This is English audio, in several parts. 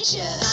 Okay.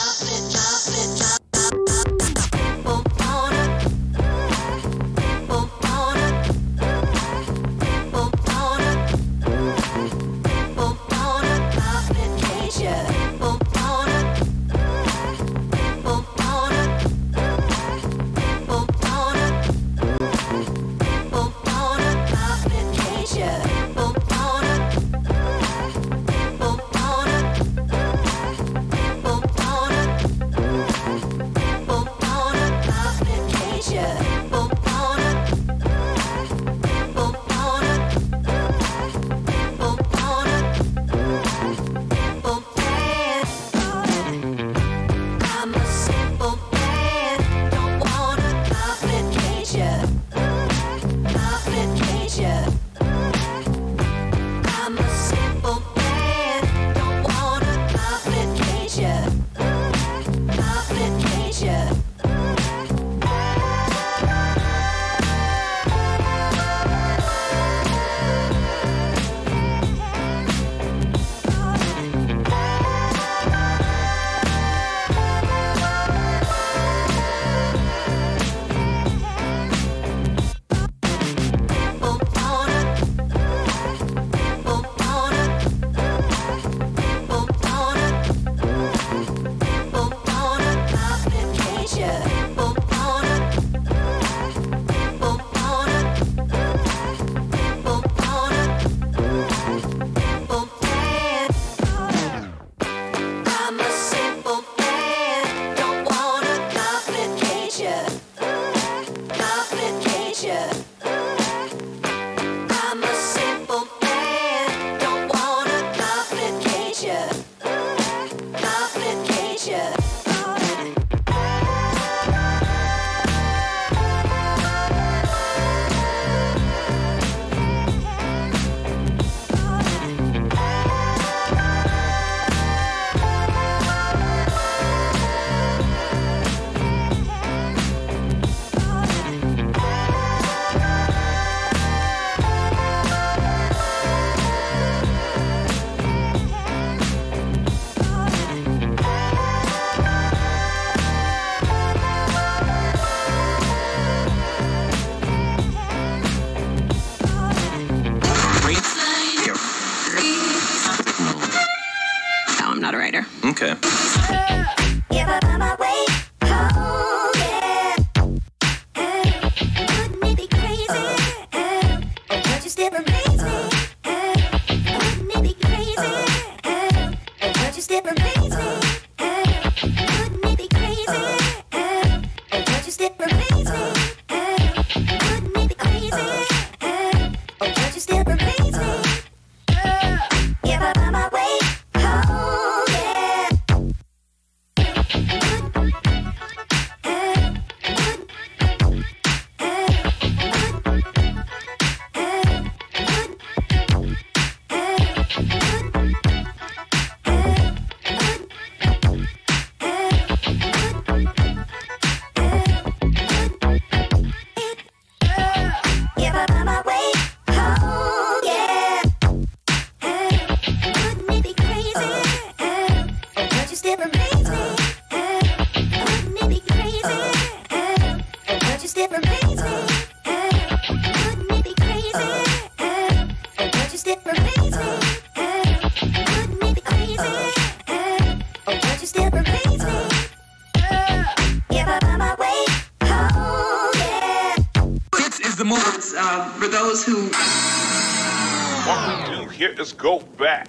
For those who what we do here is go back.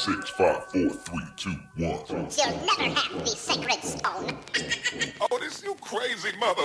6, 5, 4, 3, 2, 1. You'll never have the sacred stone. Oh, this you crazy mother.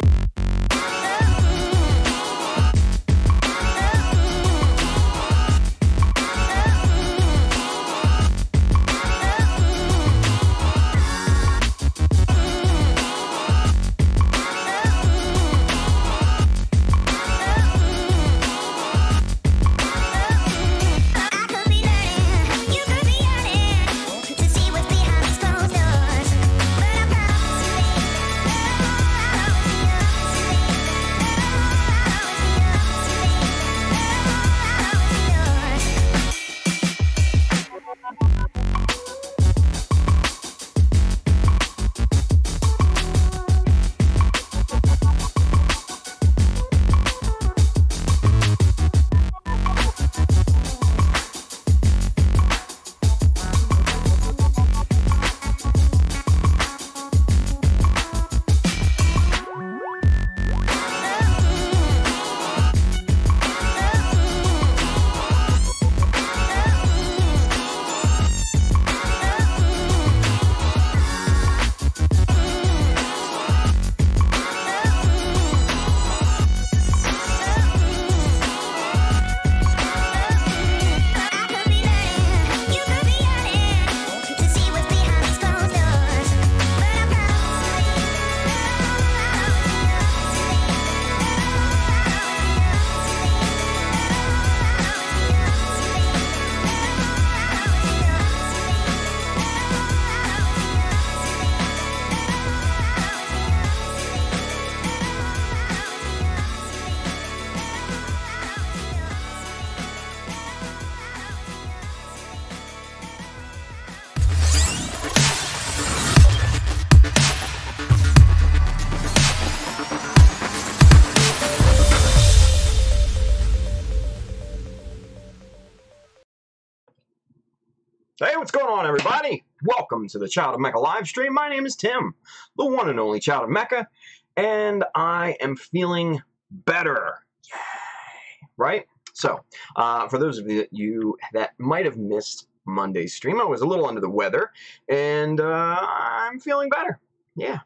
Hey, what's going on, everybody? Welcome to the Child of Mecha live stream. My name is Tim, the one and only Child of Mecha, and I am feeling better. Yay! Right? So, for those of you that might have missed Monday's stream, I was a little under the weather, and I'm feeling better. Yeah,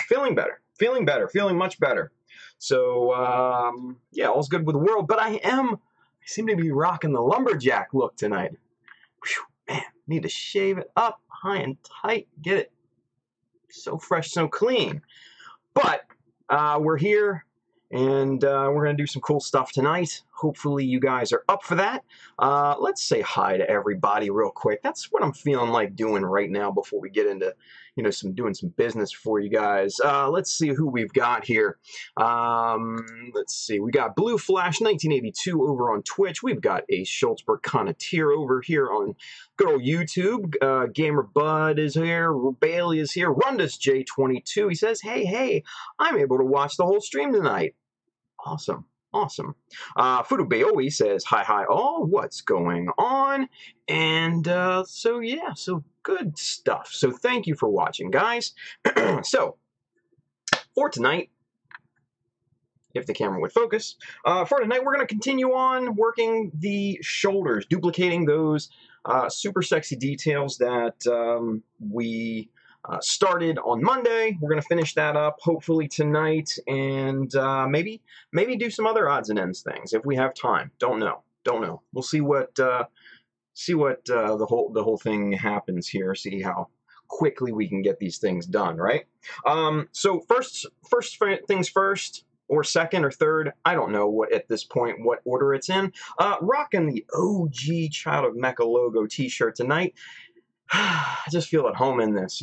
feeling better. Feeling better. Feeling much better. So, yeah, all's good with the world, but I seem to be rocking the lumberjack look tonight. Whew. Man, need to shave it up high and tight, get it so fresh, so clean. But we're here, and we're going to do some cool stuff tonight. Hopefully you guys are up for that. Let's say hi to everybody real quick. That's what I'm feeling like doing right now before we get into, doing some business for you guys. Let's see who we've got here. Let's see. We got Blue Flash 1982 over on Twitch. We've got Ace Schultzberg Connotier over here on good old YouTube. Gamer Bud is here. Bailey is here. Rundus J22. He says, hey, I'm able to watch the whole stream tonight. Awesome. Awesome. Fudu Bayowi says, hi, all. What's going on? And so good stuff. So thank you for watching, guys. So, for tonight, if the camera would focus, for tonight we're going to continue on working the shoulders, duplicating those super sexy details that we started on Monday. We're going to finish that up hopefully tonight, and maybe do some other odds and ends things if we have time. Don't know. We'll see what the whole thing happens here. See how quickly we can get these things done, right? So first things first, or second or third, I don't know what at this point what order it's in. Rocking the OG Child of Mecha logo t-shirt tonight. I just feel at home in this,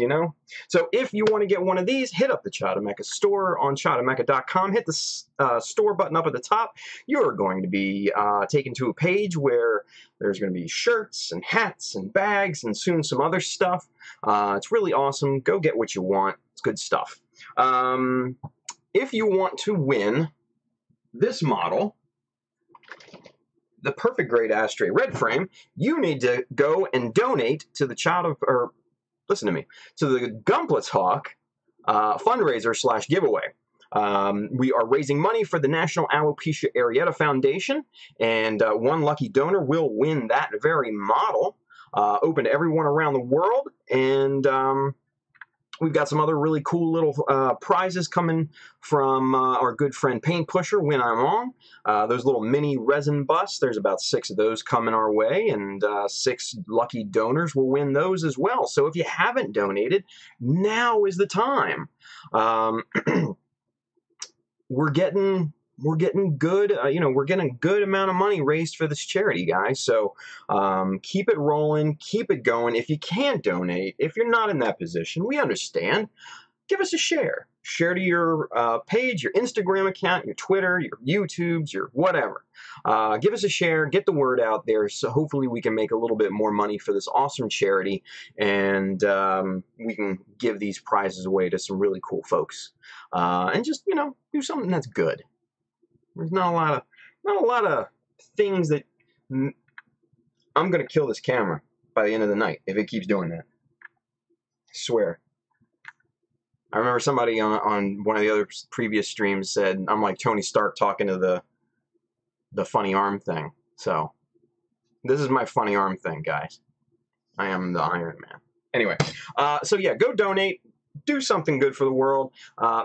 So if you want to get one of these, hit up the Child of Mecha store on childofmecha.com. Hit the store button up at the top. You're going to be taken to a page where there's going to be shirts and hats and bags and soon some other stuff. It's really awesome. Go get what you want. It's good stuff. If you want to win this model, the perfect grade ashtray red frame, you need to go and donate to the to the Gumplets Hawk fundraiser / giveaway. We are raising money for the National Alopecia Areata Foundation, and one lucky donor will win that very model. open to everyone around the world, and we've got some other really cool little prizes coming from our good friend Paint Pusher when I'm on. Those little mini resin busts, there's about 6 of those coming our way, and 6 lucky donors will win those as well. So if you haven't donated, now is the time. We're getting good, we're getting a good amount of money raised for this charity, guys. So keep it rolling, keep it going. If you can't donate, if you're not in that position, we understand. Give us a share. Share to your page, your Instagram account, your Twitter, your YouTubes, your whatever. Give us a share, get the word out there, so hopefully we can make a little bit more money for this awesome charity, and we can give these prizes away to some really cool folks. And just, do something that's good. There's not a lot of things that I'm gonna kill this camera by the end of the night if it keeps doing that. I swear. I remember somebody on one of the other previous streams said I'm like Tony Stark talking to the funny arm thing. So this is my funny arm thing, guys. I am the Iron Man. Anyway, so yeah, go donate. Do something good for the world,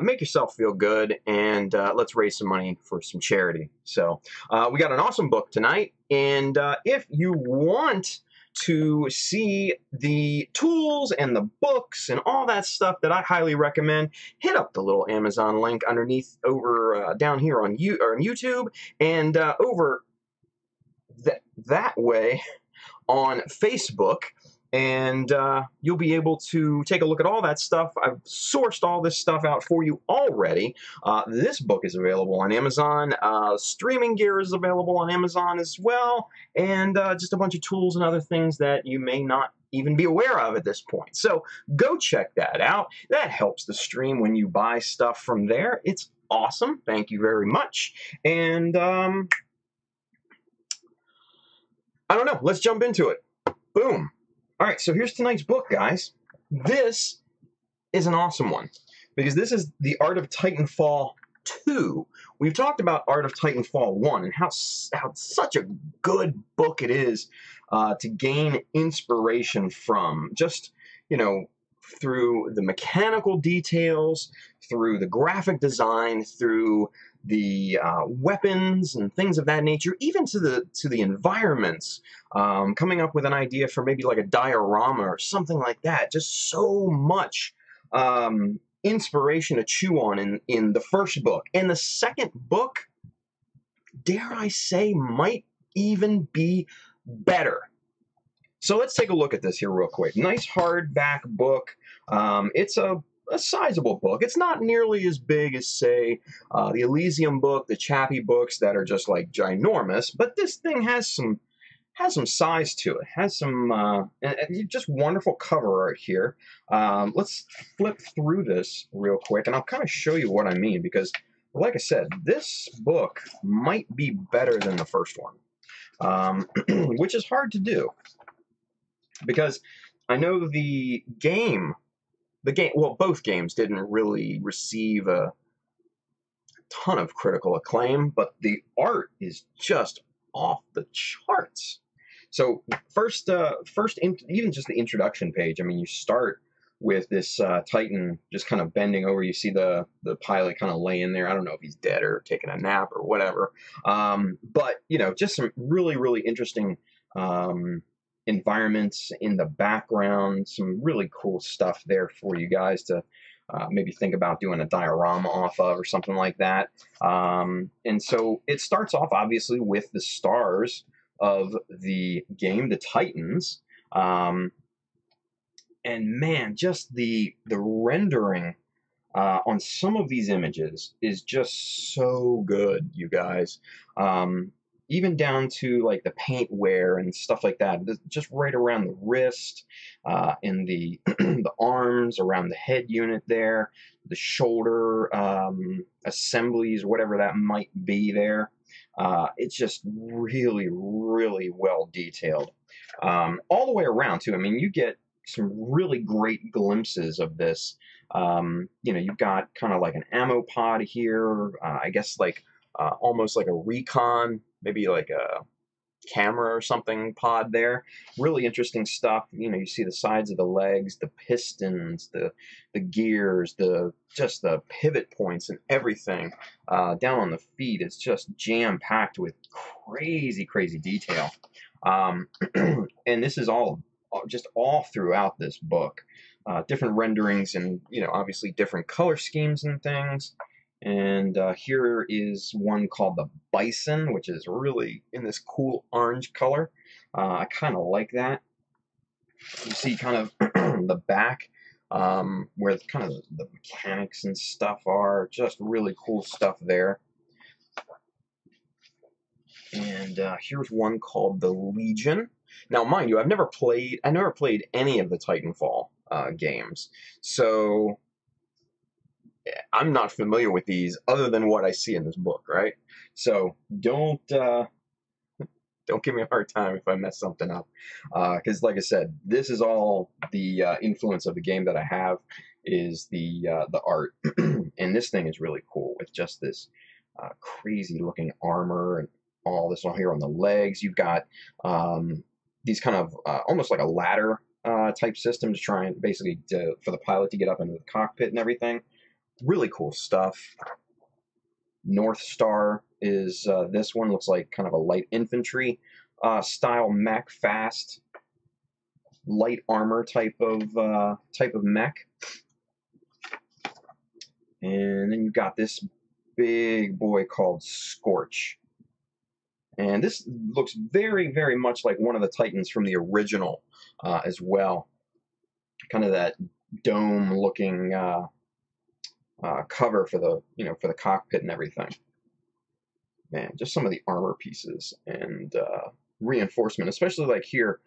make yourself feel good, and let's raise some money for some charity. So we got an awesome book tonight, and if you want to see the tools and the books and all that stuff that I highly recommend, hit up the little Amazon link underneath over down here on YouTube, and over that way on Facebook. And you'll be able to take a look at all that stuff. I've sourced all this stuff out for you already. This book is available on Amazon. Streaming gear is available on Amazon as well. And just a bunch of tools and other things that you may not even be aware of at this point. So go check that out. That helps the stream when you buy stuff from there. It's awesome. Thank you very much. And I don't know. Let's jump into it. Boom. All right, so here's tonight's book, guys. This is an awesome one because this is The Art of Titanfall 2. We've talked about Art of Titanfall 1 and how such a good book it is to gain inspiration from. Just, through the mechanical details, through the graphic design, through the weapons and things of that nature, even to the environments, coming up with an idea for maybe like a diorama or something like that. Just so much inspiration to chew on in the first book. And the second book, dare I say, might even be better. So let's take a look at this here real quick. Nice hardback book. It's a sizable book. It's not nearly as big as, say, the Elysium book, the Chappie books that are just like ginormous, but this thing has some size to it. Has some just wonderful cover art here. Let's flip through this real quick, and I'll kind of show you what I mean, because, like I said, this book might be better than the first one, which is hard to do, because I know well, both games didn't really receive a ton of critical acclaim, but the art is just off the charts. So even just the introduction page, I mean, you start with this Titan just kind of bending over. You see the pilot kind of laying there. I don't know if he's dead or taking a nap or whatever. But, just some really, really interesting environments in the background, some really cool stuff there for you guys to maybe think about doing a diorama off of or something like that. And so it starts off obviously with the stars of the game, the Titans. And man, just the rendering on some of these images is just so good, you guys. Even down to like the paint wear and stuff like that, just right around the wrist, and the the arms, around the head unit there, the shoulder assemblies, whatever that might be there. It's just really, really well detailed. All the way around too. I mean, you get some really great glimpses of this. You've got kind of like an ammo pod here, I guess like almost like a recon, maybe like a camera or something pod there. Really interesting stuff. You know, you see the sides of the legs, the pistons, the gears, just the pivot points and everything. Down on the feet, it's just jam packed with crazy detail. And this is all just all throughout this book. Different renderings and, you know, obviously different color schemes and things. And here is one called the Bison, which is really in this cool orange color. I kind of like that. You see kind of the back where kind of the mechanics and stuff are. Just really cool stuff there. And here's one called the Legion. Now, mind you, I never played any of the Titanfall games, so I'm not familiar with these other than what I see in this book, right? So don't give me a hard time if I mess something up, because like I said, this is all the influence of the game that I have is the art, and this thing is really cool with just this crazy looking armor and all this on here on the legs. You've got these kind of almost like a ladder type system to try and basically for the pilot to get up into the cockpit and everything. Really cool stuff. North Star is this one. Looks like kind of a light infantry style mech, fast, light armor type of mech. And then you've got this big boy called Scorch. And this looks very much like one of the Titans from the original as well. Kind of that dome-looking cover for the cockpit and everything. Man, just some of the armor pieces and reinforcement, especially like here,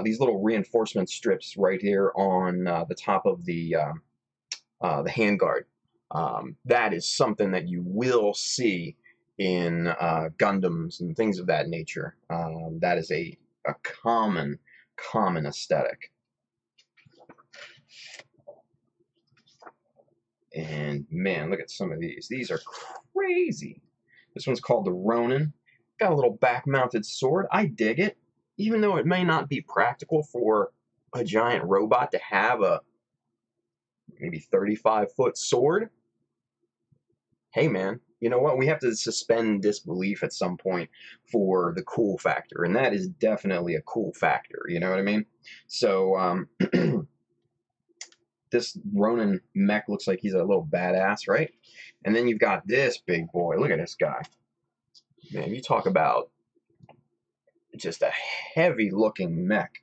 these little reinforcement strips right here on the top of the handguard. That is something that you will see in Gundams and things of that nature. That is a common aesthetic. And man, look at some of these. These are crazy. This one's called the Ronin. Got a little back-mounted sword. I dig it. Even though it may not be practical for a giant robot to have a maybe 35-foot sword. Hey man, you know what? We have to suspend disbelief at some point for the cool factor. And that is definitely a cool factor. You know what I mean? So, this Ronin mech looks like he's a little badass, right? And then you've got this big boy. Look at this guy. Man, you talk about just a heavy-looking mech.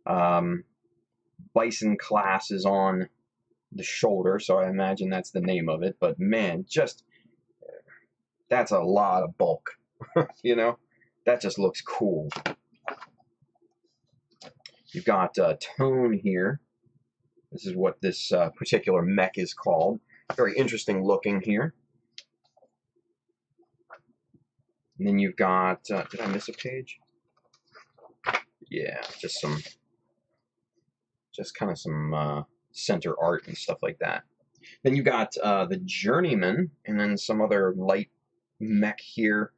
Bison class is on the shoulder, so I imagine that's the name of it. But man, that's a lot of bulk. You know? That just looks cool. You've got Tone here. This is what this particular mech is called. Very interesting looking here. And then you've got, did I miss a page? Yeah, just kind of some center art and stuff like that. Then you've got the Journeyman, and then some other light mech here.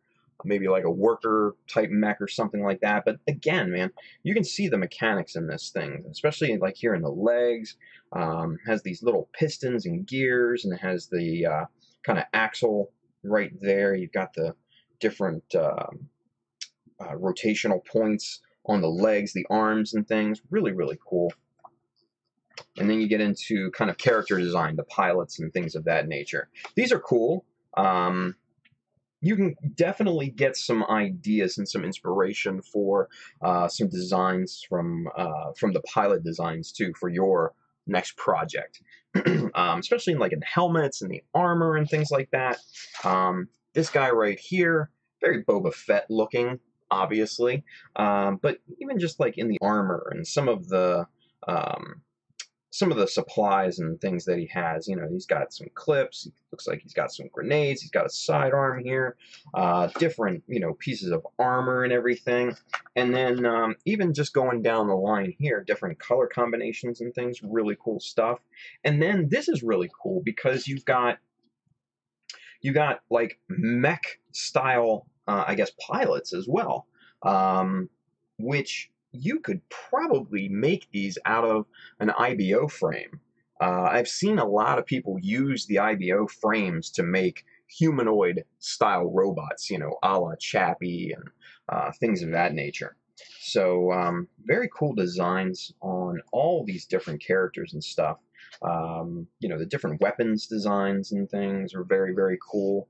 Maybe like a worker type mech or something like that. But again, man, you can see the mechanics in this thing, especially like here in the legs. Has these little pistons and gears, and it has the kind of axle right there. You've got the different rotational points on the legs, the arms and things. Really cool. And then you get into kind of character design, the pilots and things of that nature. These are cool. You can definitely get some ideas and some inspiration for some designs from the pilot designs too for your next project, especially in helmets and the armor and things like that. This guy right here, very Boba Fett looking, obviously, but even just like in the armor and some of the supplies and things that he has. You know, he's got some clips. He looks like he's got some grenades. He's got a sidearm here. Different, pieces of armor and everything. And then even just going down the line here, different color combinations and things. Really cool stuff. And then this is really cool because you've got like mech style, I guess, pilots as well. which you could probably make these out of an IBO frame. I've seen a lot of people use the IBO frames to make humanoid-style robots, you know, a la Chappie and things of that nature. So, very cool designs on all these different characters and stuff. You know, the different weapons designs and things are very, very cool.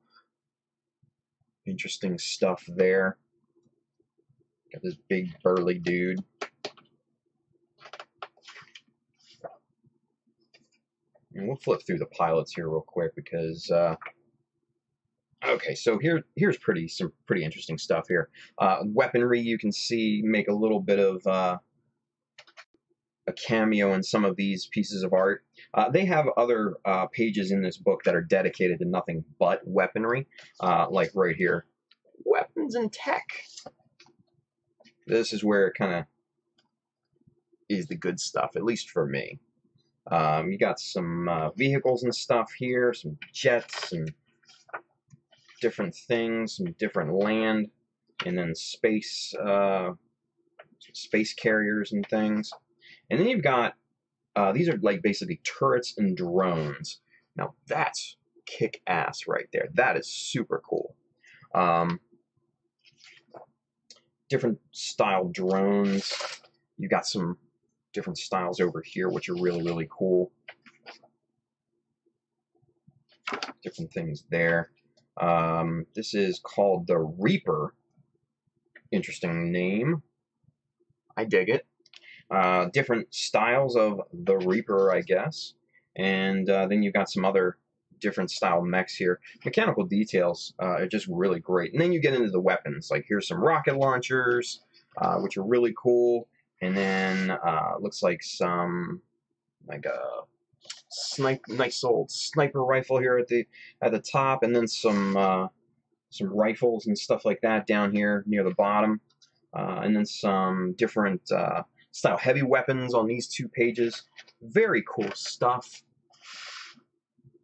Interesting stuff there. Got this big burly dude. And we'll flip through the pilots here real quick because okay, so here's some pretty interesting stuff here. Weaponry, you can see, make a little bit of a cameo in some of these pieces of art. They have other pages in this book that are dedicated to nothing but weaponry, like right here, weapons and tech. This is where it kind of is the good stuff, at least for me. You got some vehicles and stuff here, some jets and different things, some different land, and then space carriers and things. And then you've got these are like basically turrets and drones. Now that's kick-ass right there. That is super cool. Different style drones. You got some different styles over here, which are really, really cool. Different things there. This is called the Reaper. Interesting name. I dig it. Different styles of the Reaper, I guess. And then you've got some other different style mechs here. Mechanical details are just really great. And then you get into the weapons. Like here's some rocket launchers, which are really cool. And then looks like some like a nice old sniper rifle here at the top, and then some rifles and stuff like that down here near the bottom, and then some different style heavy weapons on these two pages. Very cool stuff.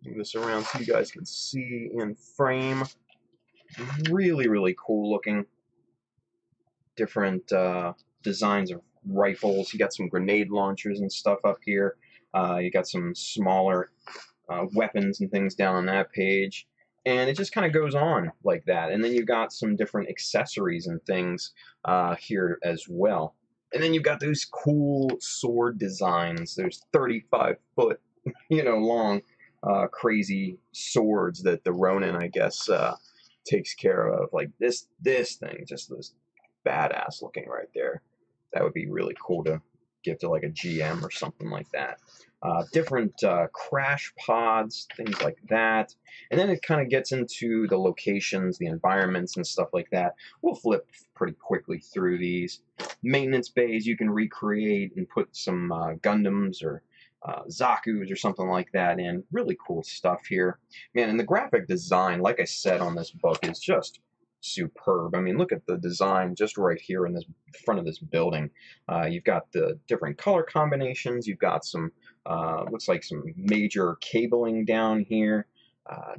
Move this around so you guys can see in frame. Really, really cool looking. Different designs of rifles. You got some grenade launchers and stuff up here. You got some smaller weapons and things down on that page. And it just kind of goes on like that. And then you've got some different accessories and things here as well. And then you've got those cool sword designs. There's 35-foot, long, crazy swords that the Ronin, I guess, takes care of. Like this thing, just this badass looking right there. That would be really cool to give to like a GM or something like that. Different crash pods, things like that. And then it kind of gets into the locations, the environments, and stuff like that. We'll flip pretty quickly through these. Maintenance bays you can recreate and put some Gundams or Zaku's or something like that in. Really cool stuff here. Man, and the graphic design, like I said on this book, is just superb. I mean, look at the design just right here in this front of this building. You've got the different color combinations. You've got some, looks like some major cabling down here.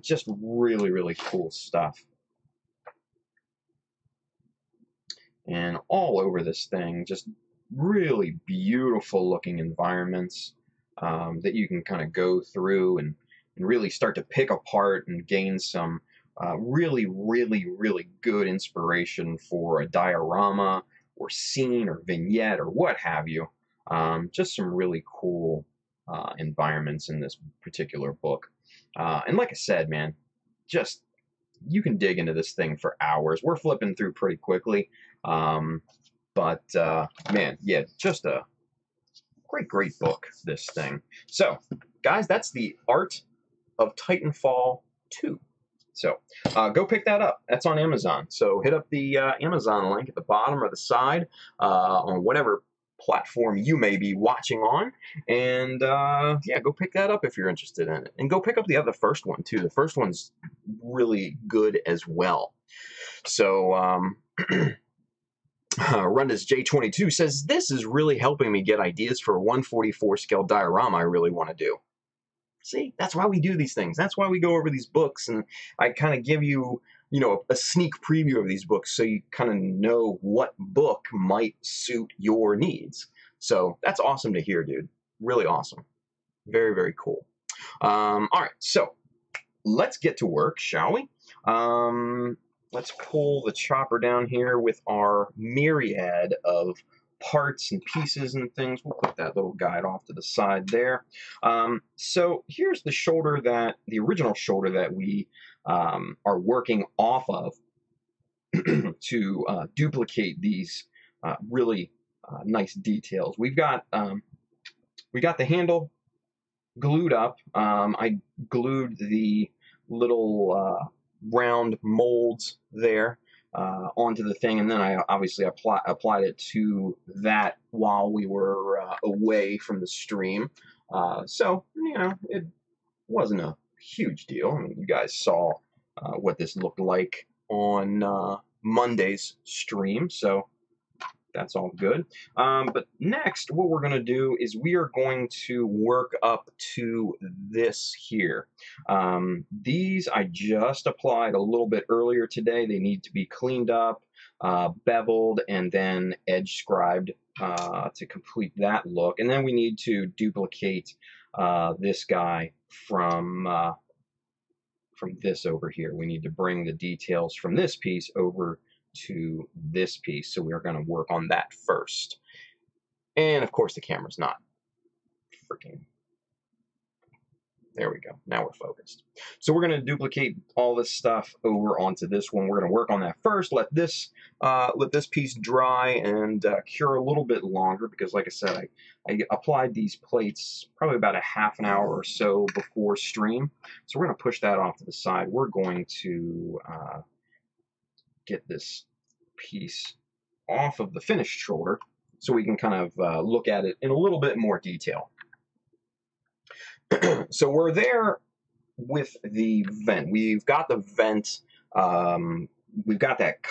Just really, really cool stuff. And all over this thing, just really beautiful looking environments that you can kind of go through and really start to pick apart and gain some really, really, really good inspiration for a diorama or scene or vignette or what have you. Just some really cool environments in this particular book. And like I said, man, just you can dig into this thing for hours. We're flipping through pretty quickly. But man, yeah, just a great book, this thing. So, guys, that's the Art of Titanfall 2. So go pick that up. That's on Amazon. So hit up the Amazon link at the bottom or the side on whatever platform you may be watching on. And yeah, go pick that up if you're interested in it. And go pick up the first one too. The first one's really good as well. So Rundas J22 says, this is really helping me get ideas for a 144 scale diorama I really want to do. See, that's why we do these things. That's why we go over these books, and I kind of give you, you know, a sneak preview of these books so you kind of know what book might suit your needs. So that's awesome to hear, dude. Really awesome. Very, very cool. All right, so let's get to work, shall we? Let's pull the chopper down here with our myriad of parts and pieces and things. We'll put that little guide off to the side there. So here's the shoulder the original shoulder that we are working off of to duplicate these really nice details. We got the handle glued up. I glued the little round molds there onto the thing, and then I obviously applied it to that while we were away from the stream. So, you know, it wasn't a huge deal. I mean, you guys saw what this looked like on Monday's stream, so that's all good. But next, what we're going to do is we are going to work up to this here. These I just applied a little bit earlier today. They need to be cleaned up, beveled, and then edge scribed to complete that look. And then we need to duplicate this guy from this over here. We need to bring the details from this piece over to this piece, so we're going to work on that first. And of course the camera's not freaking, there we go, now we're focused. So we're going to duplicate all this stuff over onto this one. We're going to work on that first, let this piece dry and cure a little bit longer, because like I said, I applied these plates probably about a half an hour or so before stream. So we're going to push that off to the side. We're going to get this piece off of the finished shoulder so we can kind of look at it in a little bit more detail. So we're there with the vent. We've got the vent, we've got that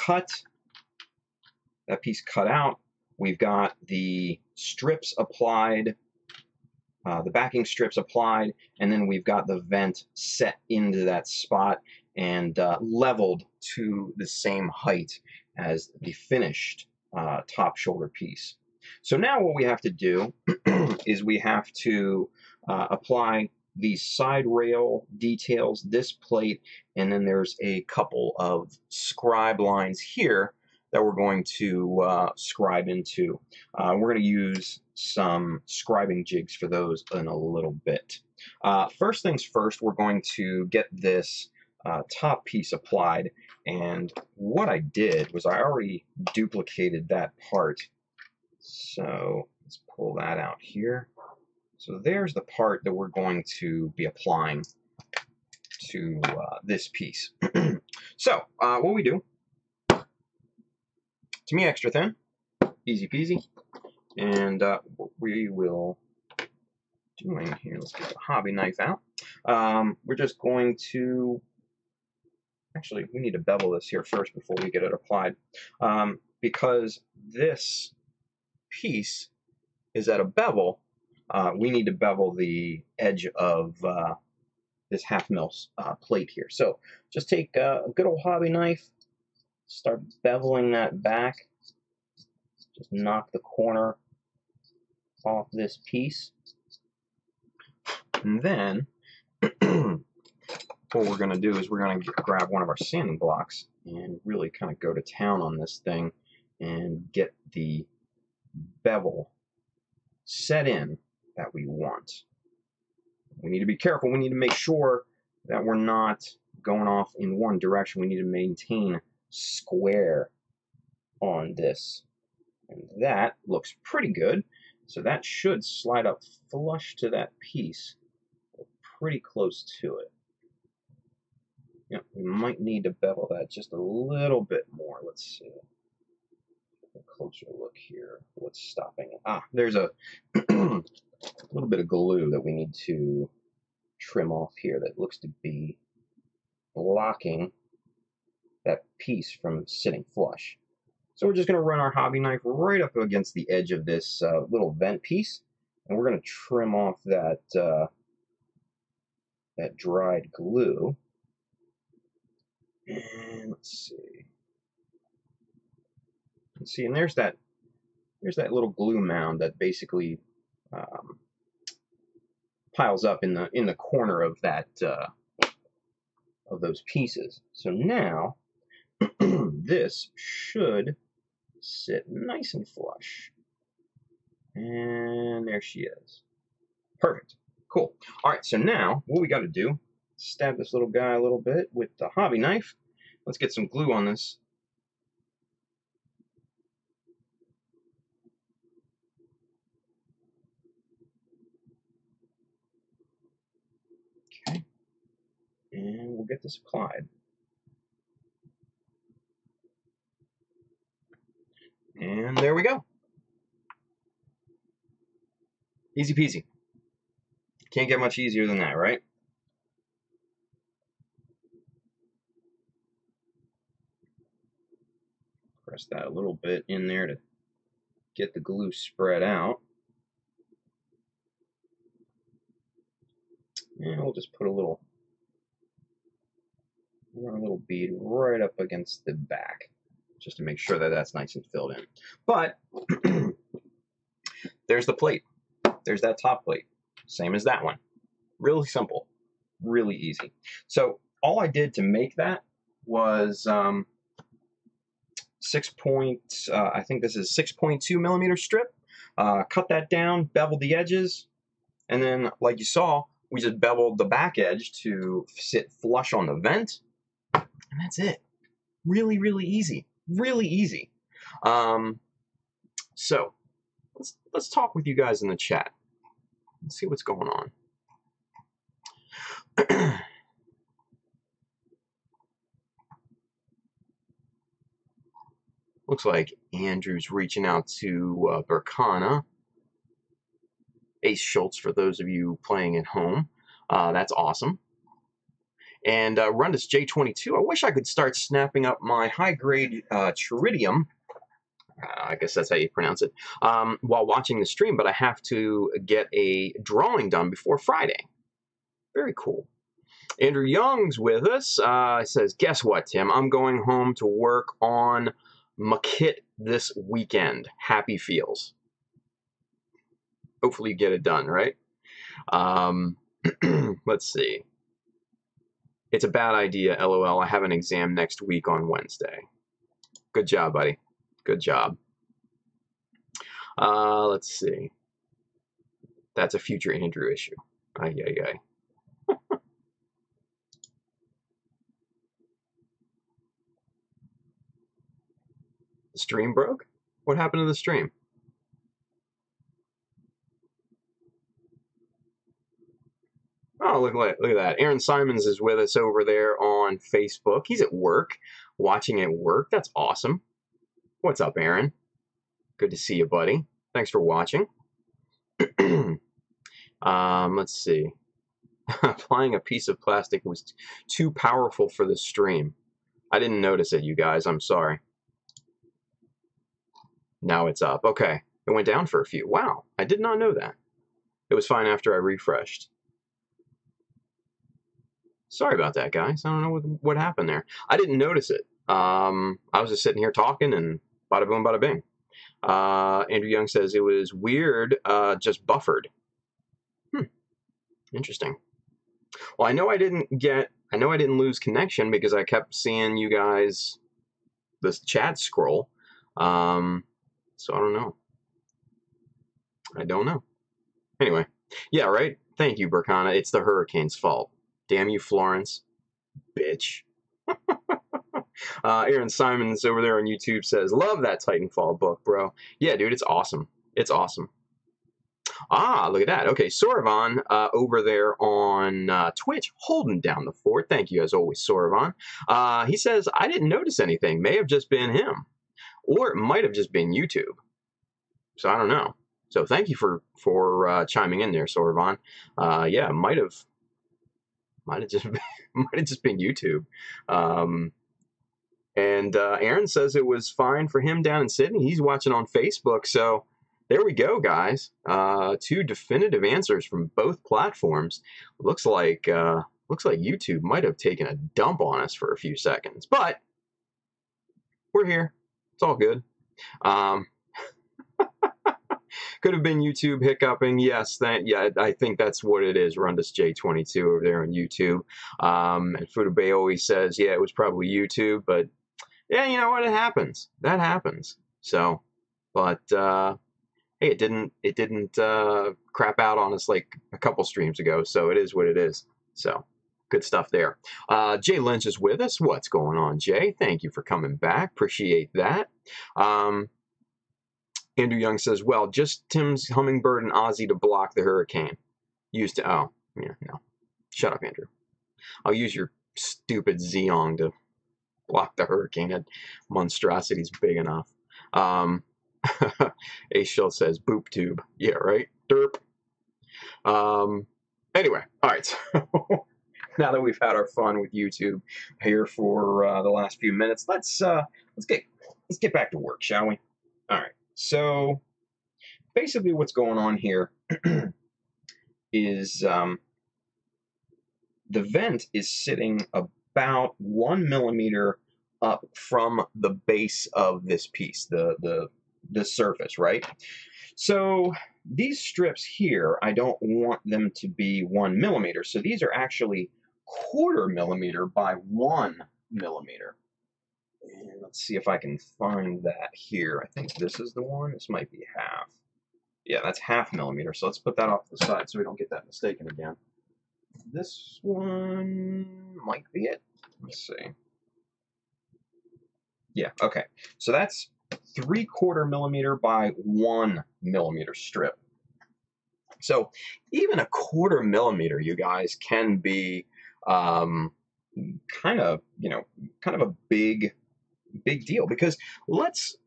piece cut out. We've got the strips applied, the backing strips applied, and then we've got the vent set into that spot and leveled to the same height as the finished top shoulder piece. So now what we have to do is we have to apply these side rail details, this plate, and then there's a couple of scribe lines here that we're going to scribe into. We're going to use some scribing jigs for those in a little bit. First things first, we're going to get this top piece applied, and what I did was I already duplicated that part. So let's pull that out here. So there's the part that we're going to be applying to this piece. So what we do, to me extra thin, easy peasy, and what we will doing here, let's get the hobby knife out. We're just going to, actually we need to bevel this here first before we get it applied, because this piece is at a bevel. We need to bevel the edge of this 1/2 mil plate here. So just take a good old hobby knife, start beveling that back, just knock the corner off this piece, and then what we're going to do is we're going to grab one of our sanding blocks and really kind of go to town on this thing and get the bevel set in that we want. We need to be careful. We need to make sure that we're not going off in one direction. We need to maintain square on this. And that looks pretty good. So that should slide up flush to that piece. We're pretty close to it. Yep, we might need to bevel that just a little bit more. Let's see. A closer look here. What's stopping it? Ah, there's a little bit of glue that we need to trim off here that looks to be blocking that piece from sitting flush. So we're just going to run our hobby knife right up against the edge of this little vent piece, and we're going to trim off that that dried glue. And let's see. Let's see, and there's that little glue mound that basically piles up in the corner of that of those pieces. So now this should sit nice and flush. And there she is. Perfect. Cool. All right, so now what we got to do, stab this little guy a little bit with the hobby knife. Let's get some glue on this. Okay. And we'll get this applied. And there we go. Easy peasy. Can't get much easier than that, right? Press that a little bit in there to get the glue spread out. And we'll just put a little bead right up against the back, just to make sure that that's nice and filled in. But there's the plate. There's that top plate. Same as that one. Really simple. Really easy. So all I did to make that was I think this is 6.2 millimeter strip. Cut that down, beveled the edges, and then, like you saw, we just beveled the back edge to sit flush on the vent, and that's it. Really, really easy. Really easy. So let's talk with you guys in the chat. Let's see what's going on. Looks like Andrew's reaching out to Berkana. Ace Schultz, for those of you playing at home. That's awesome. And Rundus J22. I wish I could start snapping up my high-grade Tritium. I guess that's how you pronounce it. While watching the stream, but I have to get a drawing done before Friday. Very cool. Andrew Young's with us. He says, guess what, Tim? I'm going home to work on my kit this weekend. Happy feels. Hopefully you get it done, right? Let's see. It's a bad idea, LOL. I have an exam next week on Wednesday. Good job, buddy. Good job. Let's see. That's a future Andrew issue. Ay, ay, ay. The stream broke? What happened to the stream? Oh, look at that. Aaron Simons is with us over there on Facebook. He's at work, watching at work. That's awesome. What's up, Aaron? Good to see you, buddy. Thanks for watching. Let's see. Applying a piece of plastic was too powerful for the stream. I didn't notice it, you guys. I'm sorry. Now it's up. Okay. It went down for a few. Wow. I did not know that. It was fine after I refreshed. Sorry about that, guys. I don't know what happened there. I didn't notice it. I was just sitting here talking and bada boom, bada bing. Andrew Young says it was weird, just buffered. Interesting. Well, I know I didn't lose connection because I kept seeing you guys, this chat scroll. So I don't know. I don't know. Anyway, yeah, right? Thank you, Berkana. It's the hurricane's fault. Damn you, Florence. Bitch. Aaron Simons over there on YouTube says, love that Titanfall book, bro. Yeah, dude, it's awesome. It's awesome. Ah, look at that. Okay, Soravan over there on Twitch, holding down the fort. Thank you, as always, Soravan. He says, I didn't notice anything. May have just been him. Or it might have just been YouTube. So I don't know. So thank you for chiming in there, Soravan. Yeah, it might have just been YouTube. And Aaron says it was fine for him down in Sydney. He's watching on Facebook. So there we go, guys. Two definitive answers from both platforms. Looks like looks like YouTube might have taken a dump on us for a few seconds, but we're here. It's all good. Could have been YouTube hiccuping. Yes, I think that's what it is. Rundus J22 over there on YouTube. And Futube always says, yeah, it was probably YouTube, but yeah, you know what? It happens. That happens. So, but hey, it didn't crap out on us like a couple streams ago. So it is what it is. So good stuff there. Jay Lynch is with us. What's going on, Jay? Thank you for coming back. Appreciate that. Andrew Young says, well, just Tim's Hummingbird and Ozzy to block the hurricane. Used to, oh, yeah, no. Shut up, Andrew. I'll use your stupid Xeon to block the hurricane. That monstrosity's big enough. A Schultz says, boop tube. Yeah, right? Derp. Anyway, all right, so now that we've had our fun with YouTube here for the last few minutes, let's get back to work, shall we? All right. So basically what's going on here is the vent is sitting about 1 millimeter up from the base of this piece, the surface, right? So these strips here, I don't want them to be 1 millimeter. So these are actually 1/4 millimeter by 1 millimeter. And let's see if I can find that here. I think this is the one. This might be half. Yeah, that's 1/2 millimeter. So let's put that off to the side so we don't get that mistaken again. This one might be it. Let's see. Yeah, okay. So that's 3/4 millimeter by 1 millimeter strip. So even a 1/4 millimeter, you guys, can be kind of a big deal, because let's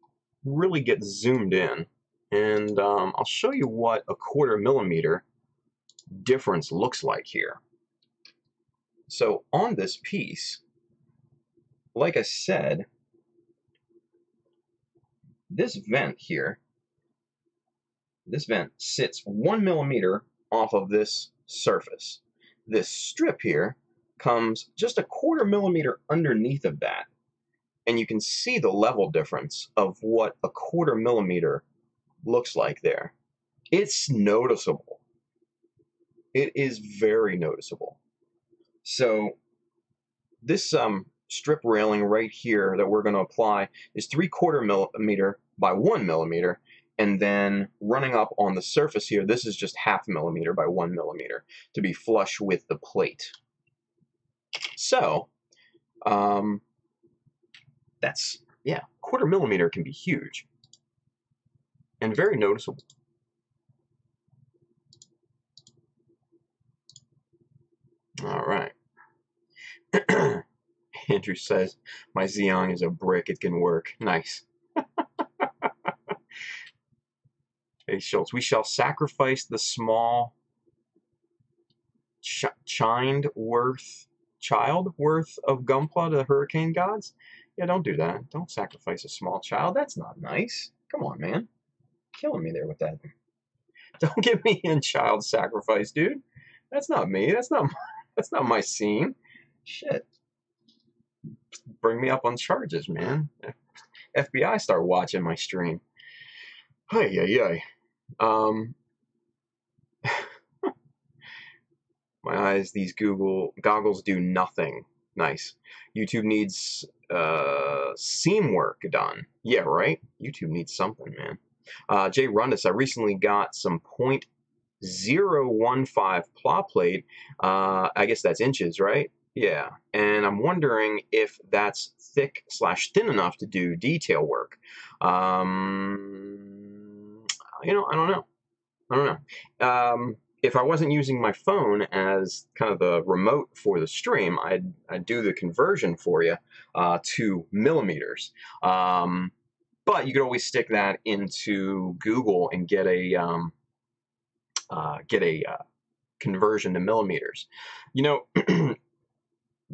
really get zoomed in, and I'll show you what a 1/4 millimeter difference looks like here. So on this piece, like I said, this vent here, this vent sits 1 millimeter off of this surface. This strip here comes just a 1/4 millimeter underneath of that. And you can see the level difference of what a 1/4 millimeter looks like there. It's noticeable. It is very noticeable. So this strip railing right here that we're going to apply is 3/4 millimeter by 1 millimeter. And then running up on the surface here, this is just 1/2 millimeter by 1 millimeter to be flush with the plate. So, that's, yeah, 1/4 millimeter can be huge and very noticeable. All right. Andrew says, my Xeon is a brick, it can work. Nice. Hey, Schultz, we shall sacrifice the small child worth of Gunpla to the hurricane gods? Yeah, don't do that. Don't sacrifice a small child. That's not nice. Come on, man. Killing me there with that. Don't get me in child sacrifice, dude. That's not me. That's not my scene. Shit. Bring me up on charges, man. FBI start watching my stream. Hey. My eyes, these goggles do nothing. Nice. YouTube needs seam work done. Yeah, right? YouTube needs something, man. Jay Rundus, I recently got some .015 plow plate. I guess that's inches, right? Yeah. And I'm wondering if that's thick/thin enough to do detail work. I don't know. If I wasn't using my phone as kind of the remote for the stream, I'd do the conversion for you to millimeters. But you could always stick that into Google and get a conversion to millimeters. You know,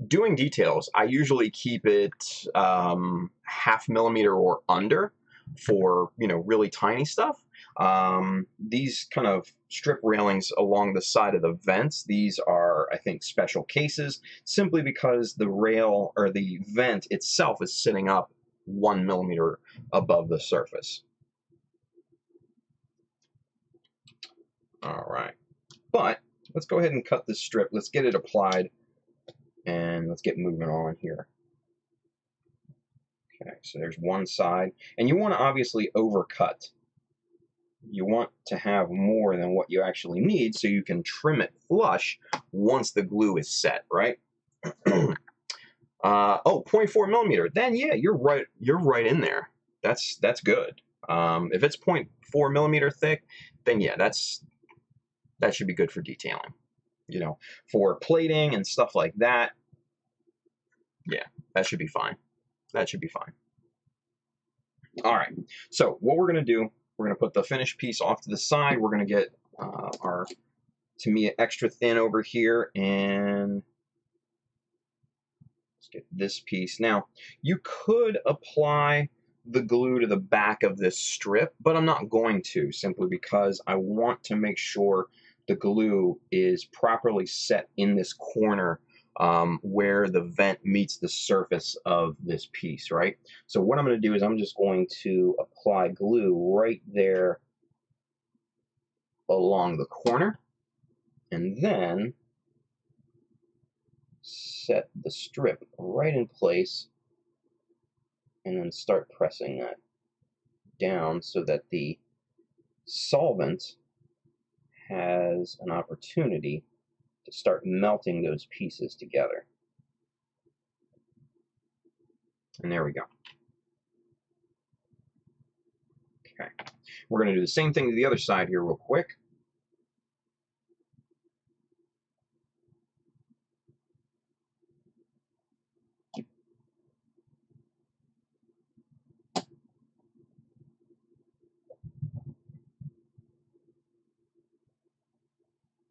doing details, I usually keep it 1/2 millimeter or under. for, you know, really tiny stuff. These kind of strip railings along the side of the vents, these are, I think, special cases, simply because the rail or the vent itself is sitting up 1 millimeter above the surface. All right, but let's go ahead and cut this strip. Let's get it applied, and let's get moving on here. Okay, so there's one side, and you want to obviously overcut. You want to have more than what you actually need so you can trim it flush once the glue is set, right? Oh, 0.4 millimeter. Then yeah, you're right in there. That's good. If it's 0.4 millimeter thick, then yeah, that should be good for detailing. You know, for plating and stuff like that. Yeah, that should be fine. That should be fine. All right. So what we're gonna do, we're gonna put the finished piece off to the side. We're gonna get our Tamiya extra thin over here, and let's get this piece. Now, you could apply the glue to the back of this strip, but I'm not going to, simply because I want to make sure the glue is properly set in this corner where the vent meets the surface of this piece, right? So what I'm going to do is I'm just going to apply glue right there along the corner, and then set the strip right in place, and then start pressing that down so that the solvent has an opportunity to start melting those pieces together. And there we go. Okay. We're going to do the same thing to the other side here real quick.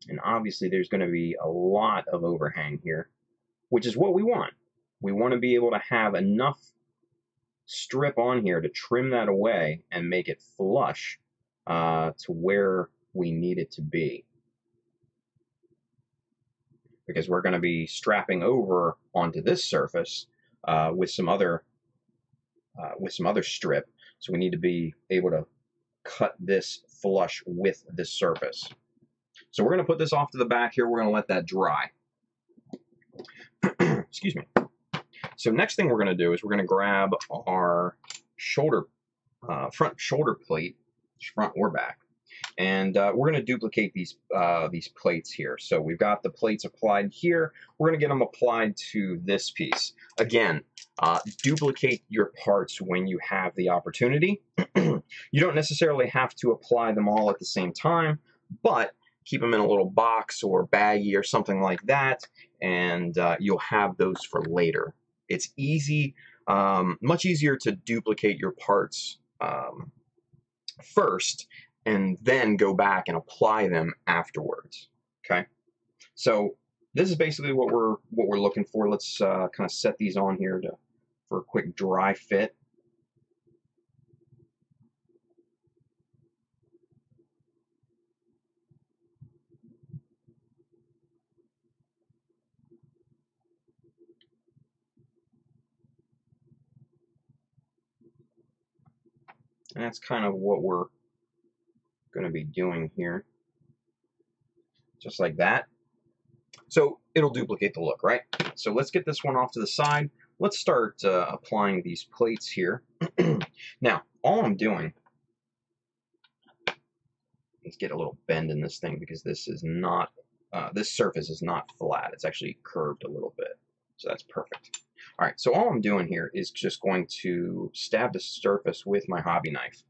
And obviously there's going to be a lot of overhang here, which is what we want. We want to be able to have enough strip on here to trim that away and make it flush to where we need it to be. Because we're going to be strapping over onto this surface with some other strip. So we need to be able to cut this flush with this surface. So we're going to put this off to the back here. We're going to let that dry. Excuse me. So next thing we're going to do is we're going to grab our shoulder, front shoulder plate, front or back, and we're going to duplicate these plates here. So we've got the plates applied here. We're going to get them applied to this piece. Again, duplicate your parts when you have the opportunity. You don't necessarily have to apply them all at the same time, but keep them in a little box or baggie or something like that, and you'll have those for later. It's easy, much easier to duplicate your parts first and then go back and apply them afterwards. Okay, so this is basically what we're looking for. Let's kind of set these on here for a quick dry fit. And that's kind of what we're going to be doing here. Just like that. So it'll duplicate the look, right? So let's get this one off to the side. Let's start applying these plates here. Now, all I'm doing is get a little bend in this thing because this is not, this surface is not flat. It's actually curved a little bit. So that's perfect. All right, so all I'm doing here is just going to stab the surface with my hobby knife.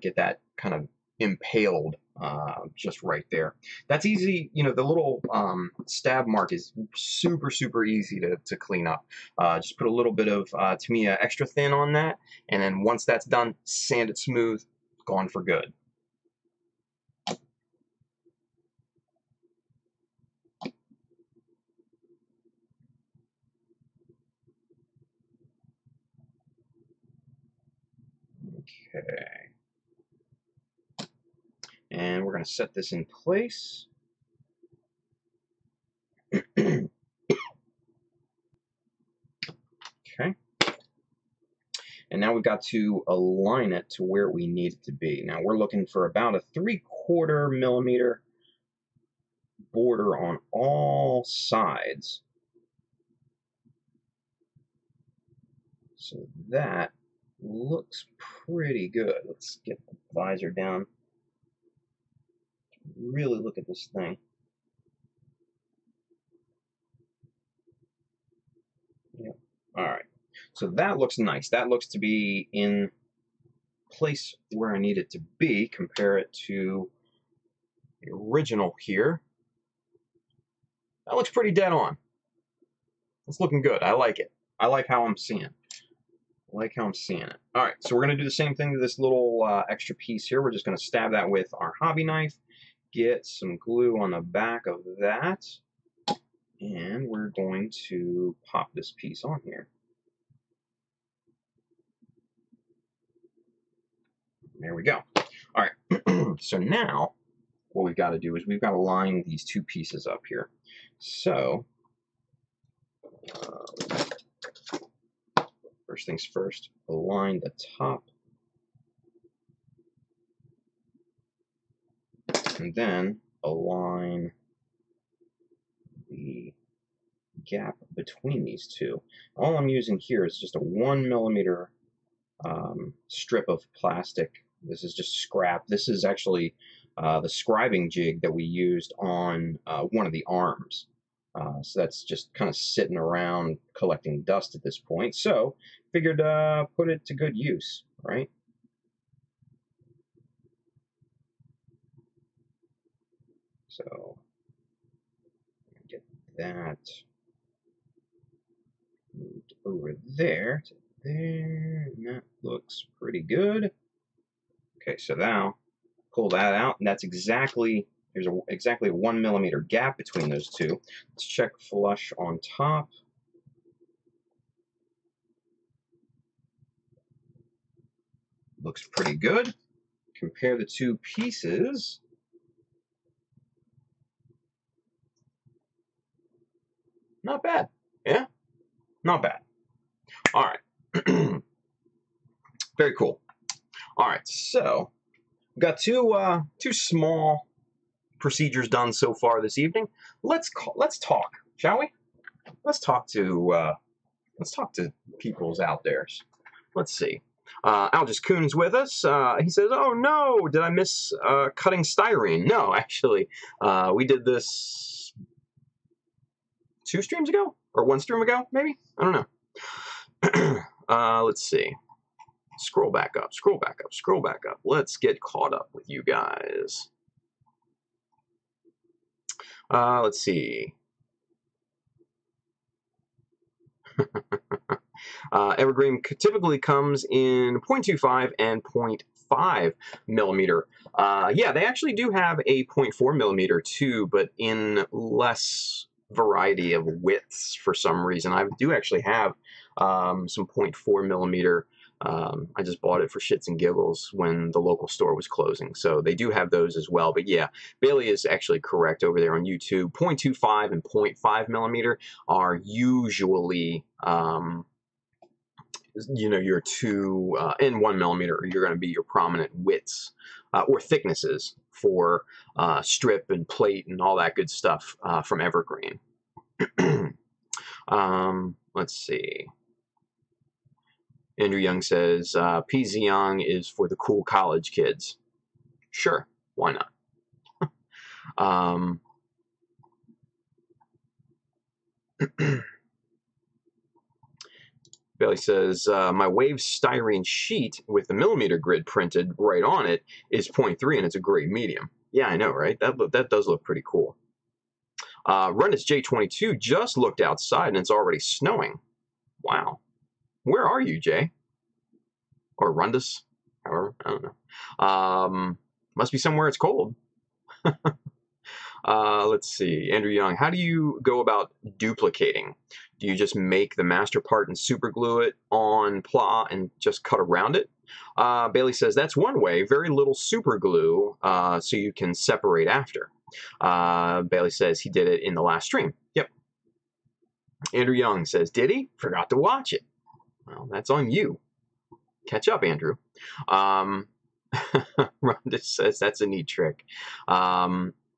Get that kind of impaled just right there. That's easy. You know, the little stab mark is super, super easy to clean up. Just put a little bit of Tamiya extra thin on that, and then once that's done, sand it smooth, gone for good. Okay. And we're going to set this in place. Okay. And now we've got to align it to where we need it to be. Now we're looking for about a 3/4 millimeter border on all sides. So that looks pretty good. Let's get the visor down. Really look at this thing. Yep. All right. So that looks nice. That looks to be in place where I need it to be. Compare it to the original here. That looks pretty dead on. It's looking good. I like it. I like how I'm seeing it. I like how I'm seeing it. All right, so we're going to do the same thing to this little extra piece here. We're just going to stab that with our hobby knife, get some glue on the back of that, and we're going to pop this piece on here. There we go. All right, so now what we've got to do is we've got to line these two pieces up here. So, first things first, align the top, and then align the gap between these two. All I'm using here is just a 1 millimeter strip of plastic. This is just scrap. This is actually the scribing jig that we used on one of the arms. So that's just kind of sitting around collecting dust at this point. So figured put it to good use, right? So get that moved over there to there, and that looks pretty good. Okay, so now pull that out, and that's exactly, there's exactly a 1 millimeter gap between those two. Let's check flush on top. Looks pretty good. Compare the two pieces. Not bad. Yeah, not bad. All right. Very cool. All right, so we've got two small procedures done so far this evening. Let's talk, shall we? Let's talk to peoples out there. Let's see. Algis Coon's with us. He says, "Oh no, did I miss cutting styrene?" No, actually, we did this 2 streams ago or 1 stream ago, maybe. I don't know. Let's see. Scroll back up. Scroll back up. Scroll back up. Let's get caught up with you guys. Let's see. Evergreen typically comes in 0.25 and 0.5 millimeter. Yeah, they actually do have a 0.4 millimeter too, but in less variety of widths for some reason. I do actually have some 0.4 millimeter. I just bought it for shits and giggles when the local store was closing. So they do have those as well. But yeah, Bailey is actually correct over there on YouTube. 0.25 and 0.5 millimeter are usually, your 2 and 1 millimeter. You're going to be your prominent widths or thicknesses for strip and plate and all that good stuff from Evergreen. Let's see. Andrew Young says, PZ Young is for the cool college kids. Sure, why not? Bailey says, my wave styrene sheet with the millimeter grid printed right on it is 0.3 and it's a great medium. Yeah, I know, right? That does look pretty cool. Rundus J22 just looked outside and it's already snowing. Wow. Where are you, Jay? Or Rundus? However, I don't know. Must be somewhere it's cold. Let's see. Andrew Young, how do you go about duplicating? Do you just make the master part and super glue it on PLA and just cut around it? Bailey says, that's one way. Very little super glue, so you can separate after. Bailey says he did it in the last stream. Yep. Andrew Young says, did he? Forgot to watch it. Well, that's on you. Catch up, Andrew. Rhonda says, that's a neat trick.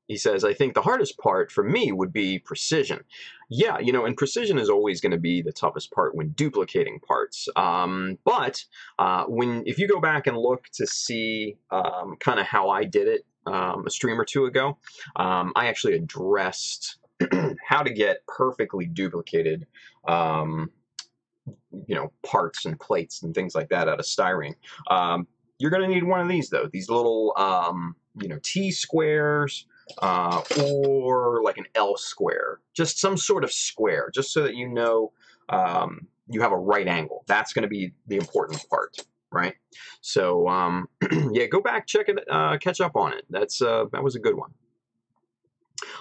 He says, I think the hardest part for me would be precision. Yeah, you know, and precision is always going to be the toughest part when duplicating parts. But if you go back and look to see kind of how I did it a stream or two ago, I actually addressed how to get perfectly duplicated you know, parts and plates and things like that out of styrene. You're going to need one of these, though. These little, you know, T squares or like an L square. Just some sort of square, just so that you know you have a right angle. That's going to be the important part, right? So, yeah, go back, check it, catch up on it. That was a good one.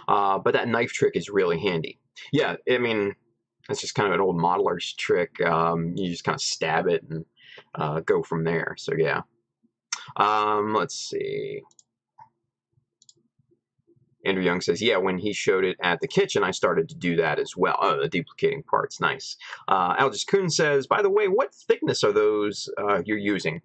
But that knife trick is really handy. Yeah, I mean, it's just kind of an old modeler's trick. You just kind of stab it and go from there. So yeah. Let's see. Andrew Young says, yeah, when he showed it at the kitchen, I started to do that as well. Oh, the duplicating parts, nice. Algis Kuhn says, by the way, what thickness are those you're using?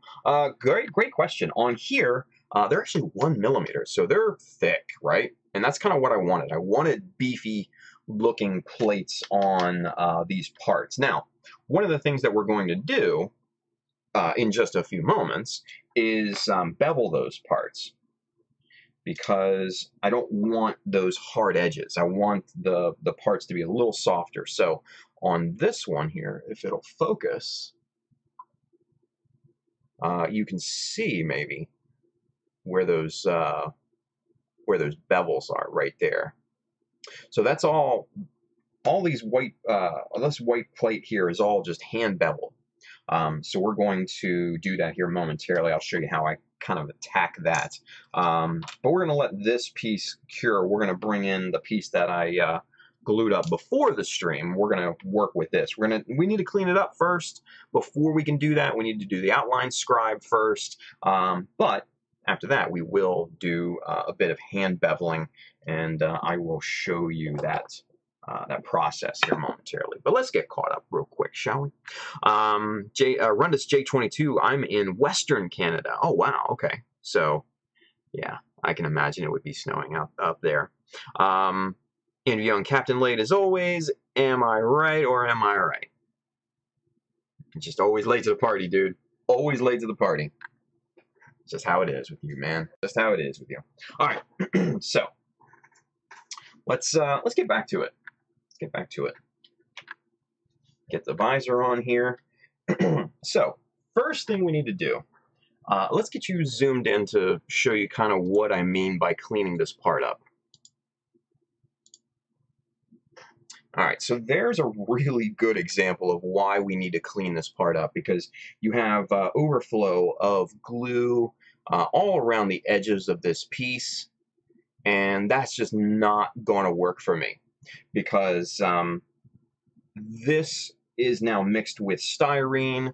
Great question. On here, they're actually 1 millimeter, so they're thick, right? And that's kind of what I wanted. I wanted beefy looking plates on these parts. Now, one of the things that we're going to do in just a few moments is bevel those parts, because I don't want those hard edges. I want the parts to be a little softer. So on this one here, if it'll focus, you can see maybe where those bevels are right there. So that's all these white, this white plate here is all just hand beveled. So we're going to do that here momentarily. I'll show you how I kind of attack that. But we're going to let this piece cure. We're going to bring in the piece that I glued up before the stream. We're going to work with this. We need to clean it up first. Before we can do that, we need to do the outline scribe first. But after that, we will do a bit of hand beveling, and I will show you that process here momentarily. But let's get caught up real quick, shall we? Rundus J22, I'm in Western Canada. Oh, wow, okay. So, yeah, I can imagine it would be snowing up there. Andrew Young, Captain Late as always. Am I right or am I right? Just always late to the party, dude. Always late to the party. It's just how it is with you, man. Just how it is with you. All right, so let's get back to it. Get back to it. Get the visor on here. So, first thing we need to do, let's get you zoomed in to show you kind of what I mean by cleaning this part up. All right, so there's a really good example of why we need to clean this part up, because you have overflow of glue all around the edges of this piece, and that's just not going to work for me, because this is now mixed with styrene.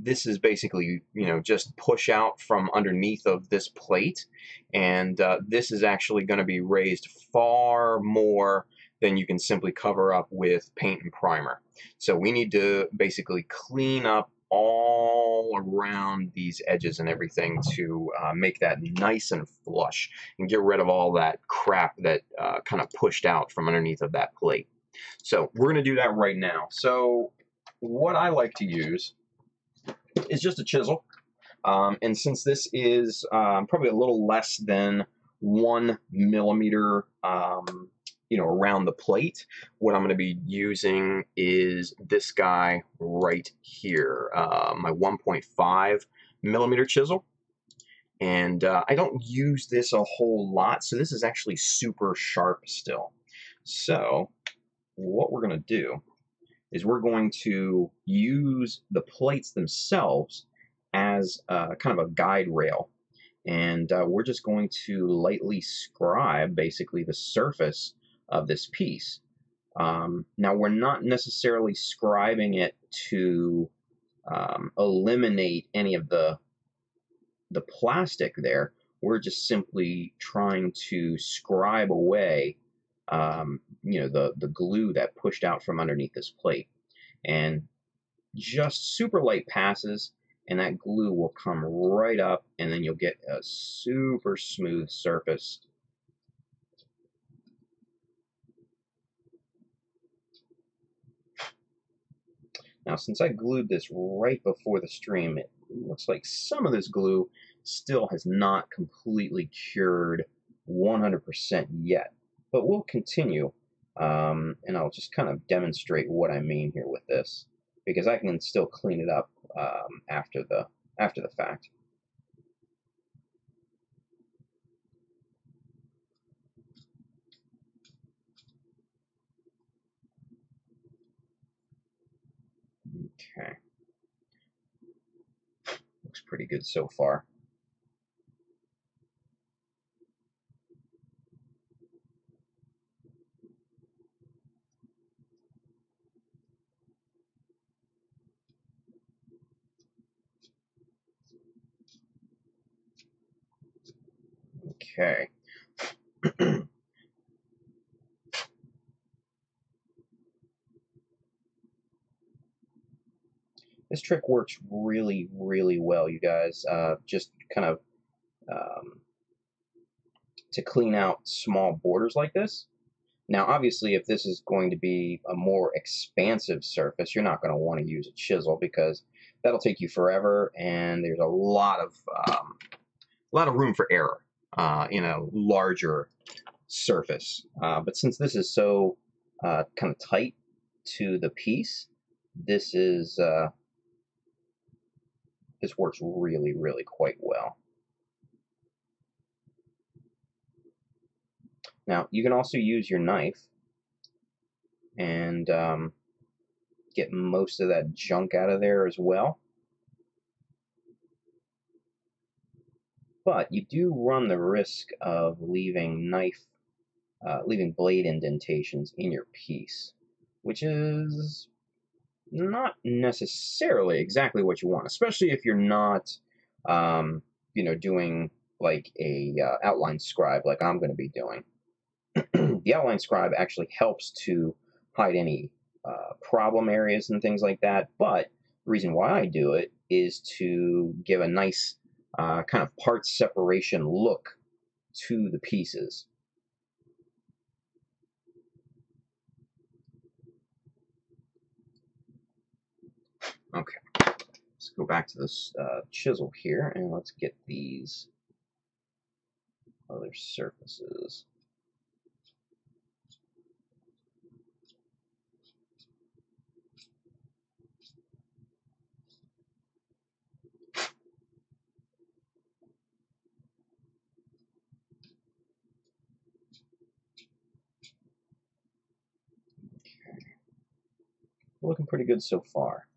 This is basically, you know, just push out from underneath of this plate, and this is actually going to be raised far more than you can simply cover up with paint and primer. So we need to basically clean up all around these edges and everything to make that nice and flush and get rid of all that crap that kind of pushed out from underneath of that plate. So we're going to do that right now. So what I like to use is just a chisel. And since this is probably a little less than 1 millimeter you know, around the plate, what I'm going to be using is this guy right here, my 1.5 millimeter chisel. And I don't use this a whole lot, so this is actually super sharp still. So what we're going to do is we're going to use the plates themselves as kind of a guide rail. And we're just going to lightly scribe basically the surface of this piece. Now we're not necessarily scribing it to eliminate any of the plastic there. We're just simply trying to scribe away, the glue that pushed out from underneath this plate. And just super light passes, and that glue will come right up, and then you'll get a super smooth surface. Now, since I glued this right before the stream, it looks like some of this glue still has not completely cured 100% yet. But we'll continue, and I'll just kind of demonstrate what I mean here with this, because I can still clean it up after the fact. Okay. Looks pretty good so far. Okay. This trick works really, really well, you guys. Just kind of to clean out small borders like this. Now, obviously, if this is going to be a more expansive surface, you're not going to want to use a chisel because that'll take you forever, and there's a lot of room for error in a larger surface. But since this is so kind of tight to the piece, this works really, really quite well. Now, you can also use your knife and get most of that junk out of there as well. But you do run the risk of leaving blade indentations in your piece, which is not necessarily exactly what you want, especially if you're not, doing like a outline scribe like I'm going to be doing. The outline scribe actually helps to hide any problem areas and things like that, but the reason why I do it is to give a nice kind of part separation look to the pieces. Okay, let's go back to this chisel here, and let's get these other surfaces. Looking pretty good so far.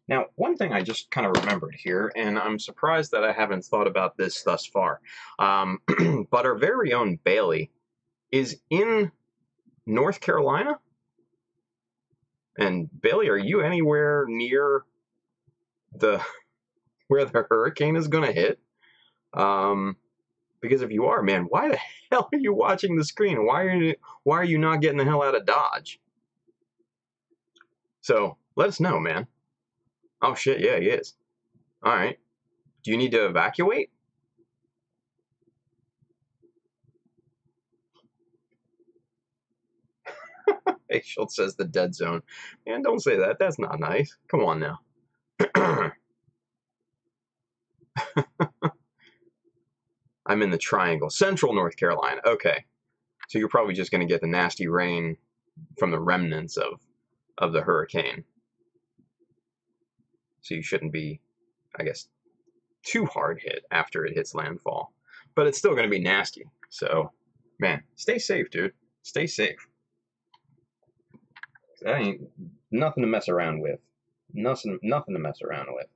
Now, one thing I just kind of remembered here, and I'm surprised that I haven't thought about this thus far, but our very own Bailey is in North Carolina. And Bailey, are you anywhere near where the hurricane is going to hit? Because if you are, man, why the hell are you watching the screen? Why are you not getting the hell out of Dodge? So let us know, man. Oh shit, yeah, he is. All right. Do you need to evacuate? Hey, Schultz says the dead zone. Man, don't say that. That's not nice. Come on now. I'm in the triangle. Central North Carolina. Okay. So you're probably just going to get the nasty rain from the remnants of the hurricane. So you shouldn't be, I guess, too hard hit after it hits landfall. But it's still going to be nasty. So, man, stay safe, dude. Stay safe. That ain't nothing to mess around with. Nothing to mess around with.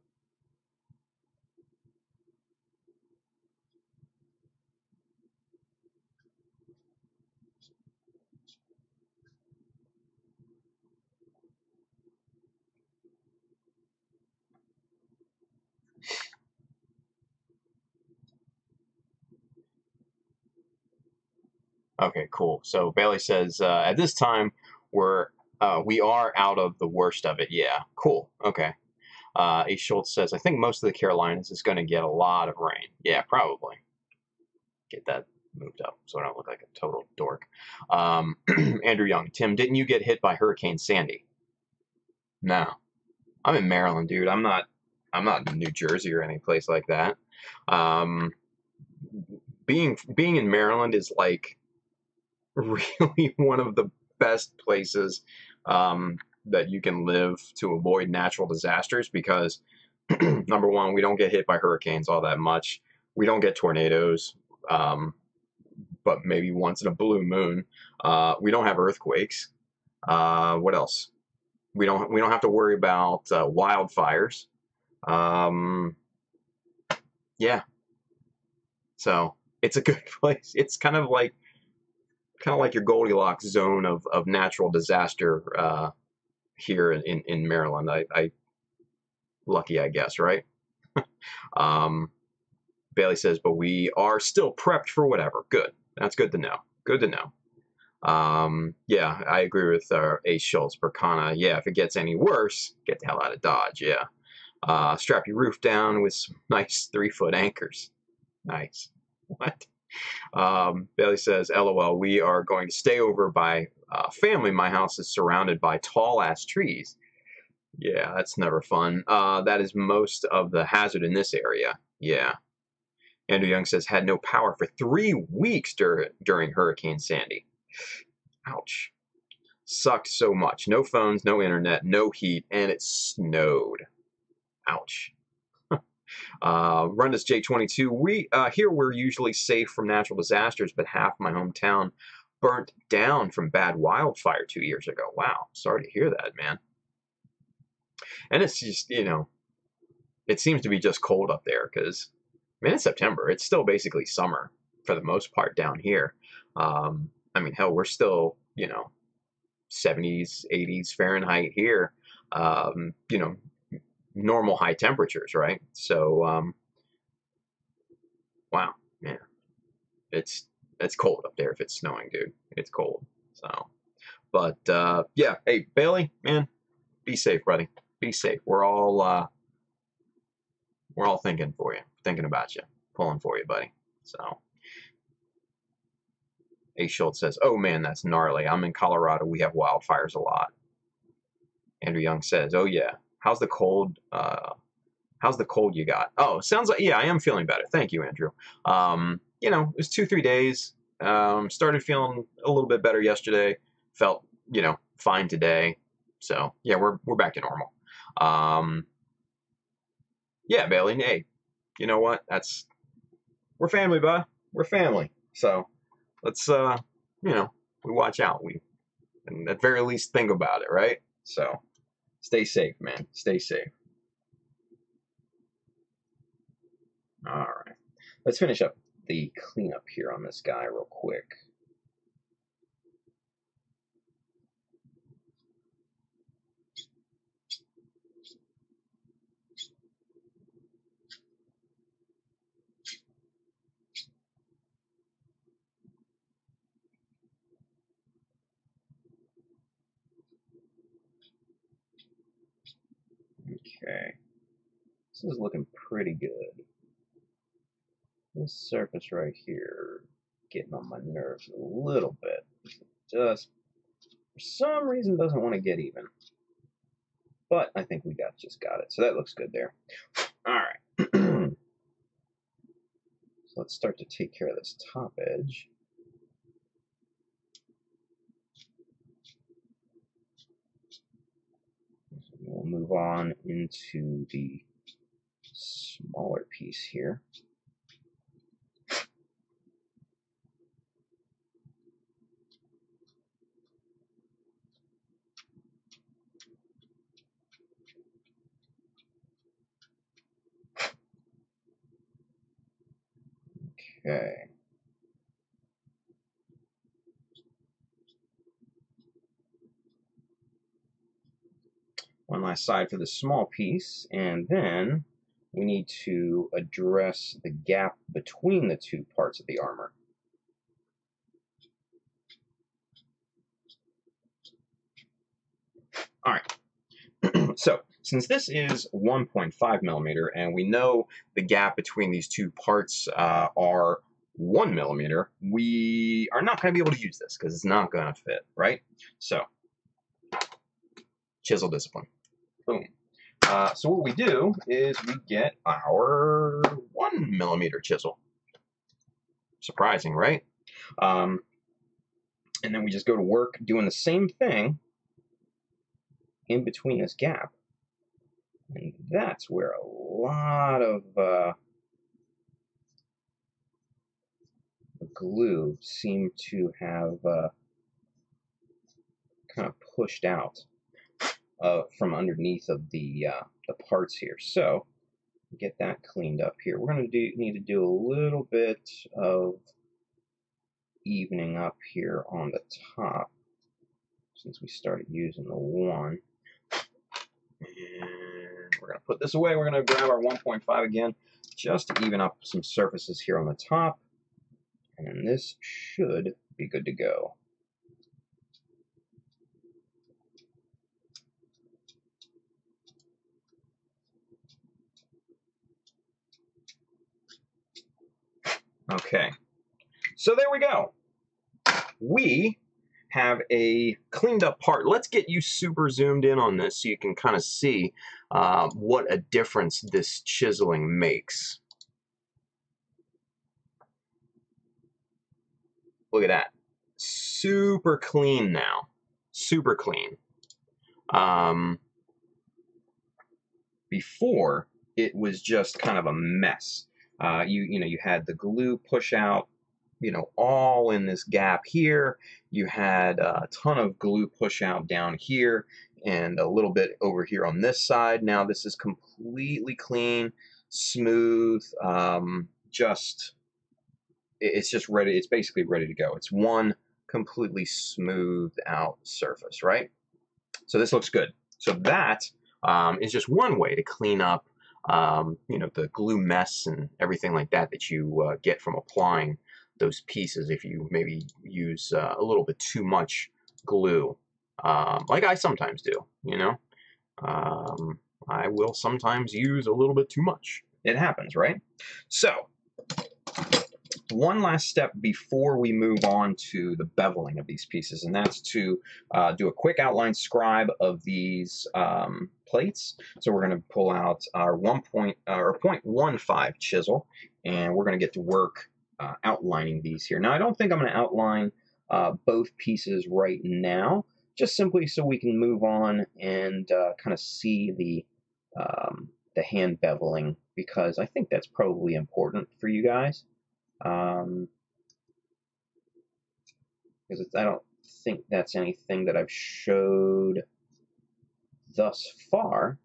Okay, cool. So Bailey says, at this time, we are out of the worst of it. Yeah, cool. Okay. A. Schultz says, I think most of the Carolinas is going to get a lot of rain. Yeah, probably. Get that moved up so I don't look like a total dork. Andrew Young, Tim, didn't you get hit by Hurricane Sandy? No. I'm in Maryland, dude. I'm not in New Jersey or any place like that. Being in Maryland is like really one of the best places that you can live to avoid natural disasters because number one, we don't get hit by hurricanes all that much. We don't get tornadoes, but maybe once in a blue moon. We don't have earthquakes. What else? We don't have to worry about wildfires. Yeah. So it's a good place. It's kind of like your Goldilocks zone of natural disaster here in Maryland. I lucky, I guess, right? Bailey says, but we are still prepped for whatever. Good. That's good to know. Good to know. Yeah, I agree with A. Schultz. Berkana, yeah, if it gets any worse, get the hell out of Dodge, yeah. Strap your roof down with some nice 3-foot anchors. Nice. What? Bailey says, LOL, we are going to stay over by family. My house is surrounded by tall-ass trees. Yeah, that's never fun. That is most of the hazard in this area. Yeah. Andrew Young says, had no power for 3 weeks during Hurricane Sandy. Ouch. Sucked so much. No phones, no internet, no heat, and it snowed. Ouch. Rundus J22, here we're usually safe from natural disasters, but half my hometown burnt down from bad wildfire 2 years ago. Wow, sorry to hear that, man. And it's just, it seems to be just cold up there because, man, it's September. It's still basically summer for the most part down here. I mean, hell, we're still, 70s, 80s Fahrenheit here, normal high temperatures, right? So, wow, yeah, it's cold up there if it's snowing, dude. It's cold. So, but yeah, hey Bailey, man, be safe, buddy. Be safe. We're all thinking for you, thinking about you, pulling for you, buddy. So, A. Schultz says, "Oh man, that's gnarly. I'm in Colorado. We have wildfires a lot." Andrew Young says, "Oh yeah. How's the cold? How's the cold you got?" Oh, sounds like, yeah, I am feeling better. Thank you, Andrew. It was 2-3 days. Started feeling a little bit better yesterday. Felt, fine today. So yeah, we're back to normal. Yeah, Bailey. Hey, you know what? We're family, bud. We're family. So let's we watch out. We, and at very least, think about it, right? So stay safe, man. Stay safe. All right. Let's finish up the cleanup here on this guy real quick. Okay. This is looking pretty good. This surface right here getting on my nerves a little bit. Just for some reason doesn't want to get even. But I think we just got it. So that looks good there. All right. So let's start to take care of this top edge. We'll move on into the smaller piece here. Okay. One last side for the small piece, and then we need to address the gap between the two parts of the armor. All right. So since this is 1.5 millimeter, and we know the gap between these two parts are 1 millimeter, we are not going to be able to use this because it's not going to fit, right? So chisel discipline. Boom. So what we do is we get our 1 millimeter chisel. Surprising, right? And then we just go to work doing the same thing in between this gap. And that's where a lot of glue seemed to have kind of pushed out from underneath of the parts here. So get that cleaned up here. We're going to need to do a little bit of evening up here on the top since we started using the 1. And we're going to put this away. We're going to grab our 1.5 again just to even up some surfaces here on the top. And this should be good to go. Okay, so there we go. We have a cleaned up part. Let's get you super zoomed in on this so you can kind of see what a difference this chiseling makes. Look at that. Super clean now. Super clean. Before, it was just kind of a mess. You had the glue push out, all in this gap here. You had a ton of glue push out down here and a little bit over here on this side. Now this is completely clean, smooth, it's just ready. It's basically ready to go. It's one completely smoothed out surface, right? So this looks good. So that is just one way to clean up the glue mess and everything like that that you get from applying those pieces if you maybe use a little bit too much glue, like I sometimes do, I will sometimes use a little bit too much. It happens, right? So one last step before we move on to the beveling of these pieces, and that's to do a quick outline scribe of these plates. So we're going to pull out our 0.15 chisel, and we're going to get to work outlining these here. Now, I don't think I'm going to outline both pieces right now, just simply so we can move on and kind of see the hand beveling, because I think that's probably important for you guys. Because I don't think that's anything that I've showed thus far.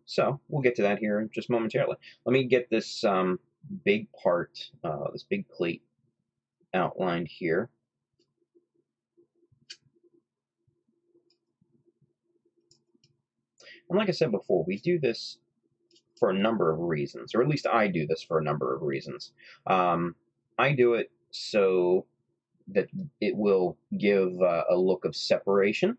So we'll get to that here just momentarily. Let me get this big part, this big plate outlined here. And like I said before, we do this for a number of reasons, or at least I do this for a number of reasons. I do it so that it will give a look of separation,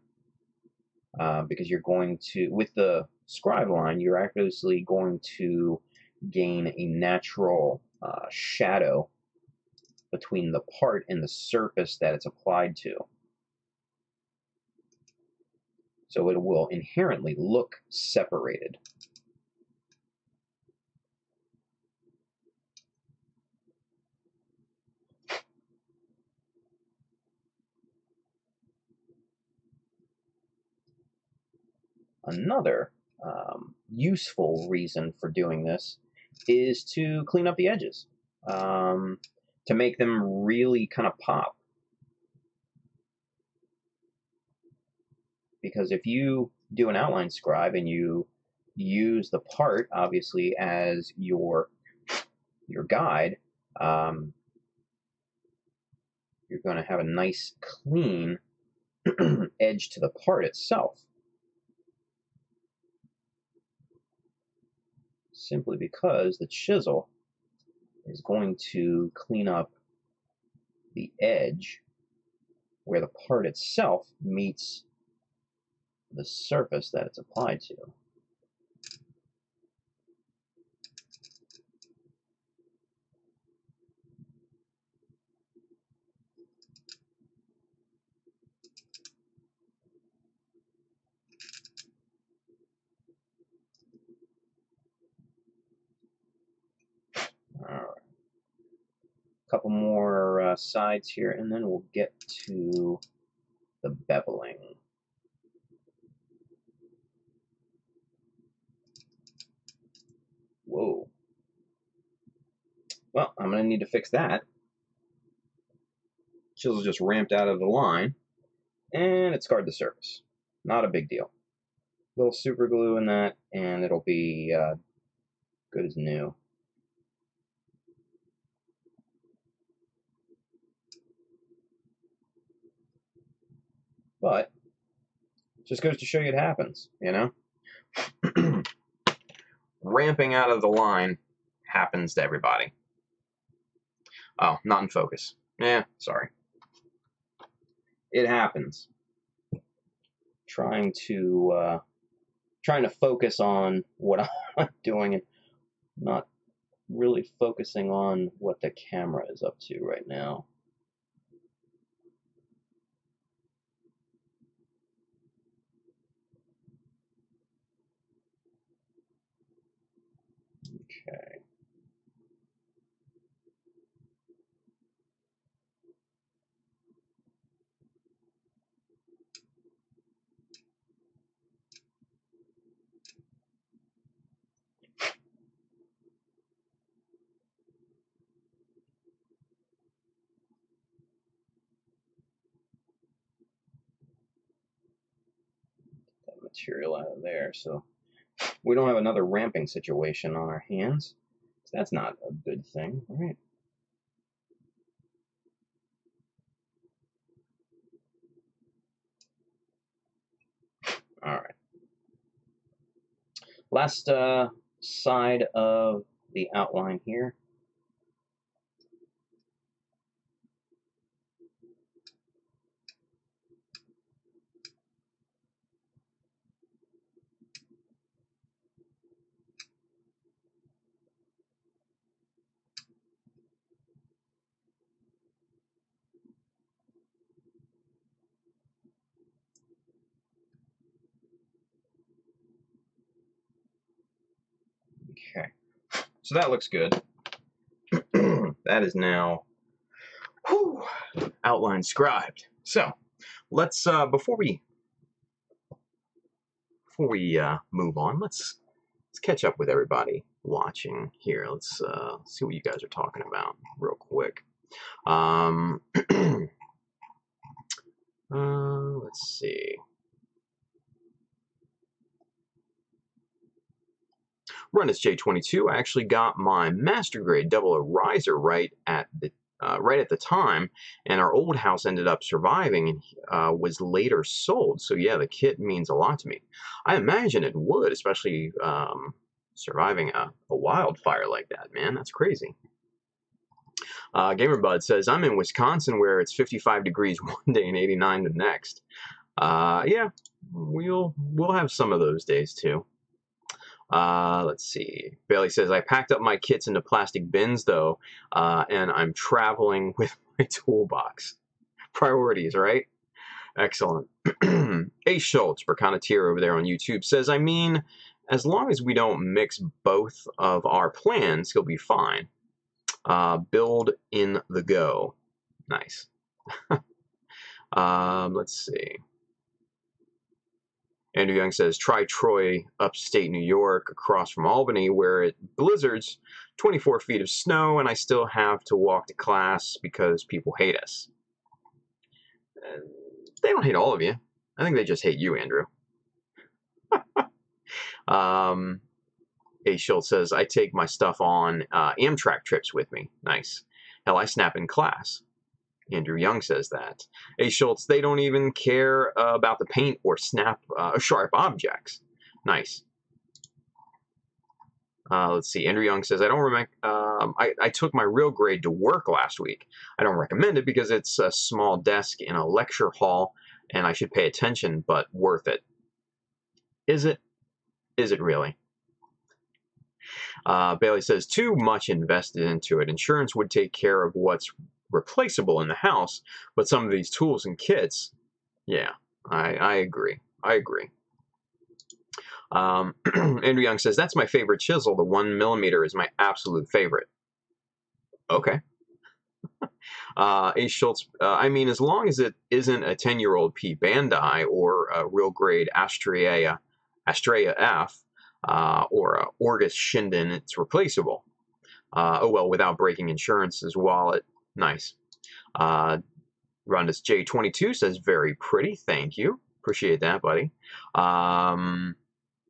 because you're going to, with the scribe line, you're actually going to gain a natural shadow between the part and the surface that it's applied to. So it will inherently look separated. Another useful reason for doing this is to clean up the edges, to make them really kind of pop. Because if you do an outline scribe and you use the part, obviously, as your guide, you're going to have a nice, clean edge to the part itself. Simply because the chisel is going to clean up the edge where the part itself meets the surface that it's applied to. Alright. Couple more sides here, and then we'll get to the beveling. Whoa. Well, I'm going to need to fix that. Chisel just ramped out of the line, and it scarred the surface. Not a big deal. Little super glue in that, and it'll be good as new. But it just goes to show you it happens, you know? Ramping out of the line happens to everybody. Oh, not in focus. Yeah, sorry. It happens. Trying to focus on what I'm doing and not really focusing on what the camera is up to right now. Okay. That material out of there, so we don't have another ramping situation on our hands. So that's not a good thing, right? All right. Last side of the outline here. Okay, so that looks good. That is now outline scribed. So let's before we move on, let's catch up with everybody watching here. Let's see what you guys are talking about real quick. Let's see. Run as J22. I actually got my master grade double a riser right at the time, and our old house ended up surviving and was later sold. So yeah, the kit means a lot to me. I imagine it would, especially surviving a wildfire like that, man. That's crazy. GamerBud says, I'm in Wisconsin where it's 55 degrees one day and 89 the next. Yeah, we'll have some of those days too. Let's see. Bailey says, I packed up my kits into plastic bins, though, and I'm traveling with my toolbox. Priorities, right? Excellent. A. Schultz, Berkanatier over there on YouTube, says, I mean, as long as we don't mix both of our plans, he'll be fine. Build in the go. Nice. Let's see. Andrew Young says, try Troy, upstate New York, across from Albany, where it blizzards 24 feet of snow, and I still have to walk to class because people hate us. They don't hate all of you. I think they just hate you, Andrew. A. Schultz says, I take my stuff on Amtrak trips with me. Nice. Hell, I snap in class. Andrew Young says that. A. Schultz, they don't even care about the paint or snap sharp objects. Nice. Let's see. Andrew Young says, I don't remember. I took my real grade to work last week. I don't recommend it because it's a small desk in a lecture hall, and I should pay attention, but worth it. Is it? Is it really? Bailey says, too much invested into it. Insurance would take care of what's replaceable in the house, but some of these tools and kits, yeah, I agree. I agree. Andrew Young says, that's my favorite chisel. The 1mm is my absolute favorite. Okay. Ace Schultz, I mean, as long as it isn't a 10-year-old P Bandai or a real grade Astrea F or a Orgus Shinden, it's replaceable. Oh, well, without breaking insurance's wallet. Nice. Rondus J22 says, very pretty. Thank you. Appreciate that, buddy.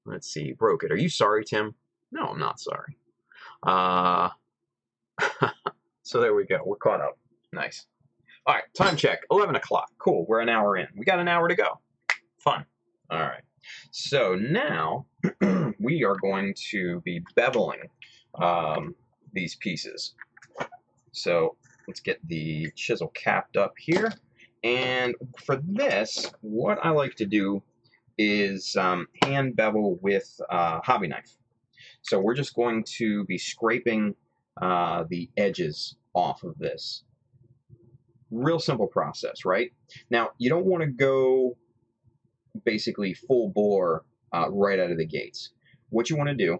Let's see. Broke it. Are you sorry, Tim? No, I'm not sorry. So there we go. We're caught up. Nice. All right. Time check. 11 o'clock. Cool. We're an hour in. We got an hour to go. Fun. All right. So now we are going to be beveling these pieces. So let's get the chisel capped up here. And for this, what I like to do is hand bevel with hobby knife. So we're just going to be scraping the edges off of this. Real simple process, right? Now, you don't want to go basically full bore right out of the gates. What you want to do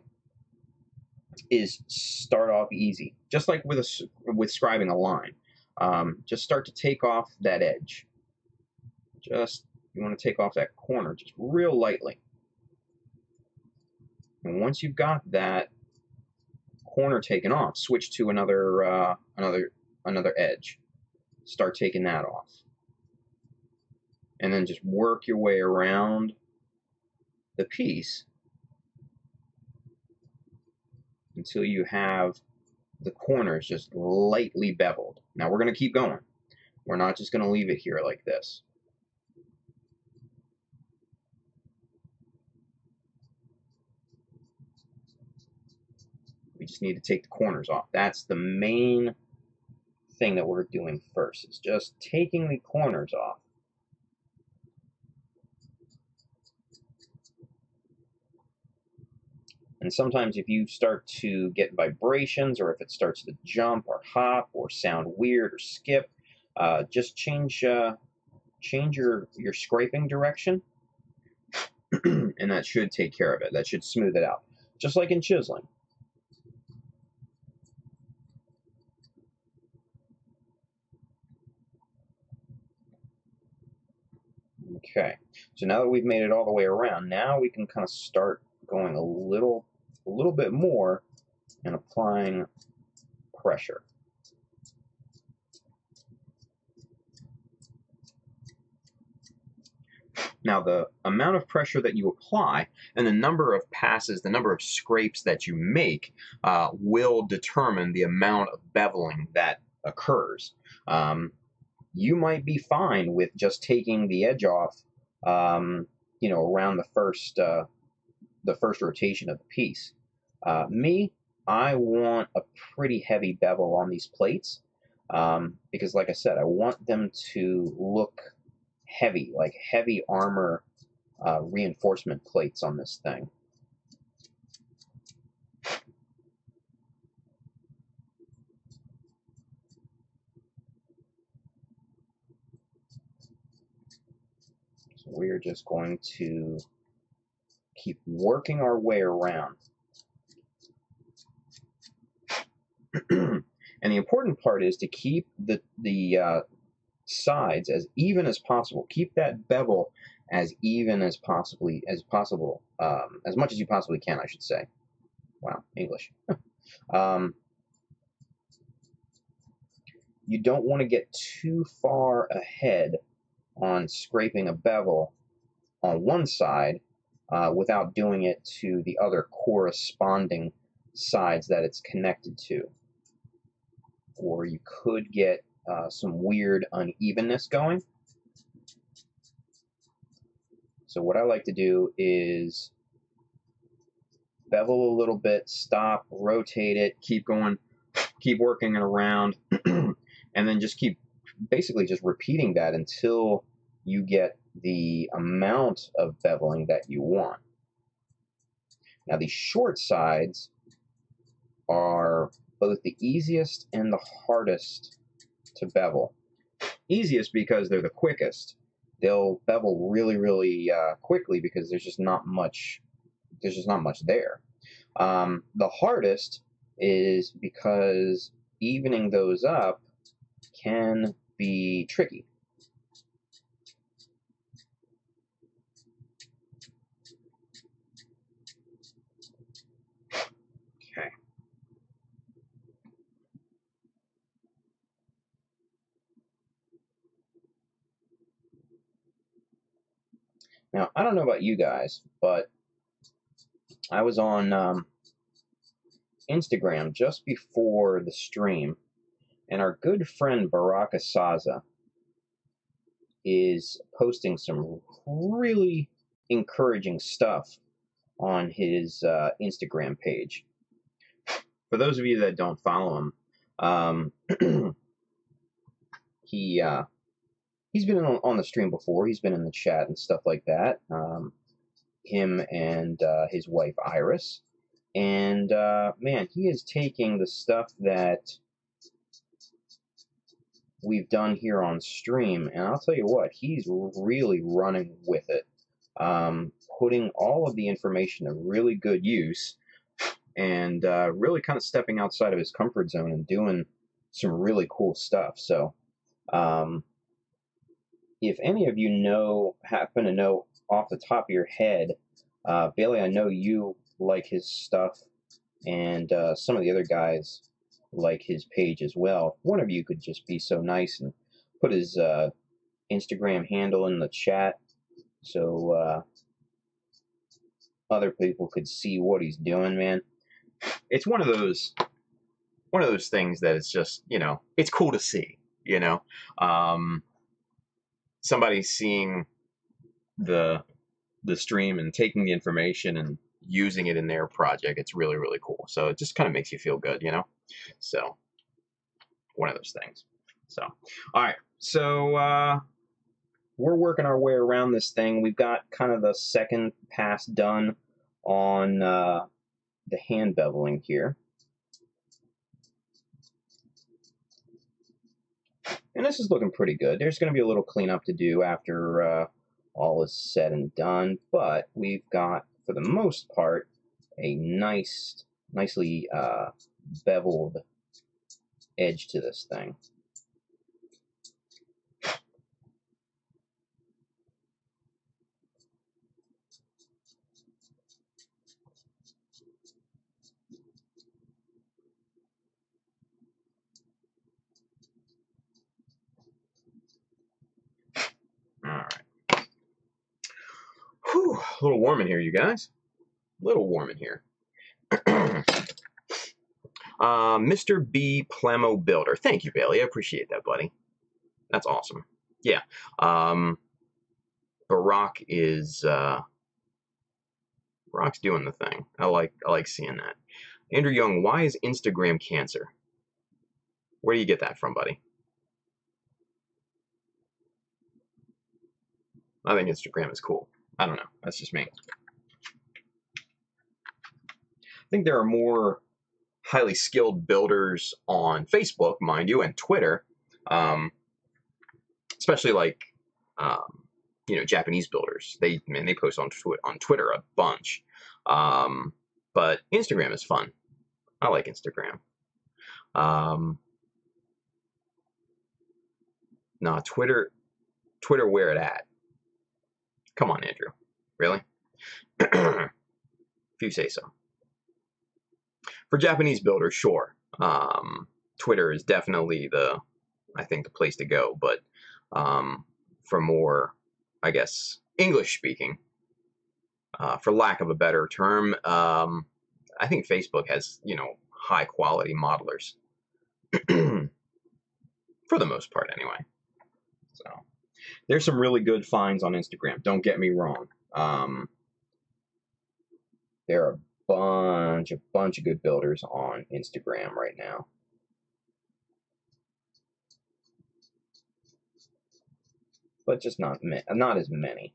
is start off easy, just like with scribing a line. Just start to take off that edge. You want to take off that corner just real lightly. And once you've got that corner taken off, switch to another edge. Start taking that off. And then just work your way around the piece until you have the corners just lightly beveled. Now we're going to keep going. We're not just going to leave it here like this. We just need to take the corners off. That's the main thing that we're doing first, is just taking the corners off. And sometimes if you start to get vibrations, or if it starts to jump or hop or sound weird or skip, just change your scraping direction, and that should take care of it. That should smooth it out, just like in chiseling. Okay, so now that we've made it all the way around, now we can kind of start going a little bit more and applying pressure. Now, the amount of pressure that you apply and the number of passes, the number of scrapes that you make will determine the amount of beveling that occurs. You might be fine with just taking the edge off, you know, around the first rotation of the piece. Me, I want a pretty heavy bevel on these plates because, like I said, I want them to look heavy, like heavy armor reinforcement plates on this thing. So we're just going to keep working our way around. And the important part is to keep the sides as even as possible. Keep that bevel as even as possible, as much as you possibly can, I should say. Wow, English. You don't want to get too far ahead on scraping a bevel on one side without doing it to the other corresponding sides that it's connected to. Or you could get some weird unevenness going. So what I like to do is bevel a little bit, stop, rotate it, keep going, keep working it around, and then just keep basically just repeating that until you get the amount of beveling that you want. Now, the short sides are both the easiest and the hardest to bevel. Easiest because they're the quickest. They'll bevel really, really quickly because there's just not much. There's just not much there. The hardest is because evening those up can be tricky. Okay. Now, I don't know about you guys, but I was on Instagram just before the stream, and our good friend Baraka Saza is posting some really encouraging stuff on his Instagram page. For those of you that don't follow him, he's been on the stream before. He's been in the chat and stuff like that. Him and his wife Iris, and man, he is taking the stuff that we've done here on stream, and I'll tell you what, he's really running with it, putting all of the information to really good use, and really kind of stepping outside of his comfort zone and doing some really cool stuff. So if any of you happen to know off the top of your head, Bailey, I know you like his stuff, and some of the other guys like his page as well. One of you could just be so nice and put his Instagram handle in the chat so other people could see what he's doing, man. It's one of those things that it's just, it's cool to see, somebody seeing the stream and taking the information and using it in their project. It's really, really cool. So it just kind of makes you feel good, So one of those things. So, all right. So we're working our way around this thing. We've got kind of the second pass done on the hand beveling here. And this is looking pretty good. There's going to be a little cleanup to do after all is said and done, but we've got, for the most part, a nicely beveled edge to this thing. All right. Whew, a little warm in here, you guys. A little warm in here. Mr. B. Plemo Builder. Thank you, Bailey. I appreciate that, buddy. That's awesome. Yeah. Barack is Barack's doing the thing. I like seeing that. Andrew Young, why is Instagram cancer? Where do you get that from, buddy? I think Instagram is cool. I don't know. That's just me. I think there are more highly skilled builders on Facebook, mind you, and Twitter, especially like Japanese builders. They post on Twitter a bunch, but Instagram is fun. I like Instagram. Nah, Twitter, where it at? Come on, Andrew. Really? If you say so. For Japanese builders, sure. Twitter is definitely I think the place to go. But for more, I guess, English speaking, for lack of a better term, I think Facebook has, high quality modelers. For the most part, anyway. So there's some really good finds on Instagram. Don't get me wrong. There are a bunch of good builders on Instagram right now. But just not as many.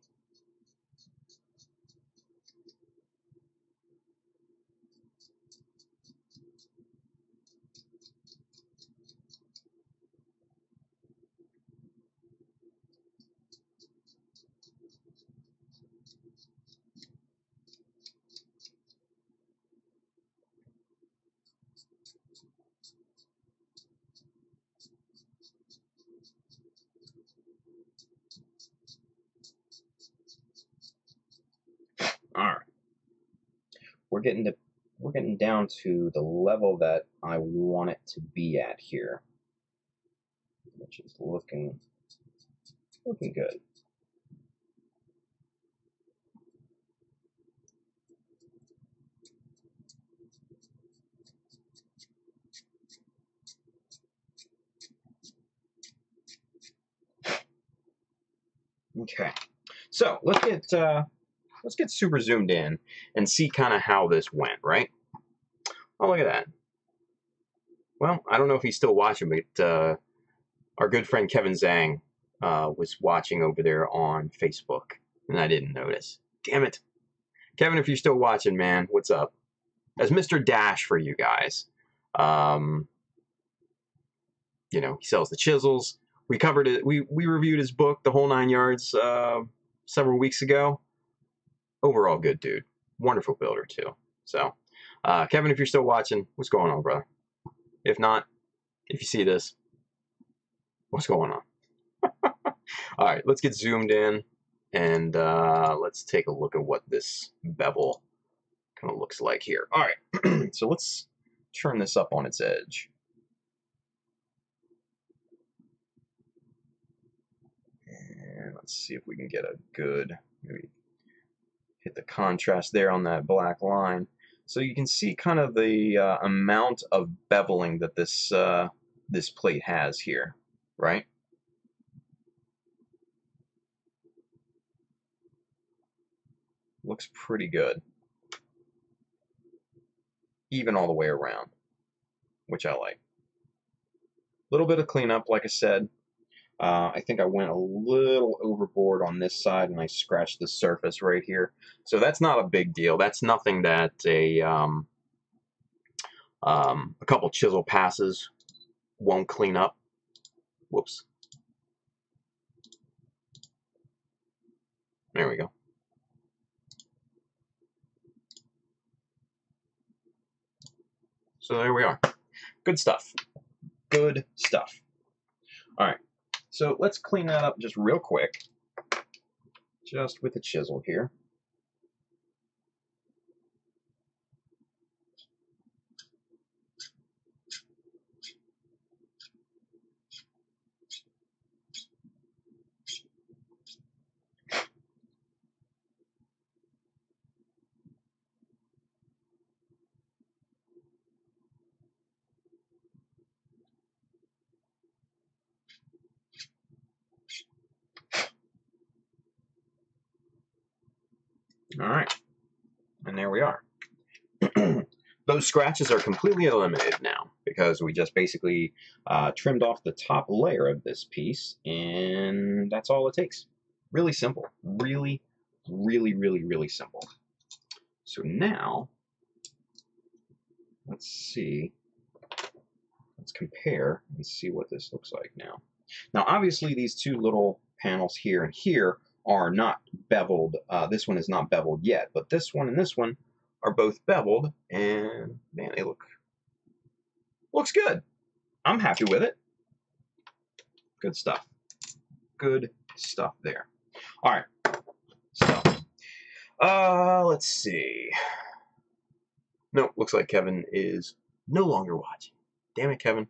we're getting down to the level that I want it to be at here, which is looking good. Okay, so let's get super zoomed in and see kind of how this went, right? Oh, look at that. Well, I don't know if he's still watching, but our good friend Kevin Zhang was watching over there on Facebook, and I didn't notice. Damn it. Kevin, if you're still watching, man, what's up? That's Mr. Dash for you guys. You know, he sells the chisels. We covered it. We reviewed his book, The Whole Nine Yards, several weeks ago. Overall, good dude. Wonderful builder, too. So, Kevin, if you're still watching, what's going on, brother? If not, if you see this, what's going on? All right, let's get zoomed in, and let's take a look at what this bevel kind of looks like here. All right, so let's turn this up on its edge. And let's see if we can get a good, maybe hit the contrast there on that black line. So you can see kind of the amount of beveling that this this plate has here, right? Looks pretty good. Even all the way around, which I like. A little bit of cleanup, like I said. I think I went a little overboard on this side, and I scratched the surface right here. So that's not a big deal. That's nothing that a couple chisel passes won't clean up. Whoops. There we go. So there we are. Good stuff. Good stuff. All right. So let's clean that up just real quick. Just with a chisel here. All right, and there we are. Those scratches are completely eliminated now because we just basically trimmed off the top layer of this piece, and that's all it takes. Really simple. Really, really, really, really simple. So now, let's see. Let's compare and see what this looks like now. Now, obviously, these two little panels here and here are not beveled. This one is not beveled yet, but this one and this one are both beveled, and man, they looks good. I'm happy with it. Good stuff. Good stuff there. All right. So, let's see. No, looks like Kevin is no longer watching. Damn it, Kevin.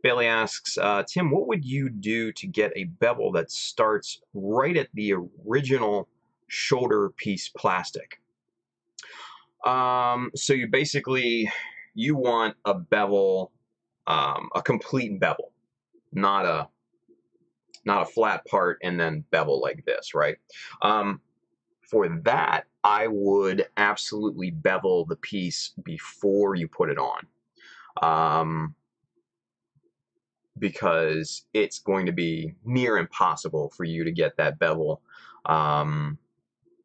Bailey asks, Tim, what would you do to get a bevel that starts right at the original shoulder piece plastic? So you want a bevel, a complete bevel, not a flat part and then bevel like this, right? For that, I would absolutely bevel the piece before you put it on. Because it's going to be near impossible for you to get that bevel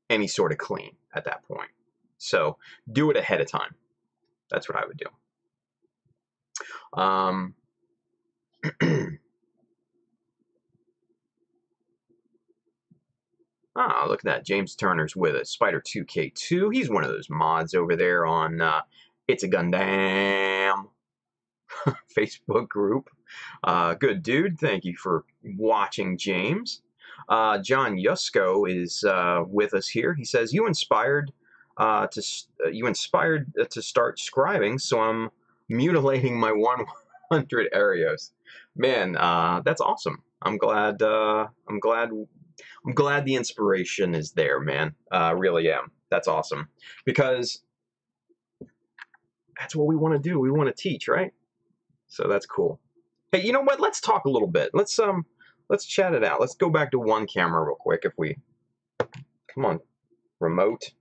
any sort of clean at that point. So do it ahead of time. That's what I would do. Look at that. James Turner's with us. Spider2K2. He's one of those mods over there on It's a Gundam Facebook group. Good dude. Thank you for watching, James. John Yusko is with us here. He says, you inspired to start scribing, so I'm mutilating my 100 Arios. Man, that's awesome. I'm glad the inspiration is there, man. Really am. That's awesome. Because that's what we want to do. We want to teach, right? So that's cool. Hey, you know what? Let's talk a little bit. Let's chat it out. Let's go back to one camera real quick. Come on, remote.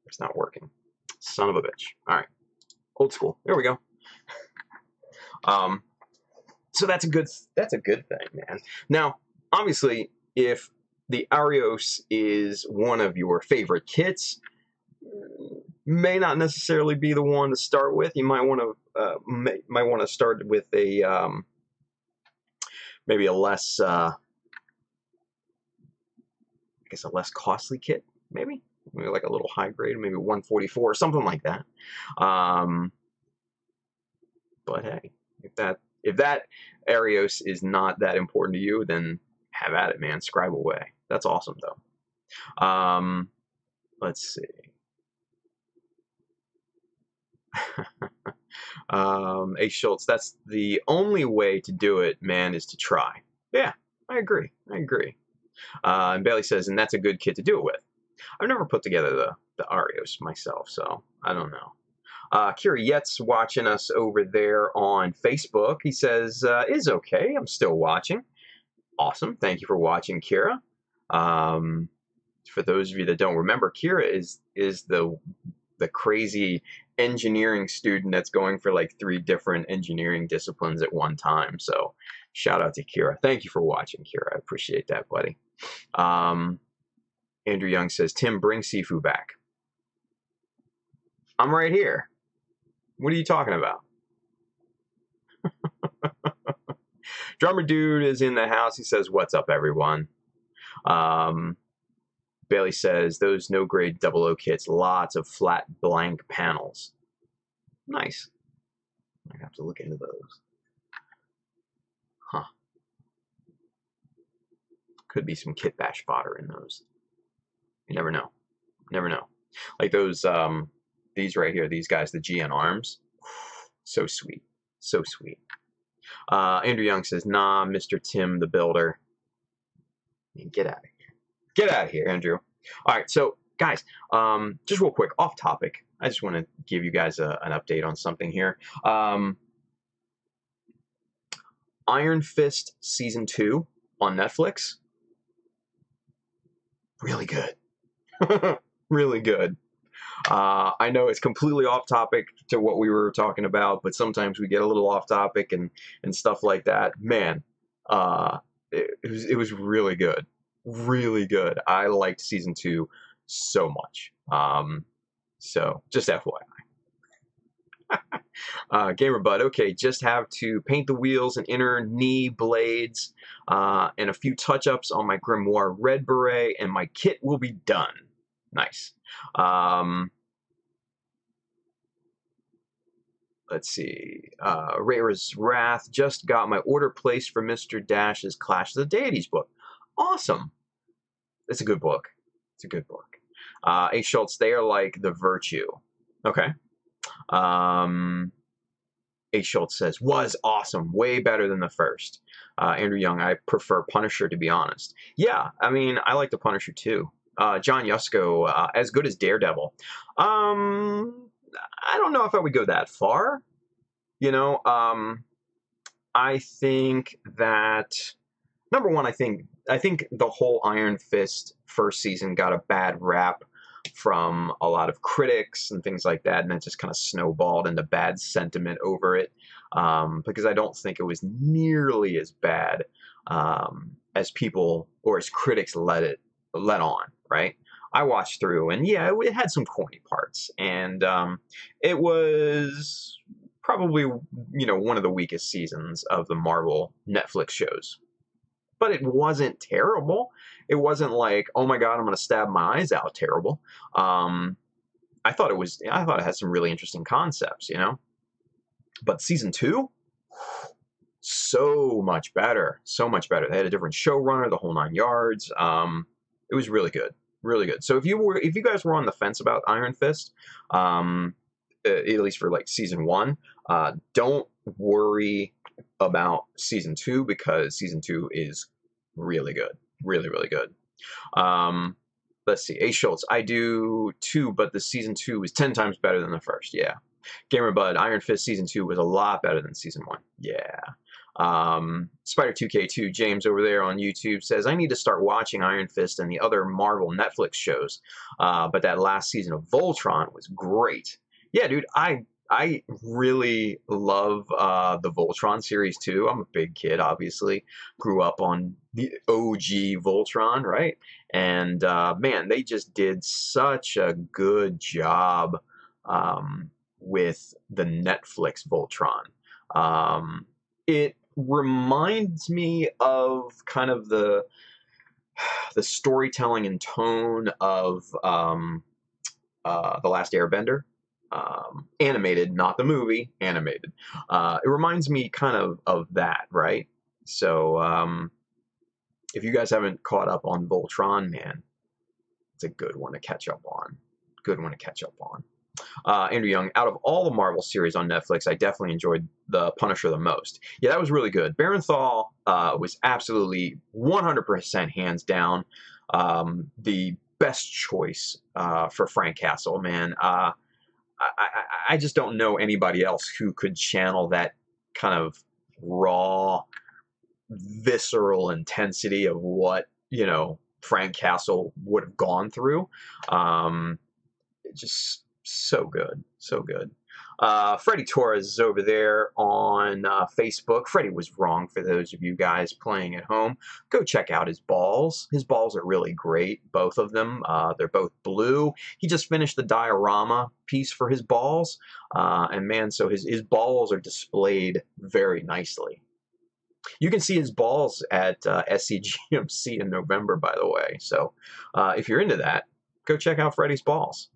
It's not working. Son of a bitch. All right, old school. There we go. So that's a good thing, man. Now, obviously, if the Arios is one of your favorite kits, may not necessarily be the one to start with. You might want to start with a maybe a less I guess a less costly kit, maybe like a little high grade, maybe 144 or something like that. But hey, if that Arios is not that important to you, then have at it, man. Scribe away. That's awesome, though. Let's see. A Schultz, that's the only way to do it, man, is to try. Yeah, I agree. And Bailey says, and that's a good kit to do it with. I've never put together the Arios myself, so I don't know. Kira Yet's watching us over there on Facebook. He says, is okay. I'm still watching. Awesome. Thank you for watching, Kira. For those of you that don't remember, Kira is the crazy engineering student that's going for like 3 different engineering disciplines at one time. So shout out to Kira. Thank you for watching, Kira. I appreciate that, buddy. Andrew Young says, Tim, bring Sifu back. I'm right here. What are you talking about? Drummer Dude is in the house. He says, what's up, everyone? Bailey says, those no-grade 00 kits, lots of flat blank panels. Nice. I have to look into those. Huh. Could be some kit bash fodder in those. You never know. Never know. Like those, these right here, these guys, the GN arms. So sweet. So sweet. Andrew Young says, nah, Mr. Tim the Builder. Get out of here. Get out of here, Andrew. All right, so guys, just real quick, off topic. I just want to give you guys an update on something here. Iron Fist Season 2 on Netflix. Really good. Really good. I know it's completely off topic to what we were talking about, but sometimes we get a little off topic and stuff like that. Man, it was really good. Really good. I liked Season 2 so much. So, just FYI. Gamer Bud, okay, just have to paint the wheels and inner knee blades and a few touch-ups on my Grimoire Red Beret, and my kit will be done. Nice. Let's see. Rayra's Wrath, just got my order placed for Mr. Dash's Clash of the Deities book. Awesome. It's a good book. It's a good book. A. Schultz, they are like the Virtue. Okay. A. Schultz says, was awesome. Way better than the first. Andrew Young, I prefer Punisher, to be honest. Yeah, I mean, I like the Punisher too. John Yusko, as good as Daredevil. I don't know if I would go that far. You know, I think that, number one, I think the whole Iron Fist first season got a bad rap from a lot of critics and things like that, and that just kind of snowballed into bad sentiment over it, because I don't think it was nearly as bad as people or as critics let on, right? I watched through, and yeah, it had some corny parts, and it was probably, you know, one of the weakest seasons of the Marvel Netflix shows. But it wasn't terrible. It wasn't like, oh my god, I'm going to stab my eyes out terrible. I thought it had some really interesting concepts, you know? But season 2, so much better. So much better. They had a different showrunner, the whole 9 yards. It was really good. Really good. So if you guys were on the fence about Iron Fist, at least for like season 1, don't worry about season 2, because season 2 is really good. Really, really good. Let's see. A. Schultz, I do too, but the season 2 is 10 times better than the first. Yeah. Gamer Bud, Iron Fist season 2 was a lot better than season 1. Yeah. Spider 2K2, James over there on YouTube says, I need to start watching Iron Fist and the other Marvel Netflix shows. But that last season of Voltron was great. Yeah, dude, I really love the Voltron series too. I'm a big kid, obviously. Grew up on the OG Voltron, right? And man, they just did such a good job with the Netflix Voltron. It reminds me of kind of the storytelling and tone of The Last Airbender. Animated, not the movie, animated. It reminds me kind of that, right? So if you guys haven't caught up on Voltron, man, it's a good one to catch up on. Good one to catch up on. Andrew Young, out of all the Marvel series on Netflix, I definitely enjoyed The Punisher the most. Yeah, that was really good. Barenthal was absolutely 100% hands down the best choice for Frank Castle, man. I just don't know anybody else who could channel that kind of raw, visceral intensity of what, Frank Castle would have gone through. Just so good. So good. Freddie Torres is over there on Facebook. Freddie was wrong, for those of you guys playing at home. Go check out his balls. His balls are really great, both of them. They're both blue. He just finished the diorama piece for his balls. And man, so his balls are displayed very nicely. You can see his balls at SCGMC in November, by the way. So if you're into that, go check out Freddie's balls.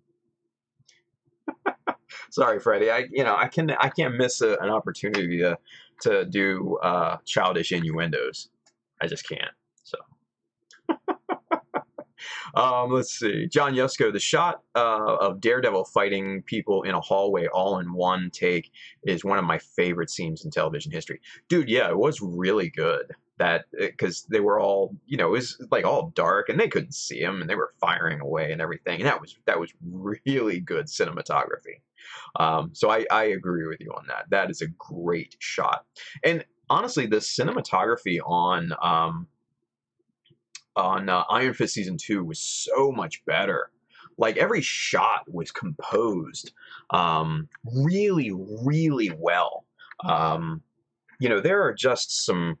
Sorry, Freddie. I can't miss an opportunity to do childish innuendos. I just can't. So, let's see. John Yusko, the shot of Daredevil fighting people in a hallway all in one take is one of my favorite scenes in television history. Dude, yeah, it was really good. That because they were all, it was like all dark and they couldn't see him and they were firing away and everything. And that was really good cinematography. So I agree with you on that. That is a great shot. And honestly, the cinematography on Iron Fist season 2 was so much better. Like every shot was composed really, really well. There are just some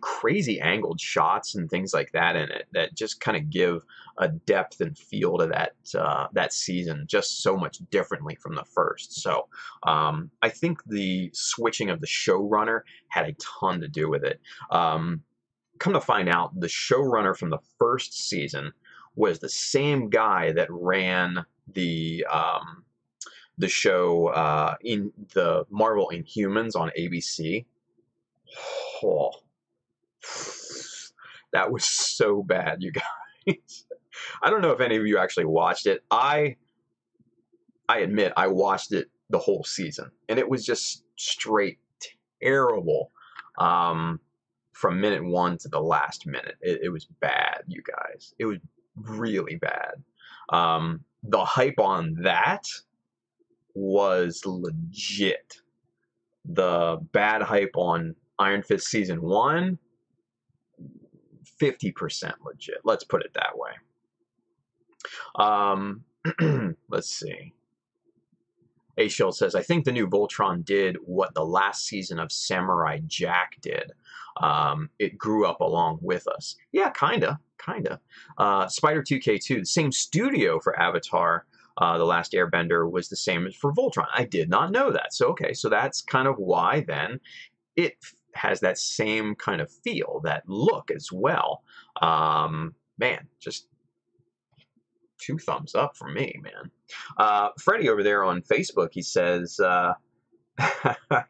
crazy angled shots and things like that in it that just kind of give a depth and feel to that season just so much differently from the first. So I think the switching of the showrunner had a ton to do with it. Come to find out, the showrunner from the first season was the same guy that ran the show in the Marvel Inhumans on ABC. Oh, that was so bad, you guys. I don't know if any of you actually watched it. I admit I watched it the whole season, and it was just straight terrible from minute 1 to the last minute. It was bad, you guys. It was really bad. The hype on that was legit. The bad hype on Iron Fist season 1, 50% legit. Let's put it that way. Let's see. A. Shield says, I think the new Voltron did what the last season of Samurai Jack did. It grew up along with us. Yeah, kinda. Spider 2K2, the same studio for Avatar, The Last Airbender, was the same as for Voltron. I did not know that. So, okay, so that's kind of why then it has that same kind of feel, that look as well. Man, just 2 thumbs up from me, man. Freddie over there on Facebook, he says,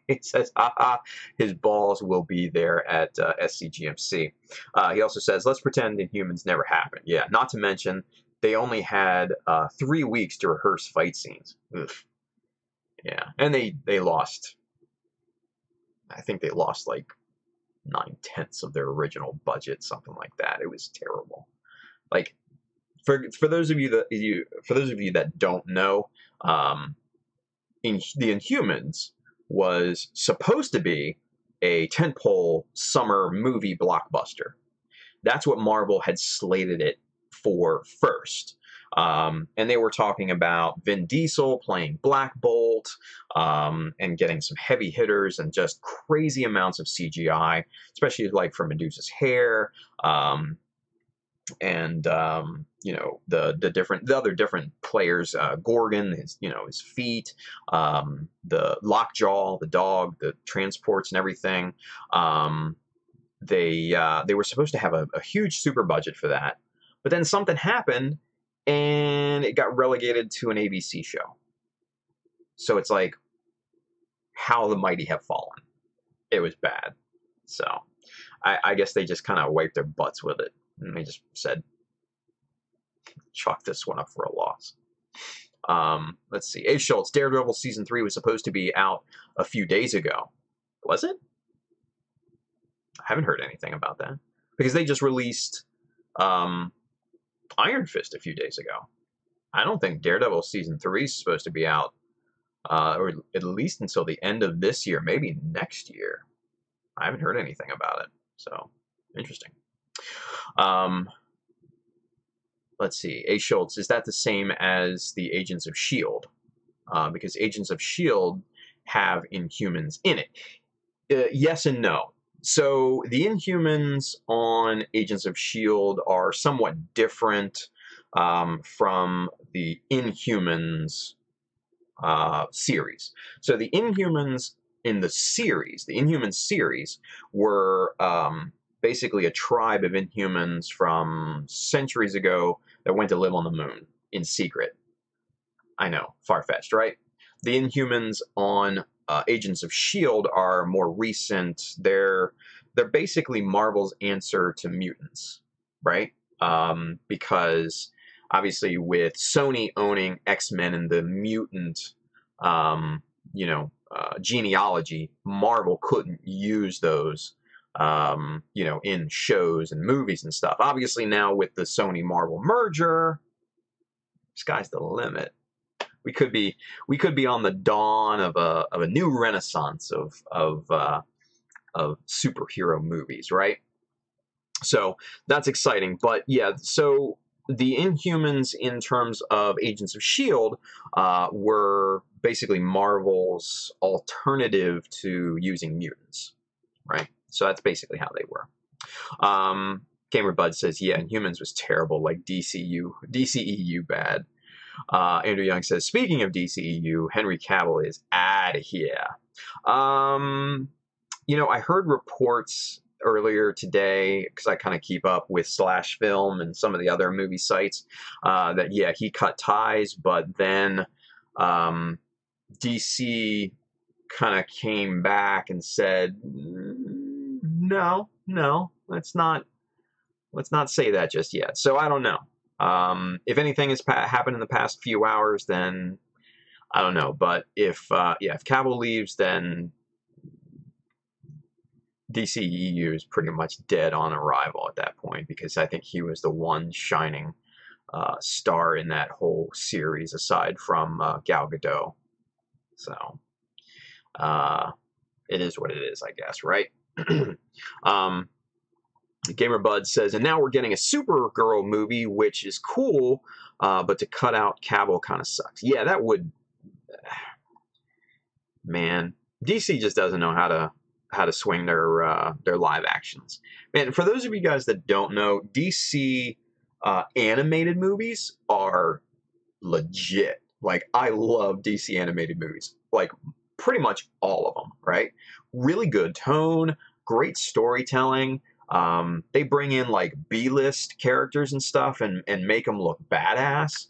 He says, haha, his balls will be there at SCGMC. He also says, let's pretend Inhumans never happened. Yeah, not to mention, they only had 3 weeks to rehearse fight scenes. Ugh. Yeah, and they lost, I think they lost like 9/10 of their original budget, something like that. It was terrible. Like, for those of you that don't know, the Inhumans was supposed to be a tentpole summer movie blockbuster. That's what Marvel had slated it for first. And they were talking about Vin Diesel playing Black Bolt, and getting some heavy hitters and just crazy amounts of CGI, especially like for Medusa's hair, and you know, the other different players, Gorgon, his feet, the Lockjaw, the dog, the transports and everything. They were supposed to have a huge super budget for that, but then something happened and it got relegated to an ABC show. So it's like, how the mighty have fallen. It was bad. So I guess they just kind of wiped their butts with it. And they just said, chalk this one up for a loss. Let's see. A. Schultz, Daredevil Season 3 was supposed to be out a few days ago. Was it? I haven't heard anything about that. Because they just released Iron Fist a few days ago. I don't think Daredevil Season 3 is supposed to be out, or at least until the end of this year, maybe next year. I haven't heard anything about it. So, interesting. Let's see. A. Schultz, is that the same as the Agents of S.H.I.E.L.D.? Because Agents of S.H.I.E.L.D. have Inhumans in it. Yes and no. So the Inhumans on Agents of S.H.I.E.L.D. are somewhat different from the Inhumans series. So the Inhumans in the series, the Inhumans series, were basically a tribe of Inhumans from centuries ago that went to live on the moon in secret. I know, far-fetched, right? The Inhumans on Agents of S.H.I.E.L.D. are more recent. They're basically Marvel's answer to mutants, right? Because obviously with Sony owning X-Men and the mutant, genealogy, Marvel couldn't use those, in shows and movies and stuff. Obviously now with the Sony Marvel merger, sky's the limit. We could be on the dawn of a new renaissance of superhero movies, right? So that's exciting. But yeah, so the Inhumans in terms of Agents of S.H.I.E.L.D. Were basically Marvel's alternative to using mutants, right? So that's basically how they were. Gamer Bud says, yeah, Inhumans was terrible, like DCEU bad. Andrew Young says, speaking of DCEU, Henry Cavill is out of here. I heard reports earlier today, because I kind of keep up with Slash Film and some of the other movie sites, that, yeah, he cut ties, but then DC kind of came back and said, no, let's not say that just yet. So I don't know. If anything has happened in the past few hours, then I don't know. But if Cavill leaves, then DCEU is pretty much dead on arrival at that point, because I think he was the one shining star in that whole series, aside from Gal Gadot. So it is what it is, I guess, right? Gamer Bud says, and now we're getting a Supergirl movie, which is cool, but to cut out Cavill kind of sucks. Yeah, that would. Man, DC just doesn't know how to swing their live actions. Man, for those of you guys that don't know, DC animated movies are legit. Like, I love DC animated movies. Like, pretty much all of them, right? Really good tone, great storytelling. They bring in like B-list characters and stuff and make them look badass.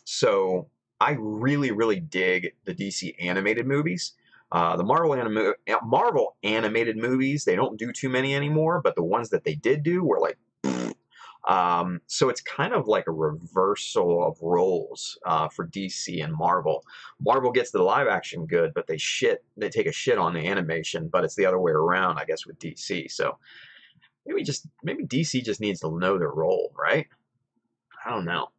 So I really, really dig the DC animated movies. The Marvel animated movies, they don't do too many anymore, but the ones that they did do were like, so it's kind of like a reversal of roles for DC and Marvel. Marvel gets the live action good, but they take a shit on the animation, but it's the other way around, I guess, with DC. So maybe DC just needs to know their role, right? I don't know.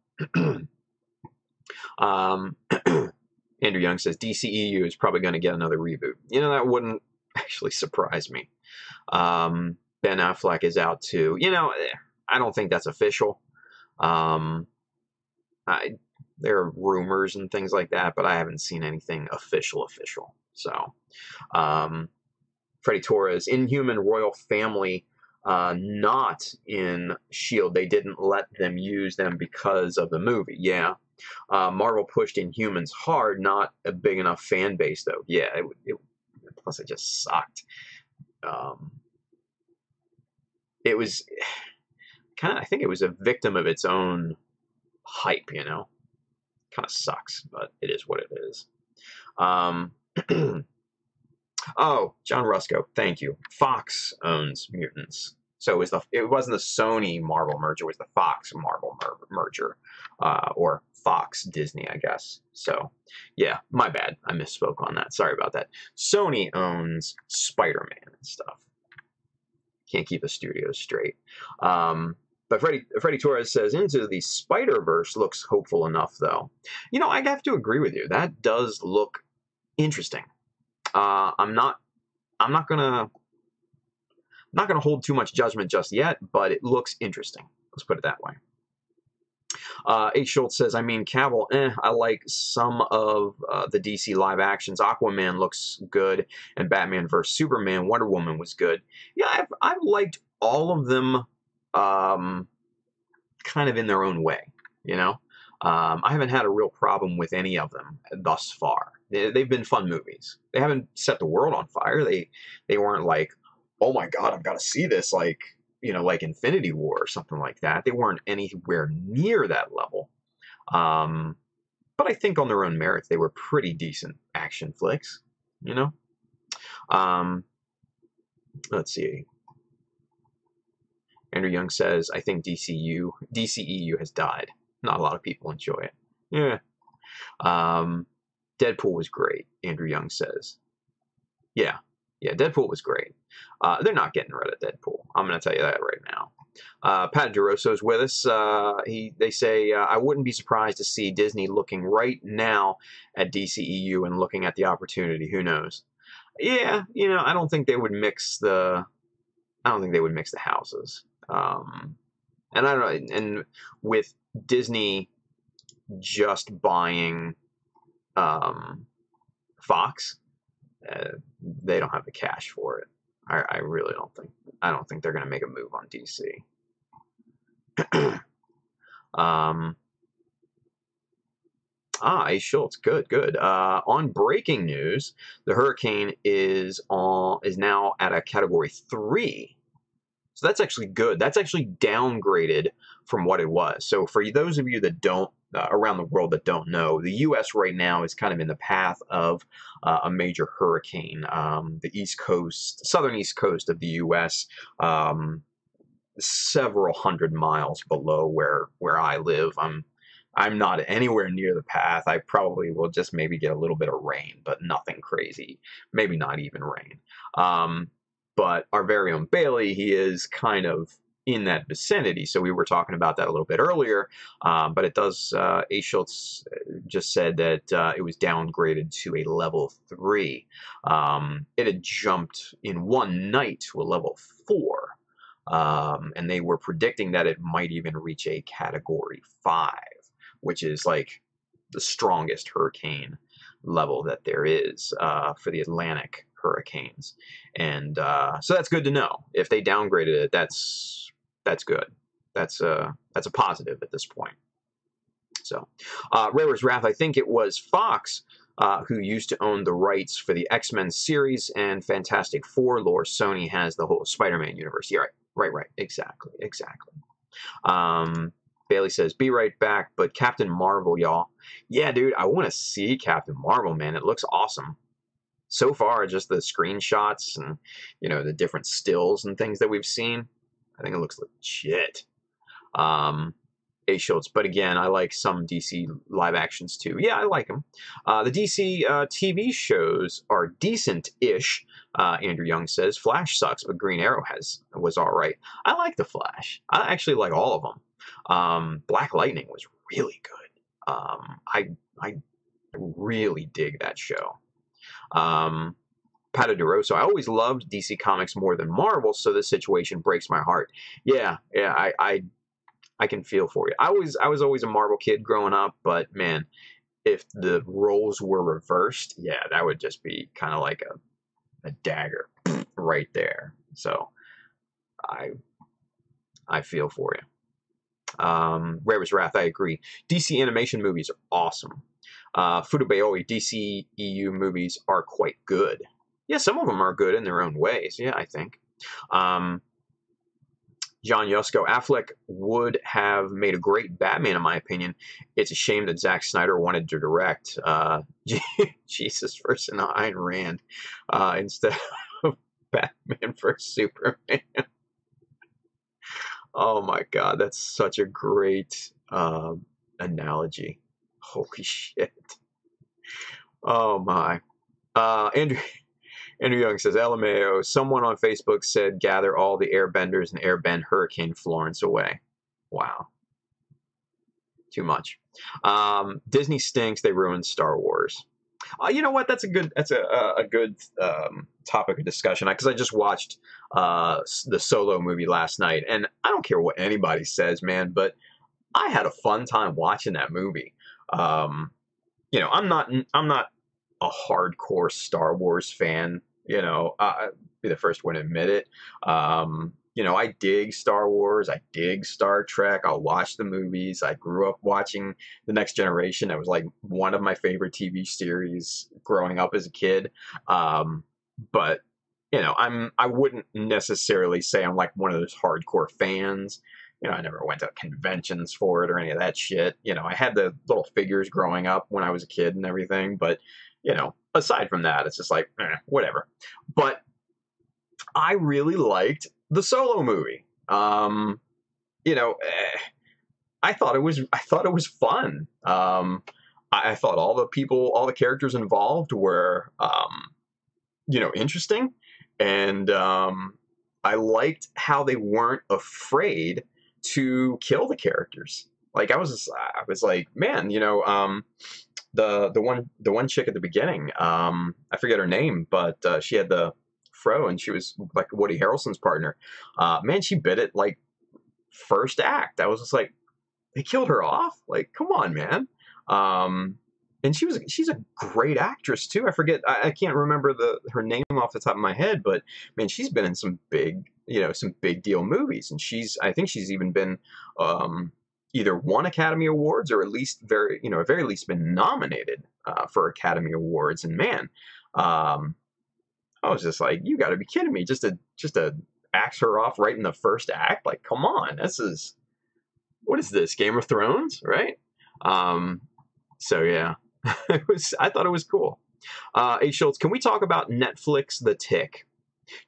Andrew Young says DCEU is probably going to get another reboot. You know, that wouldn't actually surprise me. Ben Affleck is out too. You know, I don't think that's official. There are rumors and things like that, but I haven't seen anything official. So, Freddie Torres, Inhuman Royal Family, not in S.H.I.E.L.D. They didn't let them use them because of the movie. Yeah. Marvel pushed Inhumans hard, not a big enough fan base, though. Yeah, plus it just sucked. It was I think it was a victim of its own hype, you know? Kind of sucks, but it is what it is. Oh, John Rusco, thank you. Fox owns Mutants. So it wasn't the Sony Marvel merger, it was the Fox Marvel merger. Or Fox Disney, I guess. So, yeah, my bad. I misspoke on that. Sorry about that. Sony owns Spider-Man and stuff. Can't keep a studio straight. But Freddie Torres says, Into the Spider-Verse looks hopeful enough, though. You know, I have to agree with you. That does look interesting. I'm not gonna hold too much judgment just yet, but it looks interesting. Let's put it that way. H. Schultz says, I mean, Cavill, I like some of the DC live actions. Aquaman looks good, and Batman vs. Superman, Wonder Woman was good. Yeah, I've liked all of them kind of in their own way, you know? I haven't had a real problem with any of them thus far. They've been fun movies. They haven't set the world on fire. They weren't like, oh my God, I've got to see this, like, you know, like Infinity War or something like that. They weren't anywhere near that level. But I think on their own merits, they were pretty decent action flicks, you know? Let's see. Andrew Young says, I think DCEU has died. Not a lot of people enjoy it. Yeah. Deadpool was great, Andrew Young says. Yeah, Deadpool was great. They're not getting rid of Deadpool. I'm going to tell you that right now. Pat DeRosso's with us. They say, I wouldn't be surprised to see Disney looking right now at DCEU and looking at the opportunity. Who knows? Yeah, you know, I don't think they would mix the houses. And I don't know, and with Disney just buying Fox, they don't have the cash for it. I really don't think. I don't think they're going to make a move on DC. A. Schultz, good. On breaking news, the hurricane is now at a Category 3. So that's actually good. That's actually downgraded from what it was. So for those of you that don't, around the world that don't know, the U.S. right now is kind of in the path of a major hurricane. The southern east coast of the U.S., several hundred miles below where I live. I'm not anywhere near the path. I probably will just maybe get a little bit of rain, but nothing crazy. Maybe not even rain. But our very own Bailey, he is kind of in that vicinity. So we were talking about that a little bit earlier. But it does, A. Schultz just said that it was downgraded to a level 3. It had jumped in one night to a level 4. And they were predicting that it might even reach a Category 5, which is like the strongest hurricane level that there is for the Atlantic hurricanes. And so that's good to know. If they downgraded it, that's good. That's a positive at this point. So Rare's Wrath, I think it was Fox who used to own the rights for the X-Men series and Fantastic Four lore. Sony has the whole Spider-Man universe. Yeah, right. Exactly. Bailey says, be right back, but Captain Marvel, y'all. Yeah, dude, I want to see Captain Marvel, man. It looks awesome. So far, just the screenshots and, the different stills and things that we've seen, I think it looks legit. A Schultz, but again, I like some DC live actions too. Yeah, I like them. The DC TV shows are decent-ish. Andrew Young says Flash sucks, but Green Arrow was all right. I like the Flash. I actually like all of them. Black Lightning was really good. I really dig that show. Pata DeRosa, I always loved DC Comics more than Marvel, so this situation breaks my heart. Yeah, I can feel for you. I was always a Marvel kid growing up, but man, if the roles were reversed, yeah, that would just be kind of like a dagger right there. So I feel for you. Rare's Wrath, I agree. DC animation movies are awesome. Fudubayoi, DC EU movies are quite good. Yeah, some of them are good in their own ways. Yeah, I think. John Yusko, Affleck would have made a great Batman, in my opinion. It's a shame that Zack Snyder wanted to direct Jesus versus Ayn Rand instead of Batman vs. Superman. Oh my God, that's such a great analogy. Holy shit. Oh my. Andrew Young says, LMAO, someone on Facebook said gather all the airbenders and airbend Hurricane Florence away. Wow. Too much. Disney stinks. They ruined Star Wars. You know what? That's a good topic of discussion, because I just watched the Solo movie last night, and I don't care what anybody says, man, but I had a fun time watching that movie. I'm not a hardcore Star Wars fan. I'll be the first one to admit it. I dig Star Wars. I dig Star Trek. I'll watch the movies. I grew up watching The Next Generation. That was like one of my favorite TV series growing up as a kid. But I wouldn't necessarily say I'm like one of those hardcore fans. I never went to conventions for it or any of that shit. I had the little figures growing up when I was a kid and everything, but aside from that, it's just like, whatever. But I really liked the Solo movie. I thought it was fun. I thought all the characters involved were, interesting. And I liked how they weren't afraid to kill the characters. Like I was like, man, the one chick at the beginning, I forget her name, but she had the fro and she was like Woody Harrelson's partner. Man, she bit it like first act. I was just like, they killed her off? Like, come on, man. And she's a great actress too. I forget, I can't remember her name off the top of my head, but man, she's been in some big deal movies, and I think she's even been either won Academy Awards or at least at very least been nominated for Academy Awards. And man, I was just like, you got to be kidding me! Just to axe her off right in the first act, like, come on, what is this, Game of Thrones, right? So yeah, I thought it was cool. A Schultz, can we talk about Netflix The Tick?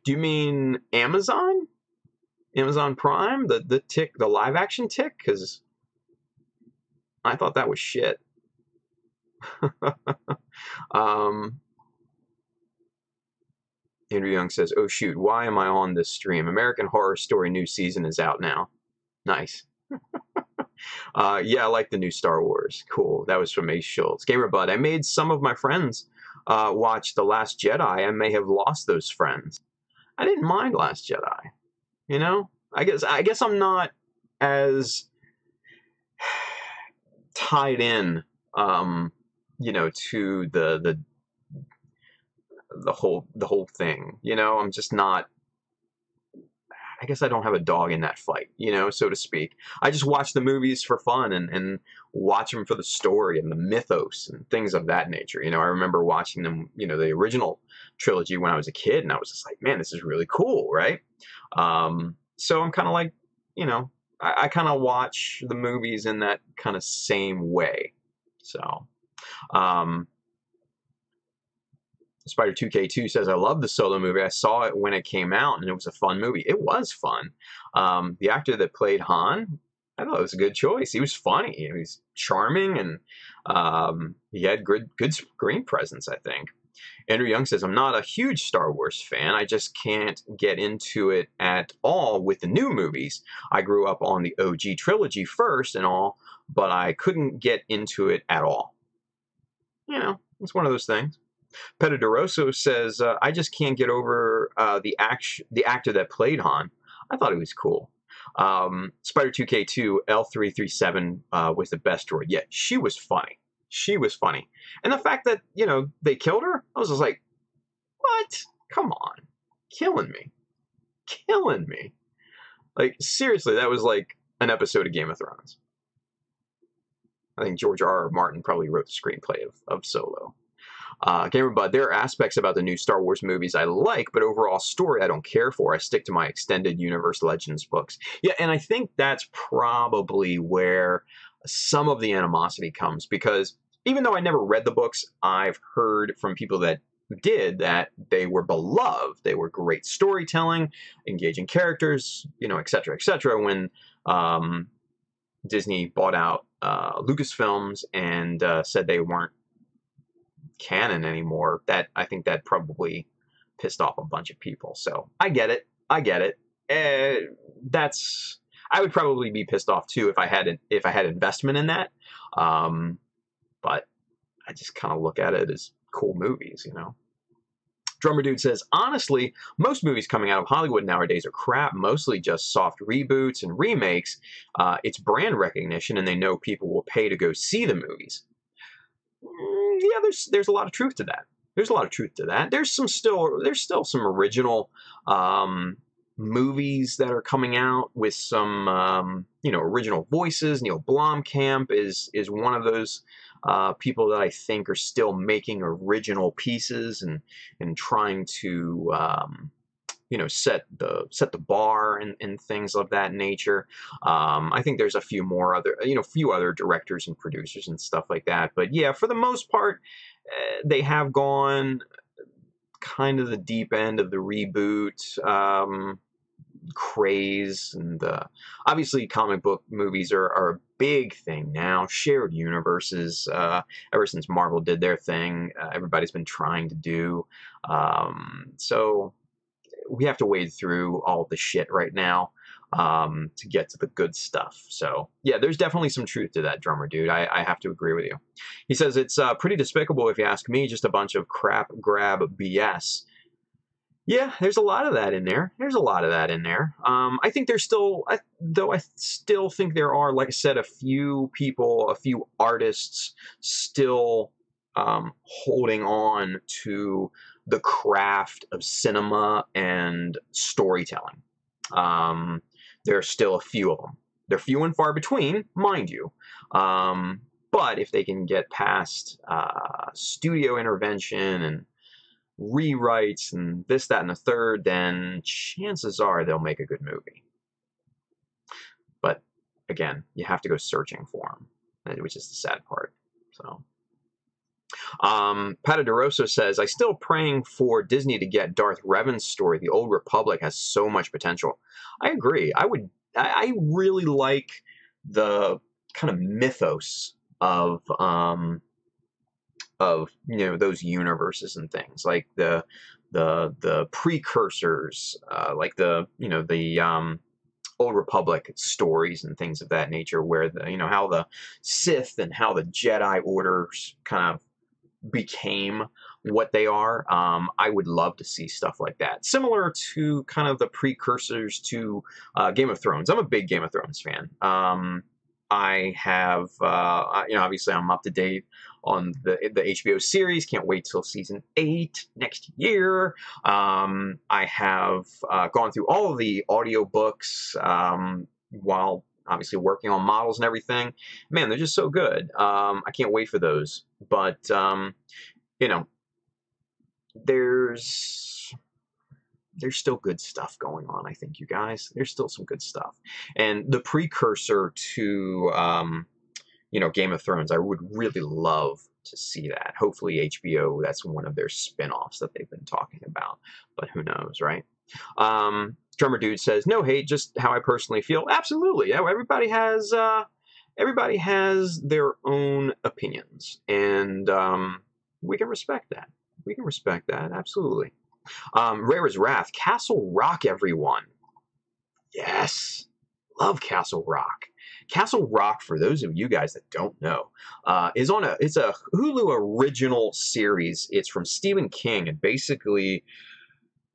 Do you mean Amazon Prime, the Tick, the live action Tick? Because I thought that was shit. Andrew Young says, oh shoot, why am I on this stream? American Horror Story new season is out now. Nice. Yeah, I like the new Star Wars. Cool. That was from Ace Schultz. Gamer Bud, I made some of my friends watch The Last Jedi. I may have lost those friends. I didn't mind Last Jedi. I guess I'm not as tied in, to the whole thing. I'm just not. I guess I don't have a dog in that fight, so to speak. I just watch the movies for fun and watch them for the story and the mythos and things of that nature. I remember watching them, the original trilogy when I was a kid, and I was just like, man, this is really cool, right? So I'm kind of like, I kind of watch the movies in that kind of same way. So, Spider 2K2 says, I love the Solo movie. I saw it when it came out, and it was a fun movie. It was fun. The actor that played Han, I thought it was a good choice. He was funny. He was charming, and he had good screen presence, I think. Andrew Young says, I'm not a huge Star Wars fan. I just can't get into it at all with the new movies. I grew up on the OG trilogy first and all, but I couldn't get into it at all. You know, it's one of those things. Pedadoroso says, I just can't get over the actor that played Han. I thought he was cool. Spider 2K2 L337 was the best droid. Yeah, she was funny. She was funny. And the fact that, you know, they killed her, I was just like, what? Come on. Killing me. Killing me. Like, seriously, that was like an episode of Game of Thrones. I think George R.R. Martin probably wrote the screenplay of Solo. Gamerbud, there are aspects about the new Star Wars movies I like, but overall story I don't care for. I stick to my extended universe Legends books. Yeah, and I think that's probably where some of the animosity comes, because even though I never read the books, I've heard from people that did that they were beloved. They were great storytelling, engaging characters, you know, etc., etc. When Disney bought out Lucasfilms and said they weren't canon anymore, that I think that probably pissed off a bunch of people. So I get it. I get it. I would probably be pissed off too if I had investment in that. But I just kind of look at it as cool movies, you know. Drummer Dude says, honestly, most movies coming out of Hollywood nowadays are crap, mostly just soft reboots and remakes. It's brand recognition, and they know people will pay to go see the movies. Yeah, there's a lot of truth to that. There's a lot of truth to that. There's still some original movies that are coming out with some original voices. Neil Blomkamp is one of those people that I think are still making original pieces and trying to set the bar and things of that nature. I think there's a few other directors and producers and stuff like that. But yeah, for the most part, they have gone kind of the deep end of the reboot craze, and obviously comic book movies are a big thing now. Shared universes, ever since Marvel did their thing, everybody's been trying to do. So we have to wade through all the shit right now to get to the good stuff. So yeah, there's definitely some truth to that, Drummer Dude. I have to agree with you. He says it's pretty despicable if you ask me, just a bunch of crap grab BS. Yeah, there's a lot of that in there. I think there's still, though I still think there are, like I said, a few people, a few artists still holding on to the craft of cinema and storytelling. There are still a few of them. They're few and far between, mind you. But if they can get past studio intervention and rewrites and this, that, and the third, then chances are they'll make a good movie. But again, you have to go searching for them, which is the sad part. So, Patadoroso says, I still praying for Disney to get Darth Revan's story. The Old Republic has so much potential. I agree. I really like the kind of mythos of those universes and things, like the precursors, like the Old Republic stories and things of that nature, where how the Sith and how the Jedi orders kind of became what they are. I would love to see stuff like that, similar to kind of the precursors to Game of Thrones. I'm a big Game of Thrones fan. I have, obviously I'm up to date on the HBO series. Can't wait till season 8 next year. I have gone through all of the audiobooks while obviously working on models and everything. Man, they're just so good. I can't wait for those. But, there's there's still good stuff going on, I think, you guys. There's still some good stuff. And the precursor to, Game of Thrones, I would really love to see that. Hopefully HBO, that's one of their spin-offs that they've been talking about. But who knows, right? Drummer Dude says, no hate, just how I personally feel. Absolutely. Yeah, everybody has their own opinions. And we can respect that. We can respect that, absolutely. Rara's Wrath, Castle Rock, everyone. Yes, love Castle Rock. Castle Rock, for those of you guys that don't know, it's a Hulu original series. It's from Stephen King, and basically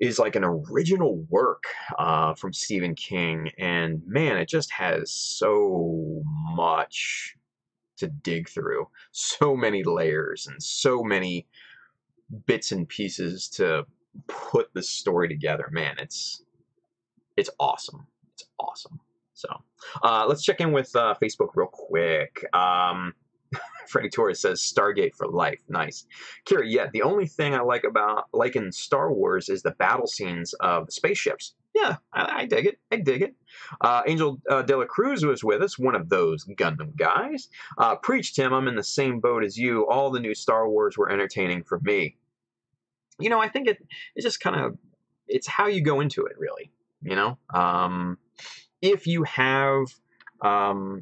is like an original work from Stephen King. And man, it just has so much to dig through, so many layers and so many bits and pieces to put the story together. Man, it's awesome. It's awesome. So let's check in with Facebook real quick. Freddie Torres says Stargate for life. Nice. Kira, yeah, the only thing I like in Star Wars is the battle scenes of the spaceships. Yeah, I dig it. I dig it. Angel De La Cruz was with us, one of those Gundam guys. Preach, Tim, I'm in the same boat as you. All the new Star Wars were entertaining for me. I think it's just kind of, it's how you go into it, really. If you have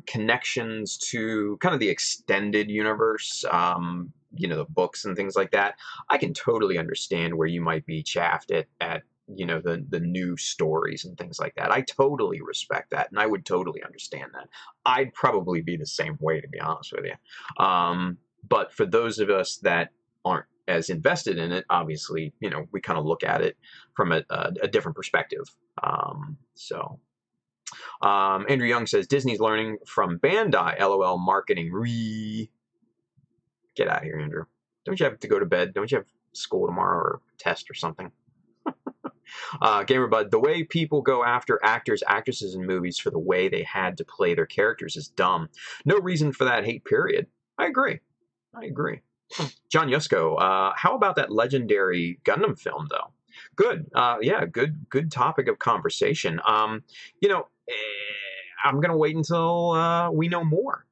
connections to kind of the extended universe, the books and things like that, I can totally understand where you might be chaffed at the new stories and things like that. I totally respect that, and I would totally understand that. I'd probably be the same way, to be honest with you. But for those of us that aren't as invested in it, obviously, we kind of look at it from a different perspective. Andrew Young says, Disney's learning from Bandai, LOL marketing. Get out of here, Andrew. Don't you have to go to bed? Don't you have school tomorrow or test or something? Gamerbud, the way people go after actors, actresses in movies for the way they had to play their characters is dumb. No reason for that hate, period. I agree. John Yusko, how about that legendary Gundam film, though? Good. Yeah, good topic of conversation. I'm going to wait until we know more.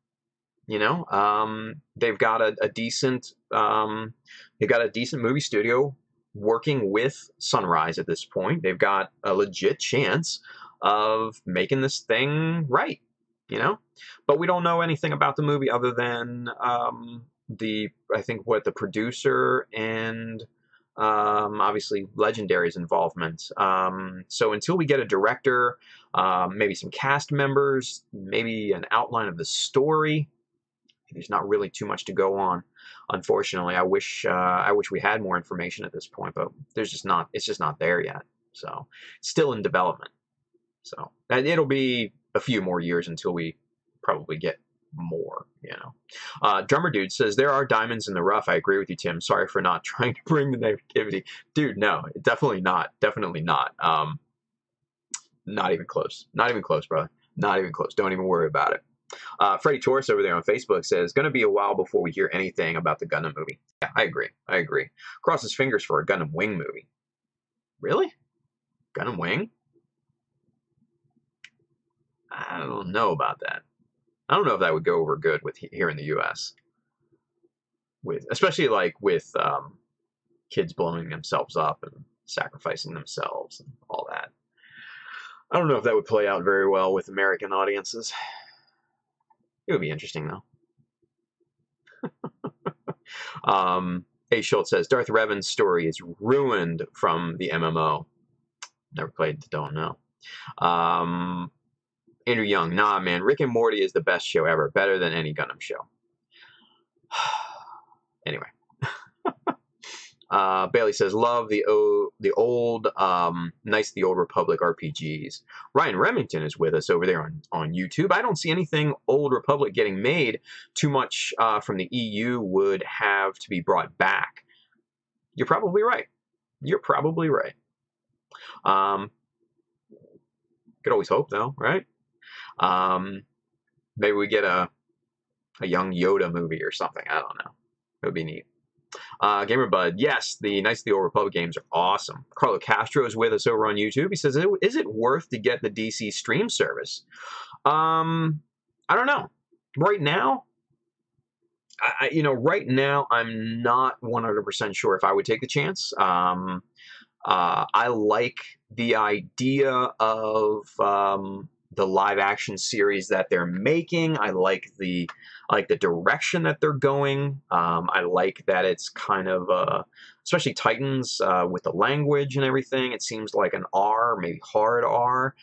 They've got a decent movie studio working with Sunrise at this point. They've got a legit chance of making this thing right, but we don't know anything about the movie other than the producer and obviously Legendary's involvement. So until we get a director, maybe some cast members, maybe an outline of the story, there's not really too much to go on. Unfortunately, I wish we had more information at this point, but it's just not there yet. So it's still in development. So and it'll be a few more years until we probably get more, Drummer Dude says, there are diamonds in the rough. I agree with you, Tim. Sorry for not trying to bring the negativity. Dude, no, definitely not. Definitely not. Not even close. Not even close, brother. Not even close. Don't even worry about it. Freddie Torres over there on Facebook says, going to be a while before we hear anything about the Gundam movie. Yeah, I agree. Cross his fingers for a Gundam Wing movie. Really? Gundam Wing? I don't know about that. I don't know if that would go over good with here in the U.S. Especially with kids blowing themselves up and sacrificing themselves and all that. I don't know if that would play out very well with American audiences. It would be interesting, though. A. Schultz says, Darth Revan's story is ruined from the MMO. Never played, don't know. Andrew Young, nah, man, Rick and Morty is the best show ever. Better than any Gundam show. Anyway. Bailey says, love the old Knights of the Old Republic RPGs. Ryan Remington is with us over there on YouTube. I don't see anything Old Republic getting made. Too much from the EU would have to be brought back. You're probably right. Could always hope, though, right? Maybe we get a young Yoda movie or something. I don't know. It would be neat. Gamer Bud, yes, the Knights of the Old Republic games are awesome. Carlo Castro is with us over on YouTube. He says, is it worth to get the DC stream service? I don't know. Right now, right now, I'm not 100% sure if I would take the chance. I like the idea of the live action series that they're making. I like the direction that they're going. I like that it's kind of especially Titans with the language and everything. It seems like an R, maybe hard R.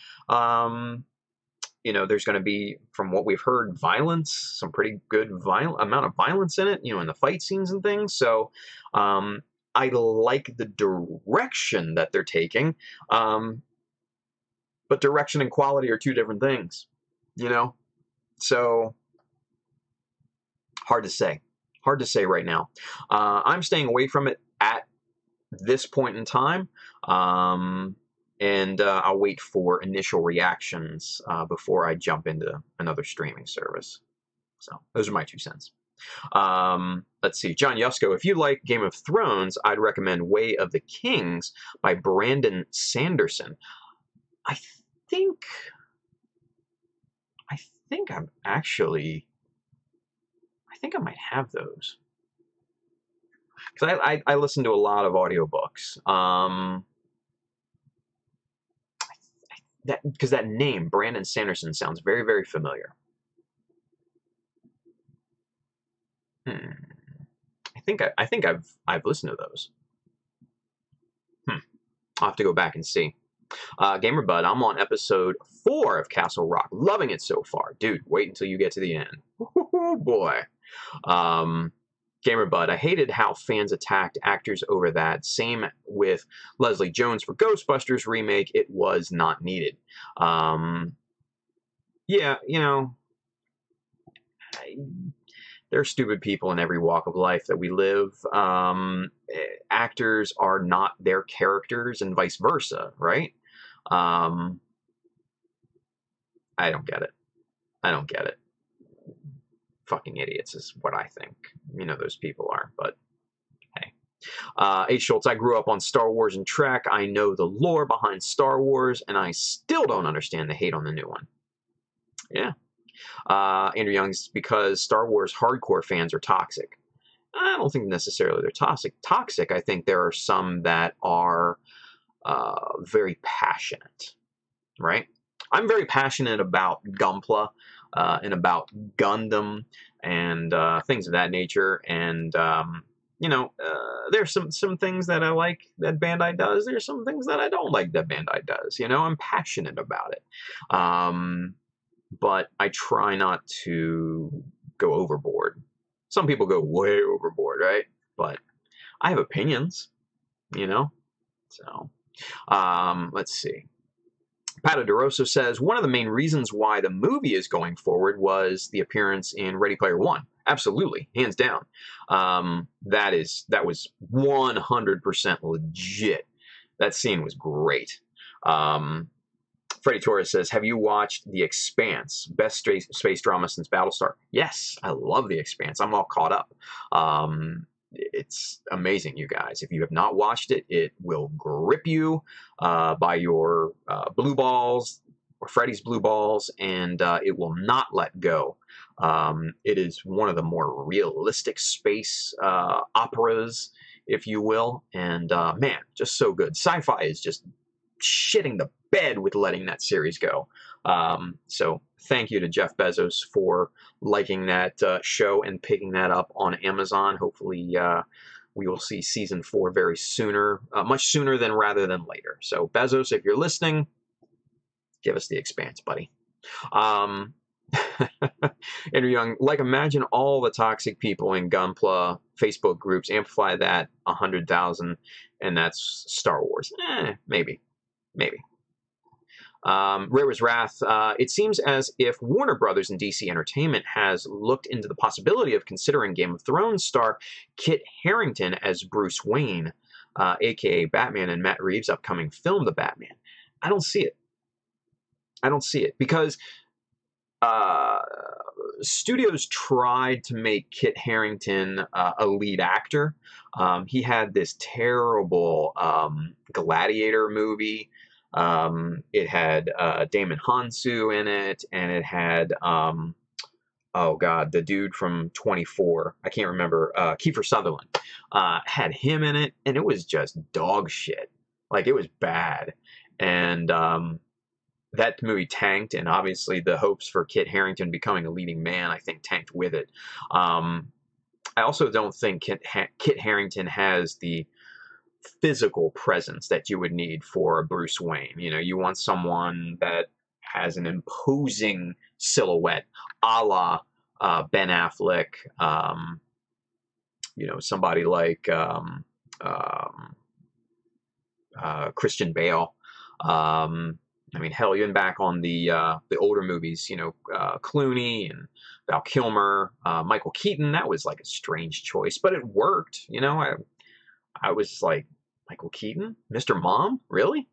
There's going to be, from what we've heard, violence, some pretty good amount of violence in it, in the fight scenes and things. So I like the direction that they're taking. But direction and quality are two different things, So hard to say. Hard to say right now. I'm staying away from it at this point in time. And I'll wait for initial reactions before I jump into another streaming service. So those are my 2 cents. Let's see. John Yusko, if you like Game of Thrones, I'd recommend Way of the Kings by Brandon Sanderson. I think I might have those. Because I listen to a lot of audiobooks. Because that name, Brandon Sanderson, sounds very, very familiar. I think I've listened to those. I'll have to go back and see. Gamer Bud, I'm on episode 4 of Castle Rock. Loving it so far. Dude, wait until you get to the end. Oh boy. Gamer Bud, I hated how fans attacked actors over that. Same with Leslie Jones for Ghostbusters remake. It was not needed. Yeah, there are stupid people in every walk of life that we live. Actors are not their characters and vice versa, right? I don't get it. Fucking idiots is what I think. Those people are, but hey. H. Schultz, I grew up on Star Wars and Trek. I know the lore behind Star Wars, and I still don't understand the hate on the new one. Yeah. Andrew Young's because Star Wars hardcore fans are toxic. I don't think necessarily they're toxic. I think there are some that are very passionate, right? I'm very passionate about Gunpla and about Gundam and things of that nature. And, there's some things that I like that Bandai does. There's some things that I don't like that Bandai does. I'm passionate about it. But I try not to go overboard. Some people go way overboard, right? But I have opinions, So, let's see. Pato DeRosso says, one of the main reasons why the movie is going forward was the appearance in Ready Player One. Absolutely, hands down. That was 100% legit. That scene was great. Freddie Torres says, have you watched The Expanse? Best space drama since Battlestar. Yes, I love The Expanse. I'm all caught up. It's amazing, you guys. If you have not watched it, it will grip you by your blue balls, or Freddy's blue balls, and it will not let go. It is one of the more realistic space operas, if you will, and man, just so good. Sci-Fi is just shitting the bed with letting that series go. So thank you to Jeff Bezos for liking that show and picking that up on Amazon. Hopefully we will see season 4 very sooner, much sooner than rather than later. So Bezos, if you're listening, give us The Expanse, buddy. Andrew Young, imagine all the toxic people in Gunpla Facebook groups, amplify that 100,000, and that's Star Wars. Maybe. Rare's Wrath, it seems as if Warner Brothers and DC Entertainment has looked into the possibility of considering Game of Thrones star Kit Harington as Bruce Wayne, aka Batman, in Matt Reeves' upcoming film, The Batman. I don't see it because studios tried to make Kit Harington a lead actor. He had this terrible Gladiator movie. It had Damon Hansu in it, and it had oh god, the dude from 24. I can't remember. Kiefer Sutherland had him in it, and it was just dog shit. Like, it was bad, and that movie tanked, and obviously the hopes for Kit Harington becoming a leading man, I think, tanked with it. I also don't think Kit Harington has the physical presence that you would need for a Bruce Wayne. You know, you want someone that has an imposing silhouette, a la Ben Affleck, you know, somebody like Christian Bale. I mean, hell, even back on the older movies, you know, Clooney and Val Kilmer, Michael Keaton. That was like a strange choice, but it worked. You know, I was like, Michael Keaton, Mr. Mom, really?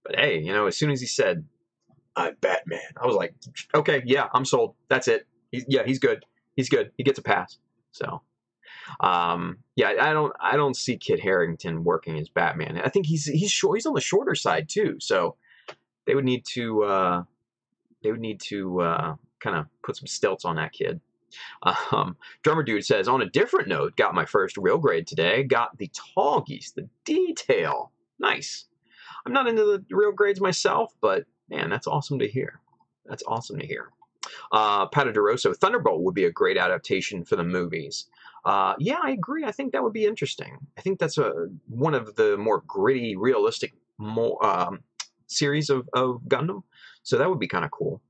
But hey, you know, as soon as he said, "I'm Batman," I was like, okay, yeah, I'm sold. That's it. He's good. He's good. He gets a pass. So, yeah, I don't see Kit Harington working as Batman. I think he's short. He's on the shorter side too. So they would need to kind of put some stilts on that kid. Drummer Dude says, on a different note, got my first real grade today. Got the tall geese, the detail. Nice. I'm not into the real grades myself, but man, that's awesome to hear. That's awesome to hear. Patadoroso, Thunderbolt would be a great adaptation for the movies. Yeah, I agree. I think that would be interesting. I think that's one of the more gritty, realistic series of Gundam. So that would be kind of cool.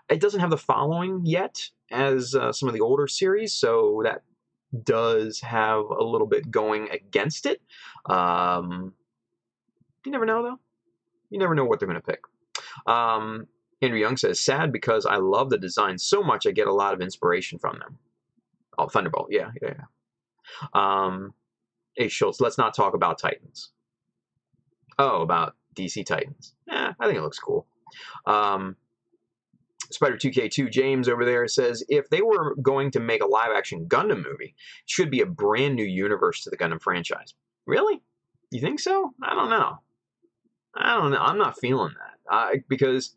It doesn't have the following yet as some of the older series, so that does have a little bit going against it. You never know, though. You never know what they're going to pick. Andrew Young says, sad because I love the design so much I get a lot of inspiration from them. Oh, Thunderbolt. Yeah. Hey, Schultz, let's not talk about Titans. Oh, about DC Titans. I think it looks cool. Spider2K2 James over there says, if they were going to make a live-action Gundam movie, it should be a brand new universe to the Gundam franchise. Really? You think so? I don't know. I'm not feeling that. Because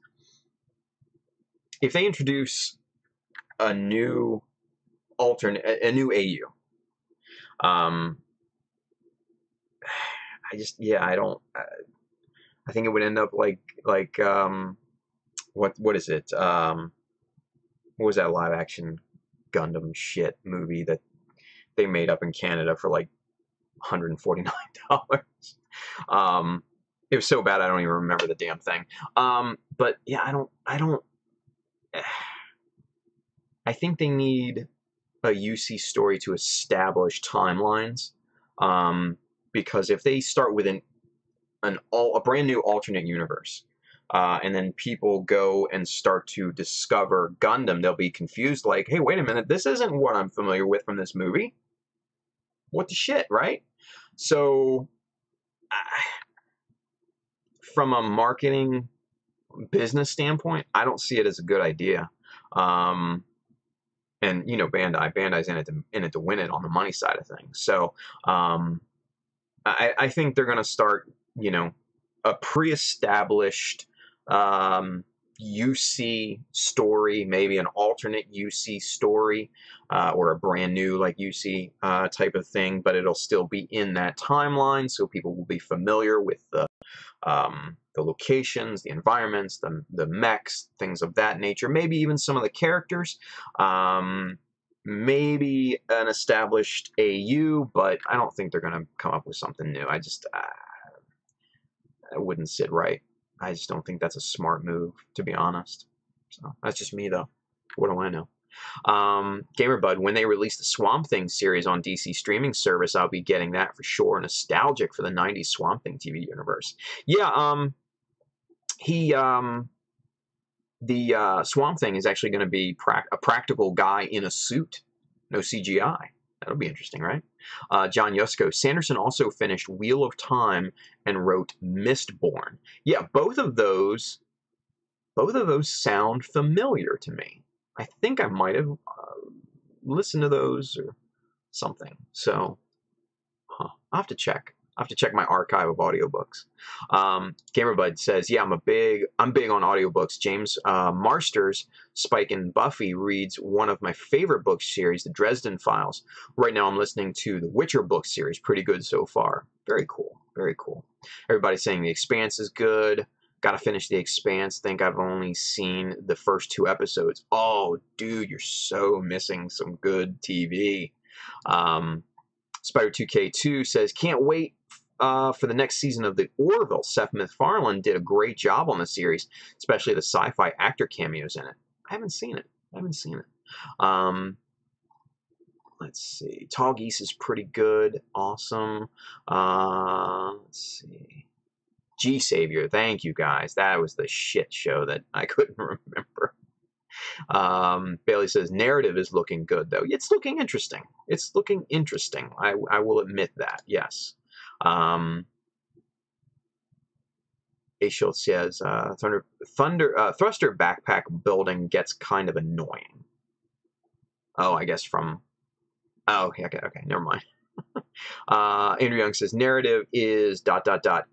if they introduce a new AU, I think it would end up like what is it? What was that live action Gundam shit movie that they made up in Canada for like $149? It was so bad I don't even remember the damn thing. But yeah, I think they need a UC story to establish timelines. Because if they start with a brand new alternate universe, and then people go and start to discover Gundam, they'll be confused, like, hey, wait a minute, this isn't what I'm familiar with from this movie. What the shit, right? So, from a marketing business standpoint, I don't see it as a good idea. And, you know, Bandai's in it to win it on the money side of things. So, I think they're going to start, you know, a pre-established UC story, maybe an alternate UC story, or a brand new like UC type of thing, but it'll still be in that timeline, so people will be familiar with the locations, the environments, the mechs, things of that nature. Maybe even some of the characters. Maybe an established AU, but I don't think they're going to come up with something new. I wouldn't sit right. I just don't think that's a smart move, to be honest. So that's just me, though. What do I know? GamerBud, when they release the Swamp Thing series on DC streaming service, I'll be getting that for sure. Nostalgic for the 90s Swamp Thing TV universe. Yeah, the Swamp Thing is actually going to be a practical guy in a suit. No CGI. That'll be interesting, right? John Yusko, Sanderson also finished Wheel of Time and wrote Mistborn. Yeah, both of those sound familiar to me. I think I might have listened to those or something. So, I'll have to check. I have to check my archive of audiobooks. Gamerbud says, yeah, I'm big on audiobooks. James Marsters, Spike and Buffy reads one of my favorite book series, The Dresden Files. Right now I'm listening to the Witcher book series. Pretty good so far. Very cool. Very cool. Everybody's saying The Expanse is good. Got to finish The Expanse. Think I've only seen the first 2 episodes. Oh, dude, you're so missing some good TV. Spider2K2 says, can't wait for the next season of The Orville. Seth MacFarlane did a great job on the series, especially the sci-fi actor cameos in it. I haven't seen it. Let's see. Tall Geese is pretty good. Awesome. Let's see. G-Savior. Thank you, guys. That was the shit show that I couldn't remember. Bailey says, narrative is looking good, though. It's looking interesting. I will admit that, yes. A Schultz says, Thruster backpack building gets kind of annoying. Oh, I guess from... Oh, okay, never mind. Andrew Young says, narrative is ...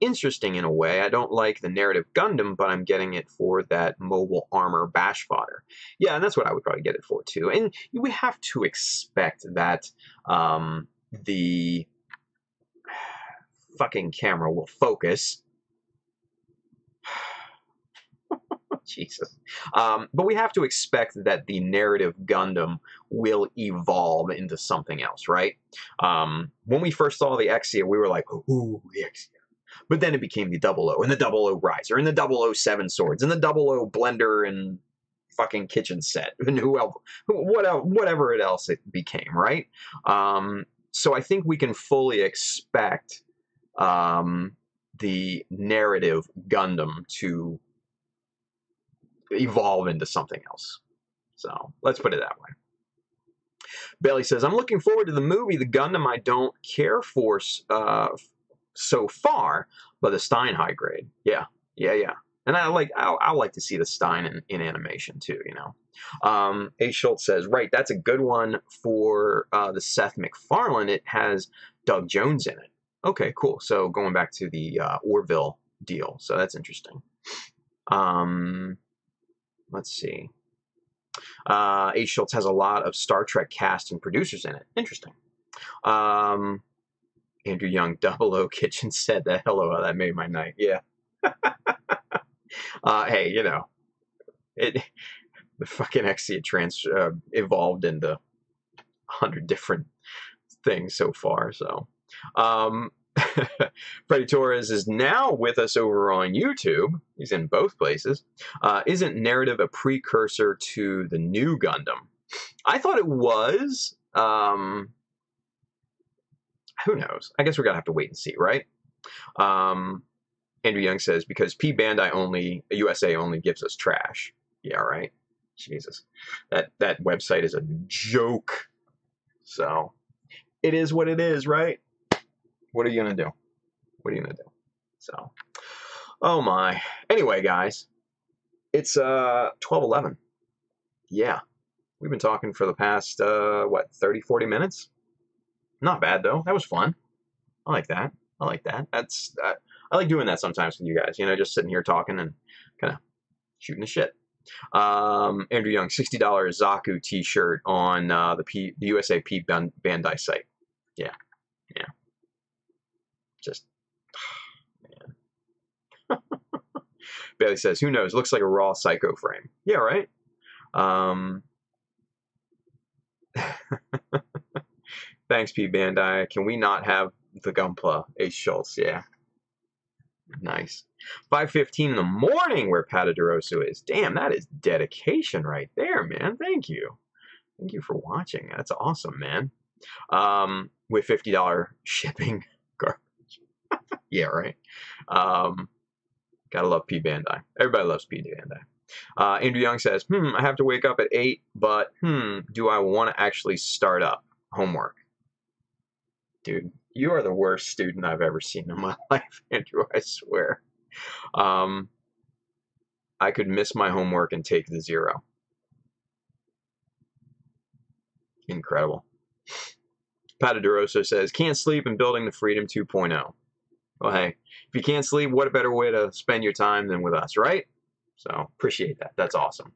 interesting in a way. I don't like the narrative Gundam, but I'm getting it for that mobile armor bash fodder. Yeah, and that's what I would probably get it for, too. And we have to expect that the fucking camera will focus. Jesus. But we have to expect that the narrative Gundam will evolve into something else, right? When we first saw the Exia, we were like, ooh, the Exia. But then it became the 00 and the 00 Riser and the 007 swords and the 00 blender and fucking kitchen set and whatever else it became, right? So I think we can fully expect the narrative Gundam to evolve into something else. So let's put it that way. Bailey says, I'm looking forward to the movie. The Gundam I don't care for so far, but the Stein high grade. Yeah. And I like to see the Stein in animation too, you know. A. Schultz says, right, that's a good one for the Seth MacFarlane. It has Doug Jones in it. Okay, cool. So going back to the Orville deal. So that's interesting. Let's see. A. Schultz has a lot of Star Trek cast and producers in it. Interesting. Andrew Young, 00 Kitchen said that. Hello, that made my night. Yeah. Hey, you know, the fucking Exia evolved into 100 different things so far. So, Freddy Torres is now with us over on YouTube. He's in both places. Isn't narrative a precursor to the new Gundam? I thought it was. Who knows? I guess we're going to have to wait and see, right? Andrew Young says, because P Bandai USA only gives us trash. Yeah, right? Jesus. That website is a joke. So, it is what it is, right? What are you going to do? So, oh my. Anyway, guys, it's 12:11. Yeah. We've been talking for the past, 30, 40 minutes? Not bad, though. That was fun. I like that. I like doing that sometimes with you guys, you know, just sitting here talking and kind of shooting the shit. Andrew Young, $60 Zaku t-shirt on the USA P Bandai site. Yeah. Just, man. Bailey says, who knows? Looks like a raw Psycho frame. Yeah, right? Thanks, P Bandai. Can we not have the Gunpla? Ace Schultz, yeah. Nice. 5:15 in the morning where Patadoroso is. Damn, that is dedication right there, man. Thank you. Thank you for watching. That's awesome, man. With $50 shipping. Garbage. Yeah, right. Gotta love P Bandai. Everybody loves P Bandai. Andrew Young says, I have to wake up at 8, but do I want to actually start up homework? Dude, you are the worst student I've ever seen in my life, Andrew, I swear. I could miss my homework and take the 0. Incredible. Patadoroso says, can't sleep and building the Freedom 2.0. Well, hey, if you can't sleep, what a better way to spend your time than with us, right? So appreciate that. That's awesome.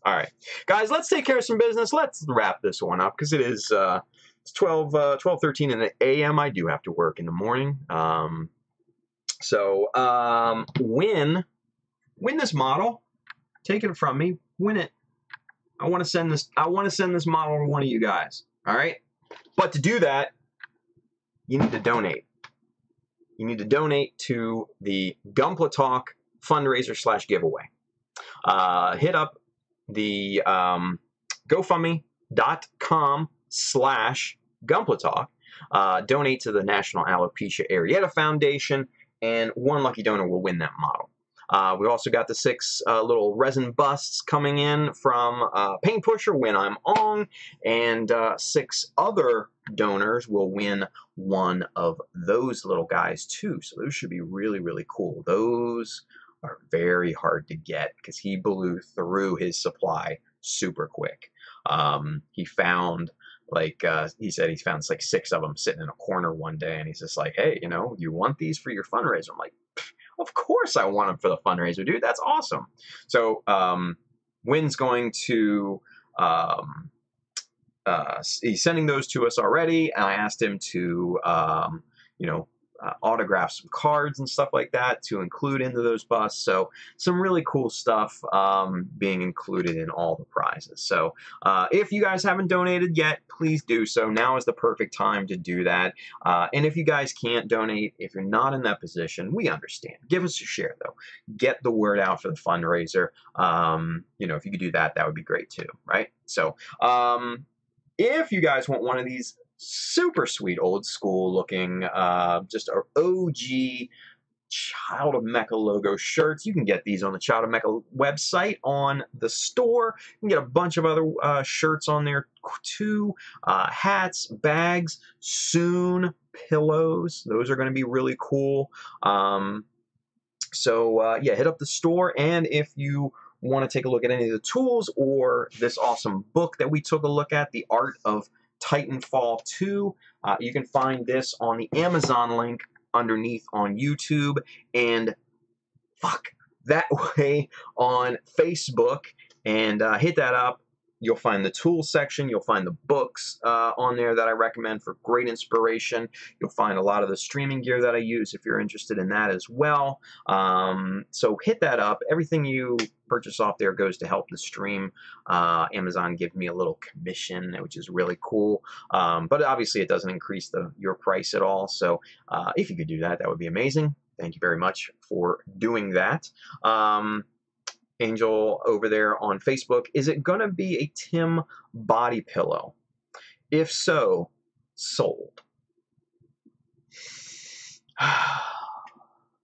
All right, guys, let's take care of some business. Let's wrap this one up because it is it's 12:13 in the a.m. I do have to work in the morning. Win this model. Take it from me. Win it. I want to send this model to one of you guys. All right, but to do that, you need to donate. You need to donate to the Gunpla Talk fundraiser / giveaway. Hit up the GoFundMe.com / Gunpla Talk. Donate to the National Alopecia Areata Foundation, and one lucky donor will win that model. We've also got the 6 little resin busts coming in from Paint Pusher when I'm on, and 6 other donors will win one of those little guys too. So those should be really, really cool. Those are very hard to get because he blew through his supply super quick. He found he said he's found like 6 of them sitting in a corner one day, and he's just like, hey, you want these for your fundraiser? I'm like, of course I want them for the fundraiser, dude. That's awesome. So Wynn's going to he's sending those to us already, and I asked him to autograph some cards and stuff like that to include into those busts. So some really cool stuff being included in all the prizes. So if you guys haven't donated yet, please do so. Now is the perfect time to do that. And if you guys can't donate, if you're not in that position, we understand. Give us a share, though. Get the word out for the fundraiser. If you could do that, that would be great too, right? So if you guys want one of these super sweet old school looking just our OG Child of Mecha logo shirts, you can get these on the Child of Mecha website on the store. You can get a bunch of other shirts on there too, hats, bags, soon pillows. Those are going to be really cool. Yeah, hit up the store, and if you want to take a look at any of the tools or this awesome book that we took a look at, The Art of Titanfall 2. You can find this on the Amazon link underneath on YouTube, and that way on Facebook, and hit that up. You'll find the tools section. You'll find the books on there that I recommend for great inspiration. You'll find a lot of the streaming gear that I use if you're interested in that as well. So hit that up. Everything you purchase off there goes to help the stream. Amazon gives me a little commission, which is really cool. But obviously it doesn't increase your price at all. So if you could do that, that would be amazing. Thank you very much for doing that. Angel over there on Facebook, is it going to be a Tim body pillow? If so, sold. I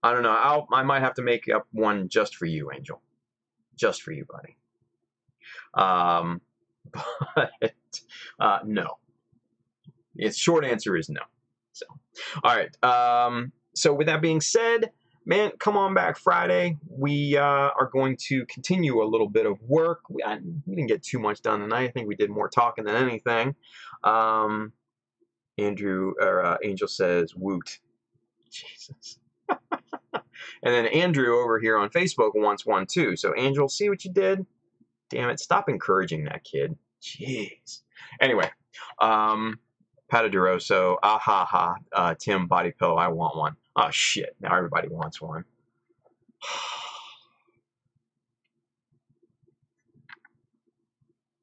don't know. I might have to make up one just for you, Angel. Just for you, buddy. No. Its short answer is no. So, all right. So with that being said, man, come on back Friday. We are going to continue a little bit of work. We didn't get too much done tonight. I think we did more talking than anything. Angel says, woot. Jesus. And then Andrew over here on Facebook wants one too. So Angel, see what you did? Damn it. Stop encouraging that kid. Jeez. Anyway, Patadoroso, Tim body pillow, I want one. Oh, shit. Now everybody wants one.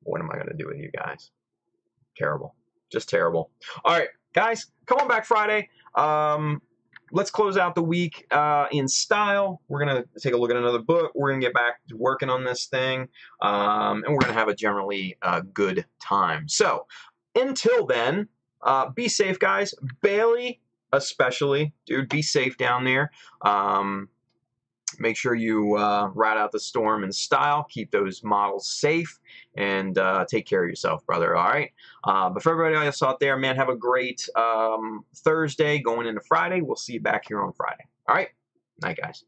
What am I going to do with you guys? Terrible. Just terrible. All right, guys, come on back Friday. Let's close out the week in style. We're going to take a look at another book. We're going to get back to working on this thing. And we're going to have a generally good time. So, until then, be safe, guys. Bailey, especially, dude, be safe down there. Make sure you ride out the storm in style. Keep those models safe, and take care of yourself, brother. All right. But for everybody else out there, man, have a great Thursday going into Friday. We'll see you back here on Friday. All right. Night, guys.